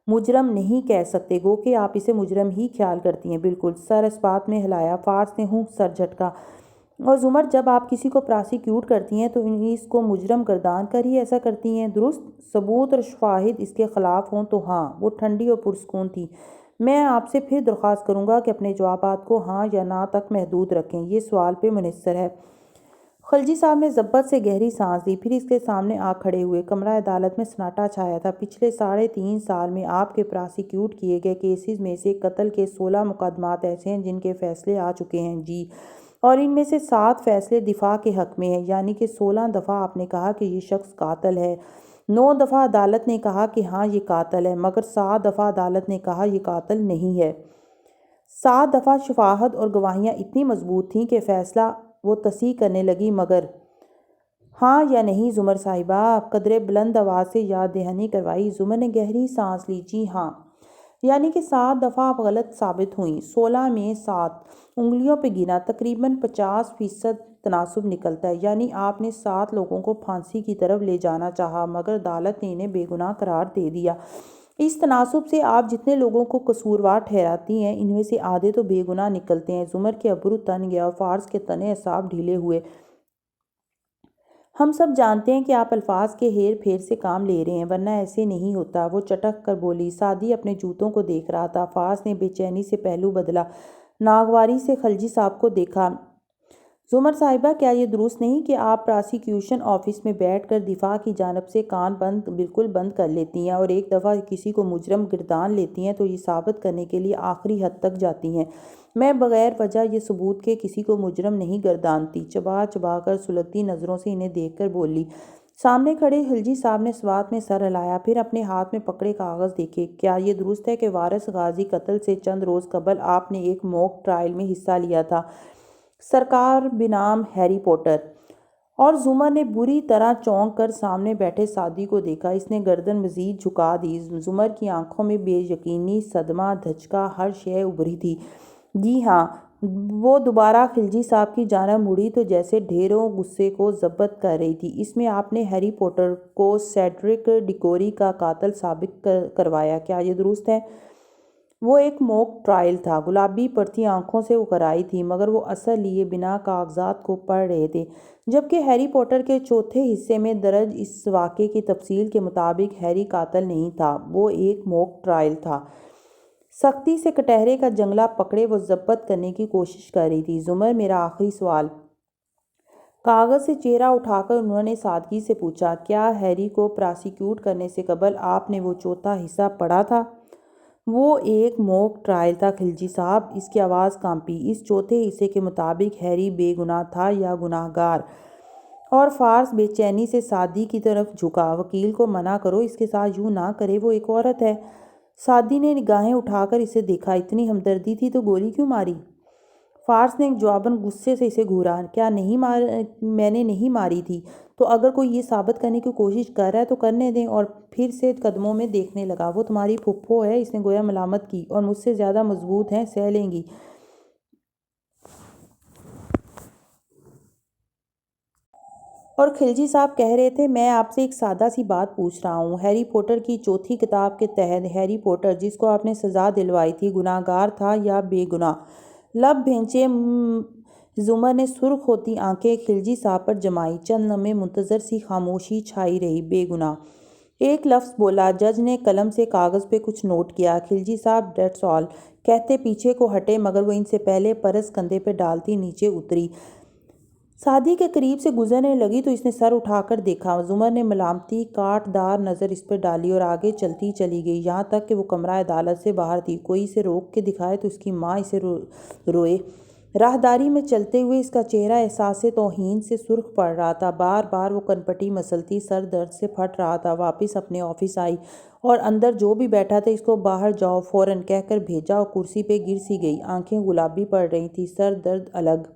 مجرم نہیں کہہ سکتے، گو کہ آپ اسے مجرم ہی خیال کرتی ہیں۔ بالکل۔ سر اس بات میں ہلایا۔ فارس نے سر جھٹکا۔ اور زمر، جب آپ کسی کو پراسیکیوٹ کرتی ہیں تو اس کو مجرم گردان کر ہی ایسا کرتی ہیں، درست؟ ثبوت اور شواہد اس کے خلاف ہوں تو ہاں۔ وہ ٹھنڈی اور پرسکون تھی۔ میں آپ سے پھر درخواست کروں گا کہ اپنے جوابات کو ہاں یا نہ تک محدود رکھیں، یہ سوال پہ منحصر ہے۔ خلجی صاحب نے ضبط سے گہری سانس لی، پھر اس کے سامنے آ کھڑے ہوئے۔ کمرہ عدالت میں سناٹا چھایا تھا۔ پچھلے 3.5 سال میں آپ کے پراسیکیوٹ کیے گئے کیسز میں سے قتل کے 16 مقدمات ایسے ہیں جن کے فیصلے آ چکے ہیں؟ جی۔ اور ان میں سے 7 فیصلے دفاع کے حق میں ہیں، یعنی کہ 16 دفعہ آپ نے کہا کہ یہ شخص قاتل ہے، 9 دفعہ عدالت نے کہا کہ ہاں یہ قاتل ہے، مگر 7 دفعہ عدالت نے کہا یہ قاتل نہیں ہے۔ 7 دفعہ شواہد اور گواہیاں اتنی مضبوط تھیں کہ فیصلہ وہ تصحیح کرنے لگی، مگر ہاں یا نہیں؟ زمر صاحبہ، قدرے بلند آواز سے یاد دہانی کروائی۔ زمر نے گہری سانس لی۔ جی ہاں۔ یعنی کہ 7 دفعہ آپ غلط ثابت ہوئیں۔ 16 میں 7 انگلیوں پہ گنا، تقریباً 50% تناسب نکلتا ہے۔ یعنی آپ نے 7 لوگوں کو پھانسی کی طرف لے جانا چاہا، مگر عدالت نے انہیں بے گناہ قرار دے دیا۔ اس تناسب سے آپ جتنے لوگوں کو قصوروار ٹھہراتی ہیں، ان میں سے آدھے تو بے گناہ نکلتے ہیں۔ زمر کے ابرو تن گیا اور فارس کے تنے اعصاب ڈھیلے ہوئے۔ ہم سب جانتے ہیں کہ آپ الفاظ کے ہیر پھیر سے کام لے رہے ہیں، ورنہ ایسے نہیں ہوتا۔ وہ چٹک کر بولی۔ سعدی اپنے جوتوں کو دیکھ رہا تھا۔ فارس نے بے چینی سے پہلو بدلا، ناگواری سے خلجی صاحب کو دیکھا۔ زمر صاحبہ، کیا یہ درست نہیں کہ آپ پراسیکیوشن آفس میں بیٹھ کر دفاع کی جانب سے کان بالکل بند کر لیتی ہیں، اور ایک دفعہ کسی کو مجرم گردان لیتی ہیں تو یہ ثابت کرنے کے لیے آخری حد تک جاتی ہیں؟ میں بغیر وجہ یہ ثبوت کے کسی کو مجرم نہیں گردانتی۔ چبا چبا کر سلگتی نظروں سے انہیں دیکھ کر بولی۔ سامنے کھڑے خلجی صاحب نے سوات میں سر ہلایا، پھر اپنے ہاتھ میں پکڑے کاغذ دیکھے۔ کیا یہ درست ہے کہ وارث غازی قتل سے چند روز قبل آپ نے ایک موک ٹرائل میں حصہ لیا تھا، سرکار بنام ہیری پوٹر؟ اور زمر نے بری طرح چونک کر سامنے بیٹھے سعدی کو دیکھا۔ اس نے گردن مزید جھکا دی۔ زمر کی آنکھوں میں بے یقینی، صدمہ، دھچکا، ہر شے ابھری تھی۔ جی ہاں۔ وہ دوبارہ خلجی صاحب کی جانب مڑی تو جیسے ڈھیروں غصے کو ضبط کر رہی تھی۔ اس میں آپ نے ہیری پوٹر کو سیڈرک ڈیگوری کا قاتل ثابت کروایا، کیا یہ درست ہے؟ وہ ایک موک ٹرائل تھا۔ گلابی پڑتی آنکھوں سے وہ کرائی تھی، مگر وہ اثر لیے بنا کاغذات کو پڑھ رہے تھے، جبکہ ہیری پوٹر کے چوتھے حصے میں درج اس واقعے کی تفصیل کے مطابق ہیری قاتل نہیں تھا، وہ ایک موک ٹرائل تھا۔ سختی سے کٹہرے کا جنگلہ پکڑے وہ ضبط کرنے کی کوشش کر رہی تھی۔ زمر، میرا آخری سوال۔ کاغذ سے چہرہ اٹھا کر انہوں نے سادگی سے پوچھا، کیا ہیری کو پراسیکیوٹ کرنے سے قبل آپ نے وہ چوتھا حصہ پڑھا تھا؟ وہ ایک موک ٹرائل تھا خلجی صاحب۔ اس کی آواز کانپی۔ اس چوتھے حصے کے مطابق ہیری بے گناہ تھا یا گناہ گار؟ اور فارس بے چینی سے سعدی کی طرف جھکا۔ وکیل کو منع کرو، اس کے ساتھ یوں نہ کرے، وہ ایک عورت ہے۔ سعدی نے نگاہیں اٹھا کر اسے دیکھا۔ اتنی ہمدردی تھی تو گولی کیوں ماری؟ فارس نے جواباً غصے سے اسے گھورا، کیا میں نے نہیں ماری تھی؟ تو اگر کوئی یہ ثابت کرنے کی کوشش کر رہا ہے تو کرنے دیں۔ اور پھر سے قدموں میں دیکھنے لگا، وہ تمہاری پھپھو ہے، اس نے گویا ملامت کی، اور مجھ سے زیادہ مضبوط ہیں، سہ لیں گی۔ اور خلجی صاحب کہہ رہے تھے، میں آپ سے ایک سادہ سی بات پوچھ رہا ہوں۔ ہیری پوٹر کی چوتھی کتاب کے تحت ہیری پوٹر، جس کو آپ نے سزا دلوائی تھی، گناہ گار تھا یا بے گناہ؟ لب بھینچے زمر نے سرخ ہوتی آنکھیں خلجی صاحب پر جمائیں۔ چند لمحے منتظر سی خاموشی چھائی رہی۔ بے گناہ، ایک لفظ بولا۔ جج نے قلم سے کاغذ پہ کچھ نوٹ کیا۔ خلجی صاحب دیٹس آل کہتے پیچھے کو ہٹے، مگر وہ ان سے پہلے پرس کندھے پہ ڈالتی نیچے اتری۔ سعدی کے قریب سے گزرنے لگی تو اس نے سر اٹھا کر دیکھا۔ زمر نے ملامتی کاٹ دار نظر اس پہ ڈالی اور آگے چلتی چلی گئی، یہاں تک کہ وہ کمرہ عدالت سے باہر تھی۔ کوئی اسے روک کے دکھائے تو اس کی ماں اسے روئے۔ راہداری میں چلتے ہوئے اس کا چہرہ احساس توہین سے سرخ پڑ رہا تھا۔ بار بار وہ کنپٹی مسلتی، سر درد سے پھٹ رہا تھا۔ واپس اپنے آفس آئی اور اندر جو بھی بیٹھا تھا اس کو باہر جاؤ فوراً کہہ کر بھیجا اور کرسی پہ گر سی گئی۔ آنکھیں گلابی پڑ رہی تھیں، سر درد الگ۔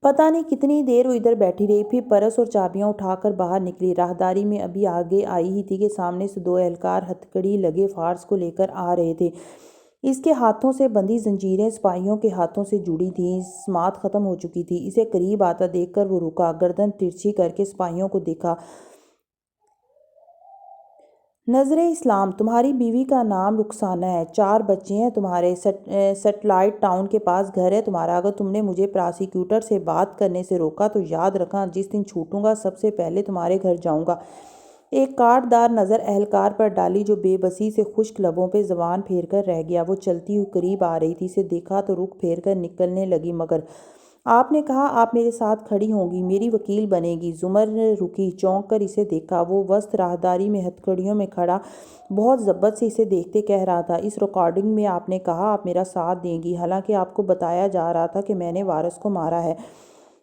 پتہ نہیں کتنی دیر وہ ادھر بیٹھی رہی، پھر پرس اور چابیاں اٹھا کر باہر نکلی۔ راہداری میں ابھی آگے آئی ہی تھی کہ سامنے سے دو اہلکار ہتھکڑی لگے فارس کو لے کر آ رہے تھے۔ اس کے ہاتھوں سے بندھی زنجیریں سپاہیوں کے ہاتھوں سے جڑی تھیں، سماعت ختم ہو چکی تھی۔ اسے قریب آتا دیکھ کر وہ رکا، گردن ترچھی کر کے سپاہیوں کو دیکھا۔ نظر اسلام، تمہاری بیوی کا نام رخسانہ ہے، 4 بچے ہیں تمہارے، سیٹلائٹ ٹاؤن کے پاس گھر ہے تمہارا۔ اگر تم نے مجھے پراسیکیوٹر سے بات کرنے سے روکا تو یاد رکھنا، جس دن چھوٹوں گا سب سے پہلے تمہارے گھر جاؤں گا۔ ایک کاٹ دار نظر اہلکار پر ڈالی جو بے بسی سے خشک لبوں پہ زبان پھیر کر رہ گیا۔ وہ چلتی ہوئی قریب آ رہی تھی، اسے دیکھا تو رخ پھیر کر نکلنے لگی، مگر آپ نے کہا آپ میرے ساتھ کھڑی ہوں گی، میری وکیل بنے گی۔ زمر رکی، چونک کر اسے دیکھا۔ وہ وسط راہداری میں ہتھکڑیوں میں کھڑا بہت ضبط سے اسے دیکھتے کہہ رہا تھا، اس ریکارڈنگ میں آپ نے کہا آپ میرا ساتھ دیں گی، حالانکہ آپ کو بتایا جا رہا تھا کہ میں نے وارث کو مارا ہے۔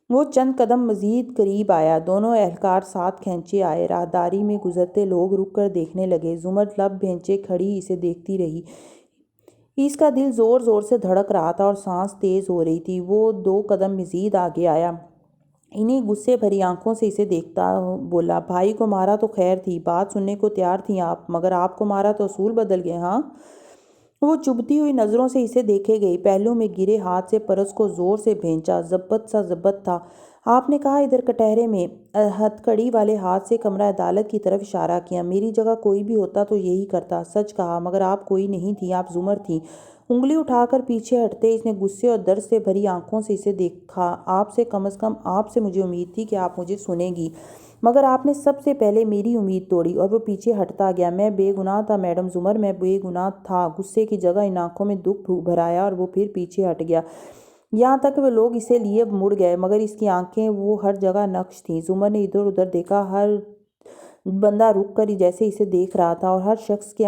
وہ چند قدم مزید قریب آیا، دونوں اہلکار ساتھ کھینچے آئے۔ راہداری میں گزرتے لوگ رک کر دیکھنے لگے۔ زمر لب بھینچے کھڑی اسے دیکھتی رہی۔ اس کا دل زور زور سے دھڑک رہا تھا اور سانس تیز ہو رہی تھی۔ وہ 2 قدم مزید آگے آیا، انہی غصے بھری آنکھوں سے اسے دیکھتا بولا، بھائی کو مارا تو خیر تھی، بات سننے کو تیار تھیں آپ، مگر آپ کو مارا تو اصول بدل گئے ہاں؟ وہ چبھتی ہوئی نظروں سے اسے دیکھے گئی، پہلو میں گرے ہاتھ سے پرس کو زور سے بھینچا، ضبط سا ضبط تھا۔ آپ نے کہا ادھر کٹہرے میں، ہتھکڑی والے ہاتھ سے کمرہ عدالت کی طرف اشارہ کیا، میری جگہ کوئی بھی ہوتا تو یہی کرتا، سچ کہا، مگر آپ کوئی نہیں تھیں، آپ زمر تھیں۔ انگلی اٹھا کر پیچھے ہٹتے اس نے غصے اور درد سے بھری آنکھوں سے اسے دیکھا، آپ سے کم از کم آپ سے مجھے امید تھی کہ آپ مجھے سنیں گی، مگر آپ نے سب سے پہلے میری امید توڑی۔ اور وہ پیچھے ہٹتا گیا۔ میں بے گناہ تھا میڈم زمر، میں بے گناہ تھا۔ غصے کی جگہ ان آنکھوں میں دکھ بھر آیا اور وہ پھر پیچھے ہٹ گیا، یہاں تک کہ وہ لوگ اسے لیے مڑ گئے، مگر اس کی آنکھیں وہ ہر جگہ نقش تھیں۔ زمر نے ادھر ادھر دیکھا، ہر بندہ رک کر جیسے اسے دیکھ رہا تھا، اور ہر شخص کے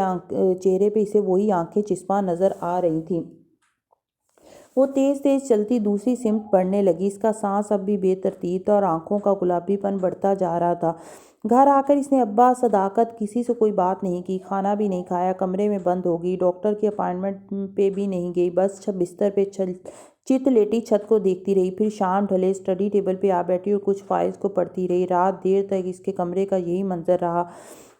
چہرے پہ اسے وہی آنکھیں چسپاں نظر آ رہی تھیں۔ وہ تیز تیز چلتی دوسری سمت بڑھنے لگی، اس کا سانس اب بھی بے ترتیب تھا اور آنکھوں کا گلابی پن بڑھتا جا رہا تھا۔ گھر آ کر اس نے ابا صداقت کسی سے کوئی بات نہیں کی، کھانا بھی نہیں کھایا، کمرے میں بند ہو گئی، ڈاکٹر کی اپائنٹمنٹ پہ بھی نہیں گئی، بس بستر پہ چت لیٹی چھت کو دیکھتی رہی۔ پھر شام ڈھلے اسٹڈی ٹیبل پہ آ بیٹھی اور کچھ فائلز کو پڑھتی رہی۔ رات دیر تک اس کے کمرے کا یہی منظر رہا،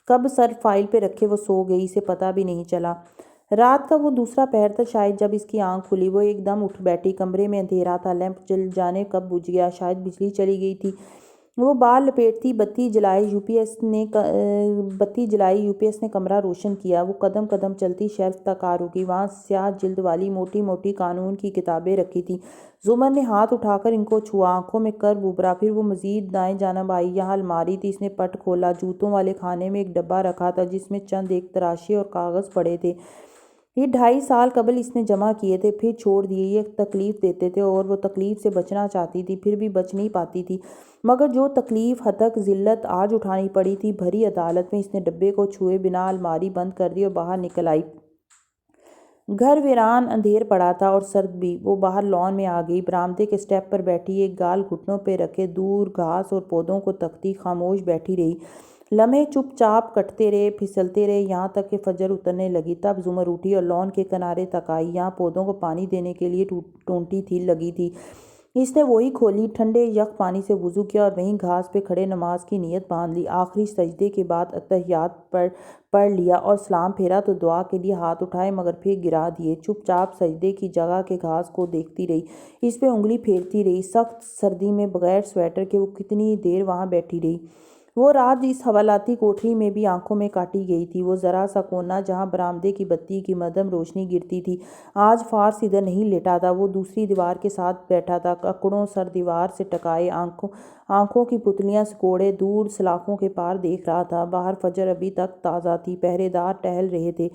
کب سر فائل پہ رکھے وہ سو گئی اسے پتہ بھی نہیں چلا۔ رات کا وہ دوسرا پہر تھا شاید جب اس کی آنکھ کھلی، وہ ایک دم اٹھ بیٹھی، کمرے میں اندھیرا تھا، لیمپ جل جانے کب بجھ گیا، شاید بجلی چلی گئی تھی۔ وہ بال لپیٹتی بتی جلائی یو پی ایس نے کمرہ روشن کیا۔ وہ قدم قدم چلتی شیلف تک آ رکی۔ وہاں سیاہ جلد والی موٹی موٹی قانون کی کتابیں رکھی تھیں۔ زمر نے ہاتھ اٹھا کر ان کو چھوا، آنکھوں میں کرب ابھرا۔ پھر وہ مزید دائیں جانب آئی۔ یہاں الماری تھی۔ اس نے پٹ کھولا۔ جوتوں والے خانے میں ایک ڈبہ رکھا تھا جس میں چند ایک تراشے اور کاغذ پڑے تھے۔ یہ 2.5 سال قبل اس نے جمع کیے تھے، پھر چھوڑ دیے۔ یہ تکلیف دیتے تھے اور وہ تکلیف سے بچنا چاہتی تھی، پھر بھی بچ نہیں پاتی تھی۔ مگر جو تکلیف، ہتک، ذلت آج اٹھانی پڑی تھی بھری عدالت میں، اس نے ڈبے کو چھوئے بنا الماری بند کر دی اور باہر نکل آئی۔ گھر ویران، اندھیر پڑا تھا اور سرد بھی۔ وہ باہر لان میں آ گئی، برآمدے کے سٹیپ پر بیٹھی، ایک گال گھٹنوں پہ رکھے دور گھاس اور پودوں کو تکتی، خاموش بیٹھی رہی۔ لمحے چپ چاپ کٹتے رہے، پھسلتے رہے، یہاں تک کہ فجر اترنے لگی۔ تب زمر اٹھی اور لان کے کنارے تک آئی۔ یہاں پودوں کو پانی دینے کے لیے ٹونٹی لگی تھی۔ اس نے وہی کھولی، ٹھنڈے یک پانی سے وضو کیا اور وہیں گھاس پہ کھڑے نماز کی نیت باندھ لی۔ آخری سجدے کے بعد اتحیات پڑھ لیا اور سلام پھیرا تو دعا کے لیے ہاتھ اٹھائے مگر پھر گرا دیے۔ چپ چاپ سجدے کی جگہ کے گھاس کو دیکھتی رہی، اس پہ انگلی پھیرتی رہی۔ سخت سردی میں بغیر سویٹر کے وہ کتنی دیر وہاں بیٹھی رہی۔ وہ رات اس حوالاتی کوٹری میں بھی آنکھوں میں کاٹی گئی تھی۔ وہ ذرا سا کونا جہاں برآمدے کی بتی کی مدھم روشنی گرتی تھی، آج فارس ادھر نہیں لیٹا تھا۔ وہ دوسری دیوار کے ساتھ بیٹھا تھا، اکڑوں سر دیوار سے ٹکائے، آنکھوں کی پتلیاں سکوڑے دور سلاخوں کے پار دیکھ رہا تھا۔ باہر فجر ابھی تک تازہ تھی، پہرے دار ٹہل رہے تھے،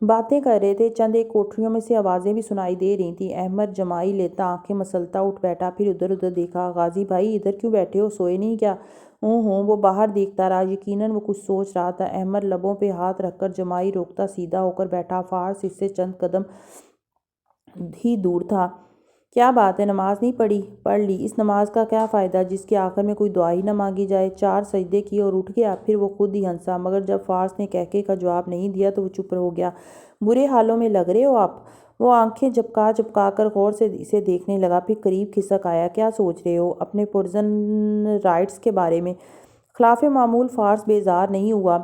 باتیں کر رہے تھے۔ چند ایک کوٹریوں میں سے آوازیں بھی سنائی دے رہی تھیں۔ احمد جمائی لیتا، آنکھیں مسلتا اٹھ بیٹھا، پھر ادھر ادھر دیکھا۔ غازی بھائی ادھر کیوں بیٹھے ہو، سوئے نہیں کیا؟ ہوں۔ وہ باہر دیکھتا رہا، یقیناً وہ کچھ سوچ رہا تھا۔ احمد لبوں پہ ہاتھ رکھ کر جمائی روکتا سیدھا ہو کر بیٹھا۔ فارس اس سے چند قدم ہی دور تھا۔ کیا بات ہے، نماز نہیں پڑھی؟ پڑھ لی۔ اس نماز کا کیا فائدہ جس کے آخر میں کوئی دعا ہی نہ مانگی جائے؟ 4 سجدے کیے اور اٹھ گیا۔ پھر وہ خود ہی ہنسا، مگر جب فارس نے کہکے کا جواب نہیں دیا تو وہ چپ ہو گیا۔ برے حالوں میں لگ رہے ہو آپ؟ وہ آنکھیں جھپکا کر غور سے اسے دیکھنے لگا، پھر قریب کھسک آیا۔ کیا سوچ رہے ہو؟ اپنے پرزن رائٹس کے بارے میں؟ خلاف معمول فارس بیزار نہیں ہوا،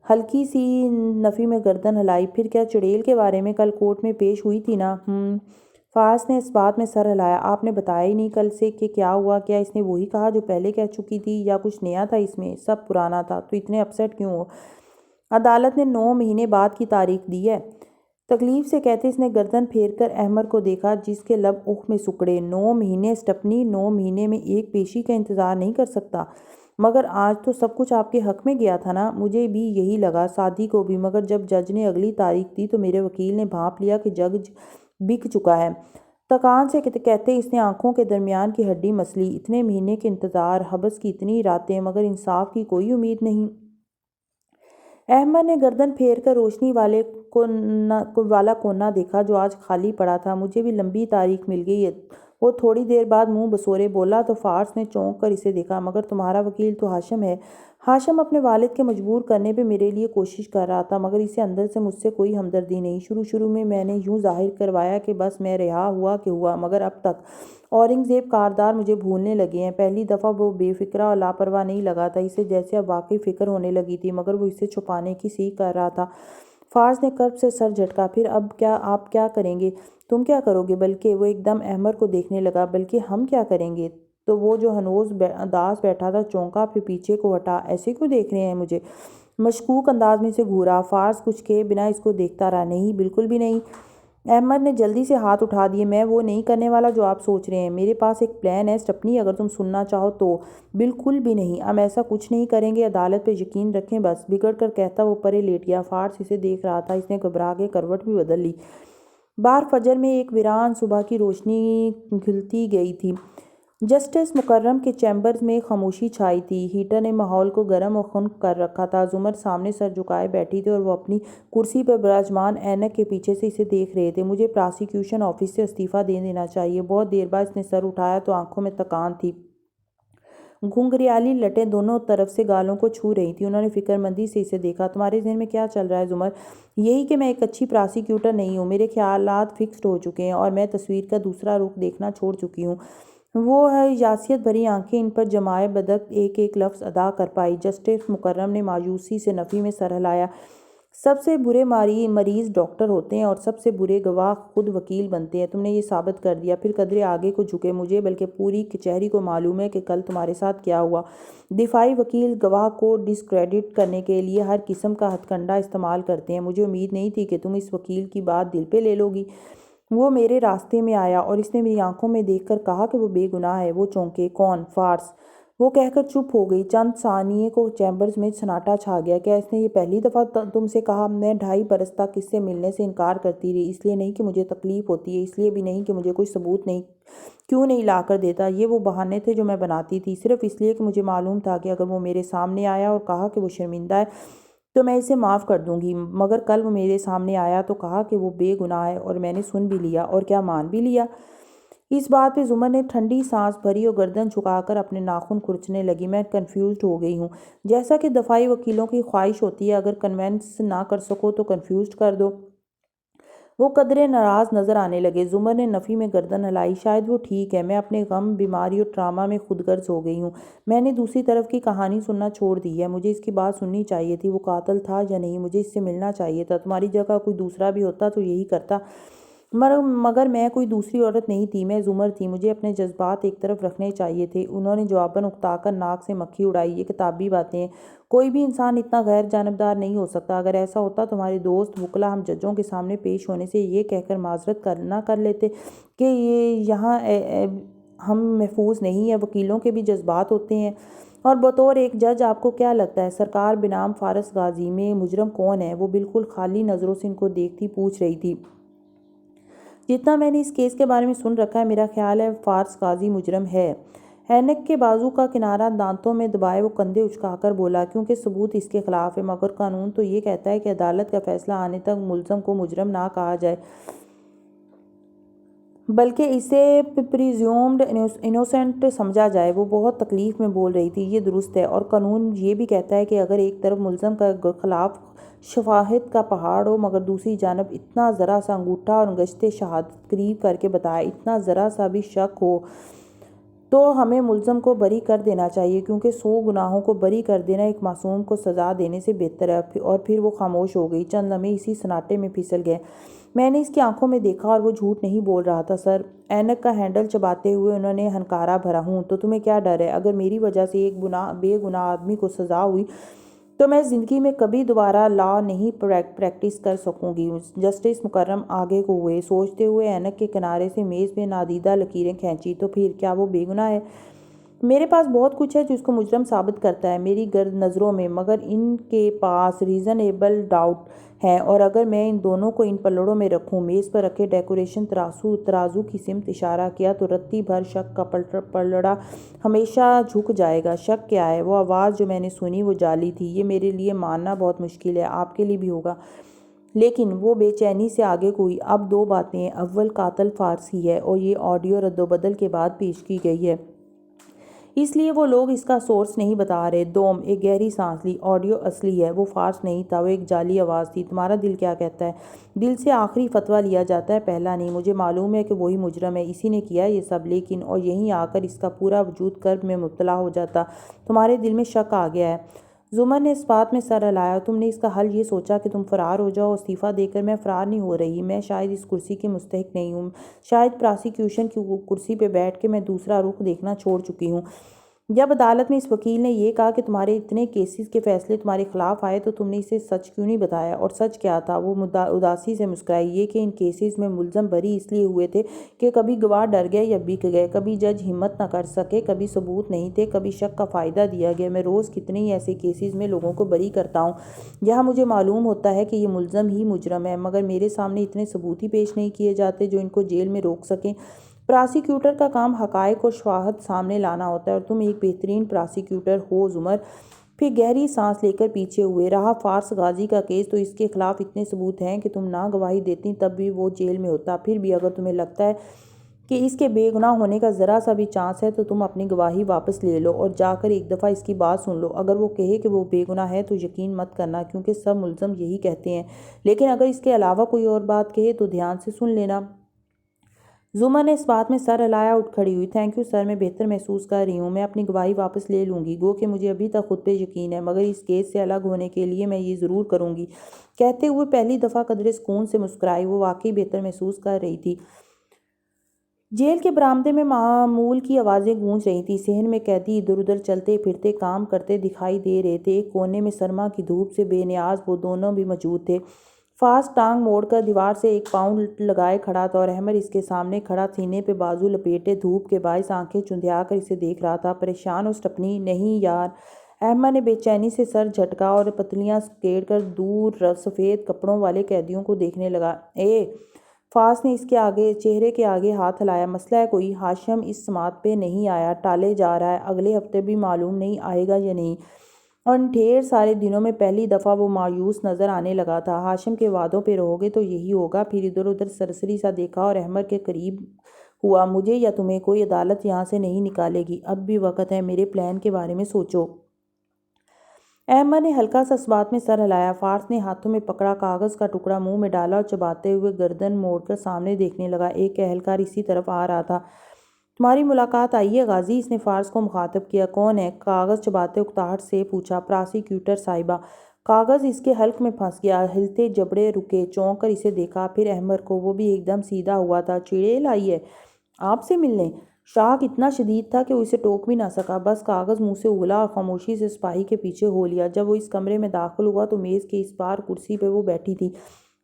ہلکی سی نفی میں گردن ہلائی۔ پھر کیا چڑیل کے بارے میں؟ کل کورٹ میں پیش ہوئی تھی نا؟ فارس نے اس بات میں سر ہلایا۔ آپ نے بتایا ہی نہیں کل سے کہ کیا ہوا؟ کیا اس نے وہی کہا جو پہلے کہہ چکی تھی یا کچھ نیا تھا اس میں؟ سب پرانا تھا۔ تو اتنے اپسیٹ کیوں ہو؟ عدالت نے 9 مہینے بعد کی تاریخ دی ہے، تکلیف سے کہتے اس نے گردن پھیر کر احمد کو دیکھا جس کے لب اخ میں سکڑے۔ 9 مہینے سٹپنی، 9 مہینے میں ایک پیشی کا انتظار نہیں کر سکتا؟ مگر آج تو سب کچھ آپ کے حق میں گیا تھا نا؟ مجھے بھی یہی لگا، سعدی کو بھی، مگر جب جج نے اگلی تاریخ دی تو میرے وکیل نے بھانپ لیا کہ جج بک چکا ہے۔ تکان سے کہتے اس نے آنکھوں کے درمیان کی ہڈی مس لی۔ اتنے مہینے کے انتظار، حبس کی اتنی راتیں، مگر انصاف کی کوئی امید نہیں؟ احمد نے گردن پھیر کر روشنی والا کونا دیکھا جو آج خالی پڑا تھا۔ مجھے بھی لمبی تاریخ مل گئی ہے، وہ تھوڑی دیر بعد منہ بسورے بولا تو فارس نے چونک کر اسے دیکھا۔ مگر تمہارا وکیل تو ہاشم ہے۔ ہاشم اپنے والد کے مجبور کرنے پہ میرے لیے کوشش کر رہا تھا، مگر اسے اندر سے مجھ سے کوئی ہمدردی نہیں۔ شروع میں نے یوں ظاہر کروایا کہ بس میں رہا ہوا کہ ہوا، مگر اب تک اورنگزیب کاردار مجھے بھولنے لگے ہیں۔ پہلی دفعہ وہ بے فکرہ اور لاپرواہ نہیں لگا تھا، اسے جیسے اب واقعی فکر ہونے لگی تھی، مگر وہ اسے چھپانے کی سی کر رہا تھا۔ فارس نے کرب سے سر جھٹکا۔ پھر اب آپ کیا کریں گے؟ تم کیا کرو گے بلکہ؟ وہ ایک دم احمد کو دیکھنے لگا۔ بلکہ ہم کیا کریں گے؟ تو وہ جو ہنوز اداس بیٹھا تھا چونکا، پھر پیچھے کو ہٹا۔ ایسے کیوں دیکھ رہے ہیں مجھے؟ مشکوک انداز میں سے گھورا۔ فارس کچھ کہے بنا اس کو دیکھتا رہا۔ نہیں، بالکل بھی نہیں۔ احمد نے جلدی سے ہاتھ اٹھا دیے۔ میں وہ نہیں کرنے والا جو آپ سوچ رہے ہیں۔ میرے پاس ایک پلان ہے سٹپنی، اگر تم سننا چاہو تو۔ بالکل بھی نہیں، ہم ایسا کچھ نہیں کریں گے، عدالت پہ یقین رکھیں بس، بگڑ کر کہتا وہ پرے لیٹ گیا۔ فارس اسے دیکھ رہا تھا، اس نے گھبرا کے کروٹ بھی بدل لی۔ باہر فجر میں ایک ویران صبح کی روشنی گھلتی گئی تھی۔ جسٹس مکرم کے چیمبرز میں خاموشی چھائی تھی۔ ہیٹر نے ماحول کو گرم اور خنک کر رکھا تھا۔ زمر سامنے سر جھکائے بیٹھی تھی اور وہ اپنی کرسی پر براجمان اینک کے پیچھے سے اسے دیکھ رہے تھے۔ مجھے پراسیکیوشن آفس سے استعفیٰ دے دینا چاہیے۔ بہت دیر بعد اس نے سر اٹھایا تو آنکھوں میں تکان تھی، گھنگریالی لٹیں دونوں طرف سے گالوں کو چھو رہی تھیں۔ انہوں نے فکرمندی سے اسے دیکھا۔ تمہارے ذہن میں کیا چل رہا ہے زمر؟ یہی کہ میں ایک اچھی پراسیکیوٹر نہیں ہوں، میرے خیالات فکسڈ ہو چکے ہیں اور میں تصویر کا دوسرا رخ دیکھنا چھوڑ چکی ہوں۔ وہ یاسیت بھری آنکھیں ان پر جمائے بدقت ایک ایک لفظ ادا کر پائی۔ جسٹس مکرم نے مایوسی سے نفی میں سر ہلایا۔ سب سے برے مریض ڈاکٹر ہوتے ہیں اور سب سے برے گواہ خود وکیل بنتے ہیں۔ تم نے یہ ثابت کر دیا۔ پھر قدرے آگے کو جھکے مجھے بلکہ پوری کچہری کو معلوم ہے کہ کل تمہارے ساتھ کیا ہوا۔ دفاعی وکیل گواہ کو ڈسکریڈٹ کرنے کے لیے ہر قسم کا ہتھ کنڈا استعمال کرتے ہیں۔ مجھے امید نہیں تھی کہ تم اس وکیل کی بات دل پہ لے لو گی۔ وہ میرے راستے میں آیا اور اس نے میری آنکھوں میں دیکھ کر کہا کہ وہ بے گناہ ہے۔ وہ چونکے۔ کون؟ فارس۔ وہ کہہ کر چپ ہو گئی۔ چند ثانیے کو چیمبرز میں سناٹا چھا گیا۔ کیا اس نے یہ پہلی دفعہ تم سے کہا؟ میں 2.5 برس تک اس سے ملنے سے انکار کرتی رہی، اس لیے نہیں کہ مجھے تکلیف ہوتی ہے، اس لیے بھی نہیں کہ مجھے کوئی ثبوت کیوں نہیں لا کر دیتا۔ یہ وہ بہانے تھے جو میں بناتی تھی، صرف اس لیے کہ مجھے معلوم تھا کہ اگر وہ میرے سامنے آیا اور کہا کہ وہ شرمندہ ہے تو میں اسے معاف کر دوں گی، مگر کل وہ میرے سامنے آیا تو کہا کہ وہ بے گناہ ہے، اور میں نے سن بھی لیا اور کیا مان بھی لیا۔ اس بات پہ زمر نے ٹھنڈی سانس بھری اور گردن جھکا کر اپنے ناخن کھرچنے لگی۔ میں کنفیوزڈ ہو گئی ہوں، جیسا کہ دفاعی وکیلوں کی خواہش ہوتی ہے، اگر کنونس نہ کر سکو تو کنفیوزڈ کر دو۔ وہ قدرے ناراض نظر آنے لگے۔ زمر نے نفی میں گردن ہلائی۔ شاید وہ ٹھیک ہے، میں اپنے غم، بیماری اور ٹراما میں خود غرض ہو گئی ہوں۔ میں نے دوسری طرف کی کہانی سننا چھوڑ دی ہے۔ مجھے اس کی بات سننی چاہیے تھی۔ وہ قاتل تھا یا نہیں؟ مجھے اس سے ملنا چاہیے تھا۔ تمہاری جگہ کوئی دوسرا بھی ہوتا تو یہی کرتا، مگر میں کوئی دوسری عورت نہیں تھی، میں زمر تھی۔ مجھے اپنے جذبات ایک طرف رکھنے چاہیے تھے۔ انہوں نے جواباً اکتا کر ناک سے مکھی اڑائی۔ یہ کتابی باتیں ہیں۔ کوئی بھی انسان اتنا غیر جانبدار نہیں ہو سکتا۔ اگر ایسا ہوتا تو ہمارے دوست وکلا ہم ججوں کے سامنے پیش ہونے سے یہ کہہ کر معذرت نہ کر لیتے کہ یہاں ہم محفوظ نہیں ہیں۔ وکیلوں کے بھی جذبات ہوتے ہیں۔ اور بطور ایک جج آپ کو کیا لگتا ہے سرکار بنام فارس غازی میں مجرم کون ہے؟ وہ بالکل خالی نظروں سے ان کو دیکھتی پوچھ رہی تھی۔ جتنا میں نے اس کیس کے بارے میں سن رکھا ہے، میرا خیال ہے فارس غازی مجرم ہے۔ اینک کے بازو کا کنارہ دانتوں میں دبائے وہ کندھے اچکا کر بولا، کیونکہ ثبوت اس کے خلاف ہے، مگر قانون تو یہ کہتا ہے کہ عدالت کا فیصلہ آنے تک ملزم کو مجرم نہ کہا جائے بلکہ اسے پریزیومڈ انوسنٹ سمجھا جائے۔ وہ بہت تکلیف میں بول رہی تھی۔ یہ درست ہے، اور قانون یہ بھی کہتا ہے کہ اگر ایک طرف ملزم کے خلاف شواہد کا پہاڑ ہو مگر دوسری جانب اتنا ذرا سا انگوٹھا اور انگشت شہادت قریب کر کے بتائے، اتنا ذرا سا بھی شک ہو، تو ہمیں ملزم کو بری کر دینا چاہیے، کیونکہ 100 گناہوں کو بری کر دینا ایک معصوم کو سزا دینے سے بہتر ہے۔ اور پھر وہ خاموش ہو گئی۔ چند لمحے اسی سناٹے میں پھسل گئے۔ میں نے اس کی آنکھوں میں دیکھا اور وہ جھوٹ نہیں بول رہا تھا سر۔ اینک کا ہینڈل چباتے ہوئے انہوں نے ہنکارا بھرا۔ ہوں تو تمہیں کیا ڈر ہے؟ اگر میری وجہ سے ایک بے گناہ آدمی کو سزا ہوئی تو میں زندگی میں کبھی دوبارہ لا نہیں پریکٹس کر سکوں گی۔ جسٹس مکرم آگے کو ہوئے، سوچتے ہوئے اینک کے کنارے سے میز پہ نادیدہ لکیریں کھینچی۔ تو پھر کیا وہ بے گناہ ہے؟ میرے پاس بہت کچھ ہے جو اس کو مجرم ثابت کرتا ہے میری نظروں میں، مگر ان کے پاس ریزنیبل ڈاؤٹ ہے، اور اگر میں ان دونوں کو ان پلڑوں میں رکھوں، میز پر رکھے ڈیکوریشن ترازو کی سمت اشارہ کیا، تو رتی بھر شک کا پلڑا ہمیشہ جھک جائے گا۔ شک کیا ہے؟ وہ آواز جو میں نے سنی وہ جعلی تھی، یہ میرے لیے ماننا بہت مشکل ہے، آپ کے لیے بھی ہوگا، لیکن وہ بے چینی سے آگے کوئی۔ اب 2 باتیں ہیں، اول قاتل فارسی ہے اور یہ آڈیو رد و بدل کے بعد پیش کی گئی ہے، اس لیے وہ لوگ اس کا سورس نہیں بتا رہے۔ دوم، ایک گہری سانس لی، آڈیو اصلی ہے، وہ فارس نہیں تھا، وہ ایک جعلی آواز تھی۔ تمہارا دل کیا کہتا ہے؟ دل سے آخری فتویٰ لیا جاتا ہے، پہلا نہیں۔ مجھے معلوم ہے کہ وہی مجرم ہے، اسی نے کیا یہ سب، لیکن اور یہیں آ کر اس کا پورا وجود کرب میں مبتلا ہو جاتا۔ تمہارے دل میں شک آ گیا ہے؟ زمر نے اس بات میں سر ہلایا۔ تم نے اس کا حل یہ سوچا کہ تم فرار ہو جاؤ؟ استعفیٰ دے کر میں فرار نہیں ہو رہی، میں شاید اس کرسی کی مستحق نہیں ہوں، شاید پراسیکیوشن کی کرسی پہ بیٹھ کے میں دوسرا رخ دیکھنا چھوڑ چکی ہوں۔ جب عدالت میں اس وکیل نے یہ کہا کہ تمہارے اتنے کیسز کے فیصلے تمہارے خلاف آئے تو تم نے اسے سچ کیوں نہیں بتایا؟ اور سچ کیا تھا؟ وہ اداسی سے مسکرائی۔ یہ کہ ان کیسز میں ملزم بری اس لیے ہوئے تھے کہ کبھی گواہ ڈر گئے یا بک گئے، کبھی جج ہمت نہ کر سکے، کبھی ثبوت نہیں تھے، کبھی شک کا فائدہ دیا گیا۔ میں روز کتنے ہی ایسے کیسز میں لوگوں کو بری کرتا ہوں جہاں مجھے معلوم ہوتا ہے کہ یہ ملزم ہی مجرم ہے، مگر میرے سامنے اتنے ثبوت ہی پیش نہیں کیے جاتے جو ان کو جیل میں روک سکیں۔ پراسیکیوٹر کا کام حقائق اور شواہد سامنے لانا ہوتا ہے، اور تم ایک بہترین پراسیکیوٹر ہو زمر۔ پھر گہری سانس لے کر پیچھے ہوئے۔ رہا فارس غازی کا کیس، تو اس کے خلاف اتنے ثبوت ہیں کہ تم نہ گواہی دیتی تب بھی وہ جیل میں ہوتا۔ پھر بھی اگر تمہیں لگتا ہے کہ اس کے بے گناہ ہونے کا ذرا سا بھی چانس ہے تو تم اپنی گواہی واپس لے لو اور جا کر ایک دفعہ اس کی بات سن لو۔ اگر وہ کہے کہ وہ بے گناہ ہے تو یقین مت کرنا، کیونکہ سب ملزم یہی کہتے ہیں، لیکن اگر اس کے علاوہ کوئی اور بات کہے تو دھیان سے سن لینا۔ زمر نے اس بات میں سر ہلایا، اٹھ کھڑی ہوئی۔ تھینک یو سر، میں بہتر محسوس کر رہی ہوں۔ میں اپنی گواہی واپس لے لوں گی، گو کہ مجھے ابھی تک خود پہ یقین ہے، مگر اس کیس سے الگ ہونے کے لیے میں یہ ضرور کروں گی۔ کہتے ہوئے پہلی دفعہ قدرے سکون سے مسکرائی۔ وہ واقعی بہتر محسوس کر رہی تھی۔ جیل کے برآمدے میں معمول کی آوازیں گونج رہی تھیں۔ صحن میں قیدی ادھر ادھر چلتے پھرتے کام کرتے دکھائی دے رہے تھے۔ ایک کونے میں سرما کی دھوپ سے بے نیاز وہ دونوں بھی موجود تھے۔ فاز ٹانگ موڑ کر دیوار سے ایک پاؤں لگائے کھڑا تھا اور احمد اس کے سامنے کھڑا سینے پہ بازو لپیٹے دھوپ کے باعث آنکھیں چندھیا کر اسے دیکھ رہا تھا۔ پریشان اور سٹپنی نہیں یار، احمد نے بے چینی سے سر جھٹکا اور پتلیاں سکیڑ کر دور سفید کپڑوں والے قیدیوں کو دیکھنے لگا۔ فاز نے اس کے آگے چہرے کے آگے ہاتھ ہلایا۔ مسئلہ ہے کوئی؟ ہاشم اس سماعت پہ نہیں آیا، ٹالے جا رہا ہے، اگلے ہفتے بھی معلوم نہیں آئے گا یا نہیں۔ اور ان ڈھیر سارے دنوں میں پہلی دفعہ وہ مایوس نظر آنے لگا تھا۔ ہاشم کے وعدوں پہ رہو گے تو یہی ہوگا۔ پھر ادھر ادھر سرسری سا دیکھا اور احمد کے قریب ہوا۔ مجھے یا تمہیں کوئی عدالت یہاں سے نہیں نکالے گی، اب بھی وقت ہے، میرے پلان کے بارے میں سوچو۔ احمد نے ہلکا سا اس بات میں سر ہلایا۔ فارس نے ہاتھوں میں پکڑا کاغذ کا ٹکڑا منہ میں ڈالا اور چباتے ہوئے گردن موڑ کر سامنے دیکھنے لگا۔ ایک اہلکار اسی طرف آ رہا تھا۔ تمہاری ملاقات آئی ہے غازی؟ اس نے فارس کو مخاطب کیا۔ کون ہے؟ کاغذ چباتے اکتاہٹ سے پوچھا۔ پراسیکیوٹر صاحبہ۔ کاغذ اس کے حلق میں پھنس گیا۔ ہلتے جبڑے رکے، چونک کر اسے دیکھا، پھر احمد کو۔ وہ بھی ایک دم سیدھا ہوا تھا۔ چڑیل آئی ہے آپ سے ملنے؟ شاک اتنا شدید تھا کہ وہ اسے ٹوک بھی نہ سکا، بس کاغذ منہ سے اگلا اور خاموشی سے سپاہی کے پیچھے ہو لیا۔ جب وہ اس کمرے میں داخل ہوا تو میز کے اس پار کرسی پہ وہ بیٹھی تھی۔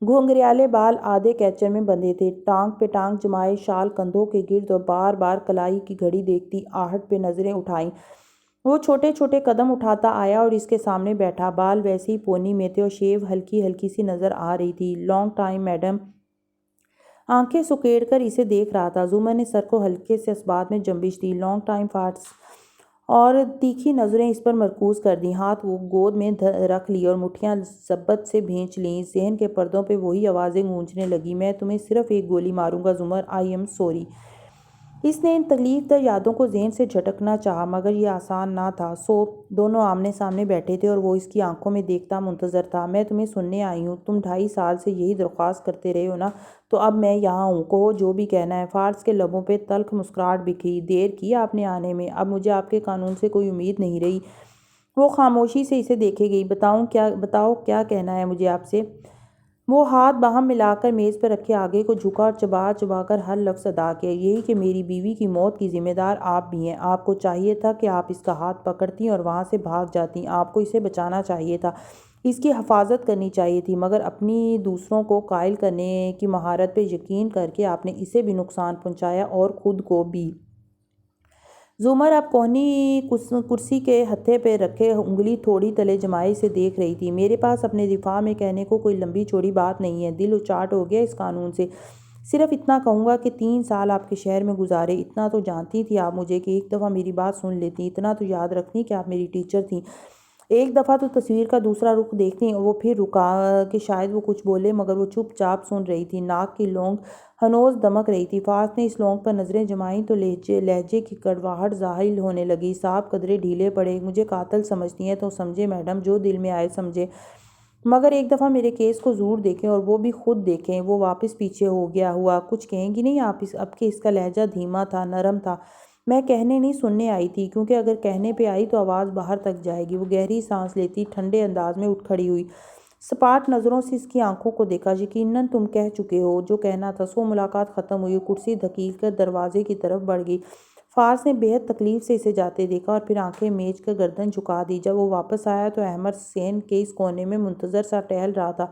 گھنگریالے بال آدھے کیچر میں بندھے تھے، ٹانگ پہ ٹانگ جمائے، شال کندھوں کے گرد، اور بار بار کلائی کی گھڑی دیکھتی آہٹ پہ نظریں اٹھائیں۔ وہ چھوٹے چھوٹے قدم اٹھاتا آیا اور اس کے سامنے بیٹھا۔ بال ویسے ہی پونی میں تھے اور شیو ہلکی ہلکی سی نظر آ رہی تھی۔ Long time madam. آنکھیں سکیڑ کر اسے دیکھ رہا تھا۔ زمر نے سر کو ہلکے سے اس بات میں جنبش دی۔ لانگ ٹائم فارس، اور تیکھی نظریں اس پر مرکوز کر دیں۔ ہاتھ وہ گود میں رکھ لیے اور مٹھیاں ضبط سے بھینچ لیں۔ ذہن کے پردوں پہ وہی آوازیں گونجنے لگیں۔ میں تمہیں صرف ایک گولی ماروں گا زمر، آئی ایم سوری۔ اس نے ان تکلیف دہ یادوں کو ذہن سے جھٹکنا چاہا، مگر یہ آسان نہ تھا۔ دونوں آمنے سامنے بیٹھے تھے اور وہ اس کی آنکھوں میں دیکھتا منتظر تھا۔ میں تمہیں سننے آئی ہوں، تم 2.5 سال سے یہی درخواست کرتے رہے ہو نا، تو اب میں یہاں ہوں، کہو جو بھی کہنا ہے۔ فارس کے لبوں پہ تلخ مسکراہٹ بکھری۔ دیر کی آپ نے آنے میں، اب مجھے آپ کے قانون سے کوئی امید نہیں رہی۔ وہ خاموشی سے اسے دیکھے گئی۔ بتاؤ کیا کہنا ہے مجھے آپ سے؟ وہ ہاتھ باہم ملا کر میز پر رکھے آگے کو جھکا اور چبا چبا کر ہر لفظ ادا کیا۔ یہی کہ میری بیوی کی موت کی ذمہ دار آپ بھی ہیں۔ آپ کو چاہیے تھا کہ آپ اس کا ہاتھ پکڑتیں اور وہاں سے بھاگ جاتیں۔ آپ کو اسے بچانا چاہیے تھا، اس کی حفاظت کرنی چاہیے تھی، مگر اپنی دوسروں کو قائل کرنے کی مہارت پہ یقین کر کے آپ نے اسے بھی نقصان پہنچایا اور خود کو بھی۔ زمر اب کوہنی کرسی کے ہتھے پہ رکھے انگلی تھوڑی تلے جمائے اسے دیکھ رہی تھی۔ میرے پاس اپنے دفاع میں کہنے کو کوئی لمبی چوڑی بات نہیں ہے، دل اچاٹ ہو گیا اس قانون سے۔ صرف اتنا کہوں گا کہ 3 سال آپ کے شہر میں گزارے۔ اتنا تو جانتی تھی آپ مجھے کہ ایک دفعہ میری بات سن لیتی، اتنا تو یاد رکھتی کہ آپ میری ٹیچر تھیں، ایک دفعہ تو تصویر کا دوسرا رخ دیکھتی۔ وہ پھر رکا کہ شاید وہ کچھ بولے، مگر وہ چپ چاپ سن رہی تھی۔ ناک کی لونگ ہنوز دمک رہی تھی۔ فارس نے اس لونگ پر نظریں جمائیں تو لہجے کی کڑواہٹ ظاہر ہونے لگی۔ صاحب قدرے ڈھیلے پڑے، مجھے قاتل سمجھتی ہیں تو سمجھے میڈم، جو دل میں آئے سمجھے، مگر ایک دفعہ میرے کیس کو ضرور دیکھیں، اور وہ بھی خود دیکھیں۔ وہ واپس پیچھے ہو گیا ہوا۔ کچھ کہیں گی نہیں آپ؟ اب کہ اس کا لہجہ دھیما تھا، نرم تھا۔ میں کہنے نہیں سننے آئی تھی، کیونکہ اگر کہنے پہ آئی تو آواز باہر تک جائے گی۔ وہ گہری سانس لیتی ٹھنڈے انداز میں اٹھ کھڑی ہوئی، سپاٹ نظروں سے اس کی آنکھوں کو دیکھا۔ یقیناً تم کہہ چکے ہو جو کہنا تھا، سو ملاقات ختم ہوئی۔ کرسی دھکیل کر دروازے کی طرف بڑھ گئی۔ فارس نے بے حد تکلیف سے اسے جاتے دیکھا اور پھر آنکھیں میچ کر گردن جھکا دی۔ جب وہ واپس آیا تو احمد صحن کے اس کونے میں منتظر سا ٹہل رہا تھا۔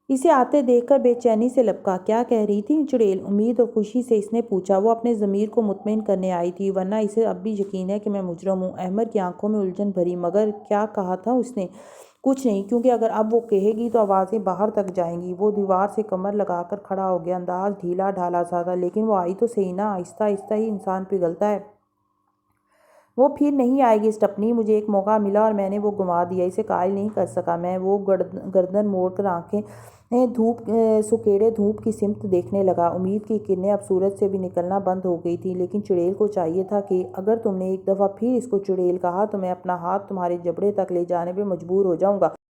اسے آتے دیکھ کر بے چینی سے لبکا۔ کیا کہہ رہی تھی چڑیل؟ امید اور خوشی سے اس نے پوچھا۔ وہ اپنے ضمیر کو مطمئن کرنے آئی تھی، ورنہ اسے اب بھی یقین ہے کہ میں مجرم ہوں۔ احمد کی آنکھوں میں الجھن بھری۔ مگر کیا کہا تھا اس نے؟ کچھ نہیں، کیونکہ اگر اب وہ کہے گی تو آوازیں باہر تک جائیں گی۔ وہ دیوار سے کمر لگا کر کھڑا ہو گیا۔ انداز ڈھیلا ڈھالا سا تھا، لیکن وہ آئی تو صحیح نا، آہستہ آہستہ ہی انسان پگھلتا ہے۔ وہ پھر نہیں آئے گی اسٹپنی، مجھے ایک موقع ملا اور میں نے وہ گنوا دیا، اسے قائل نہیں کر سکا میں۔ وہ گردن موڑ کر آنکھیں سکیڑے دھوپ کی سمت دیکھنے لگا۔ امید کی کرنیں اب سورج سے بھی نکلنا بند ہو گئی تھیں، لیکن چڑیل کو چاہیے تھا کہ اگر تم نے ایک دفعہ پھر اس کو چڑیل کہا تو میں اپنا ہاتھ تمہارے جبڑے تک لے جانے پہ مجبور ہو جاؤں گا۔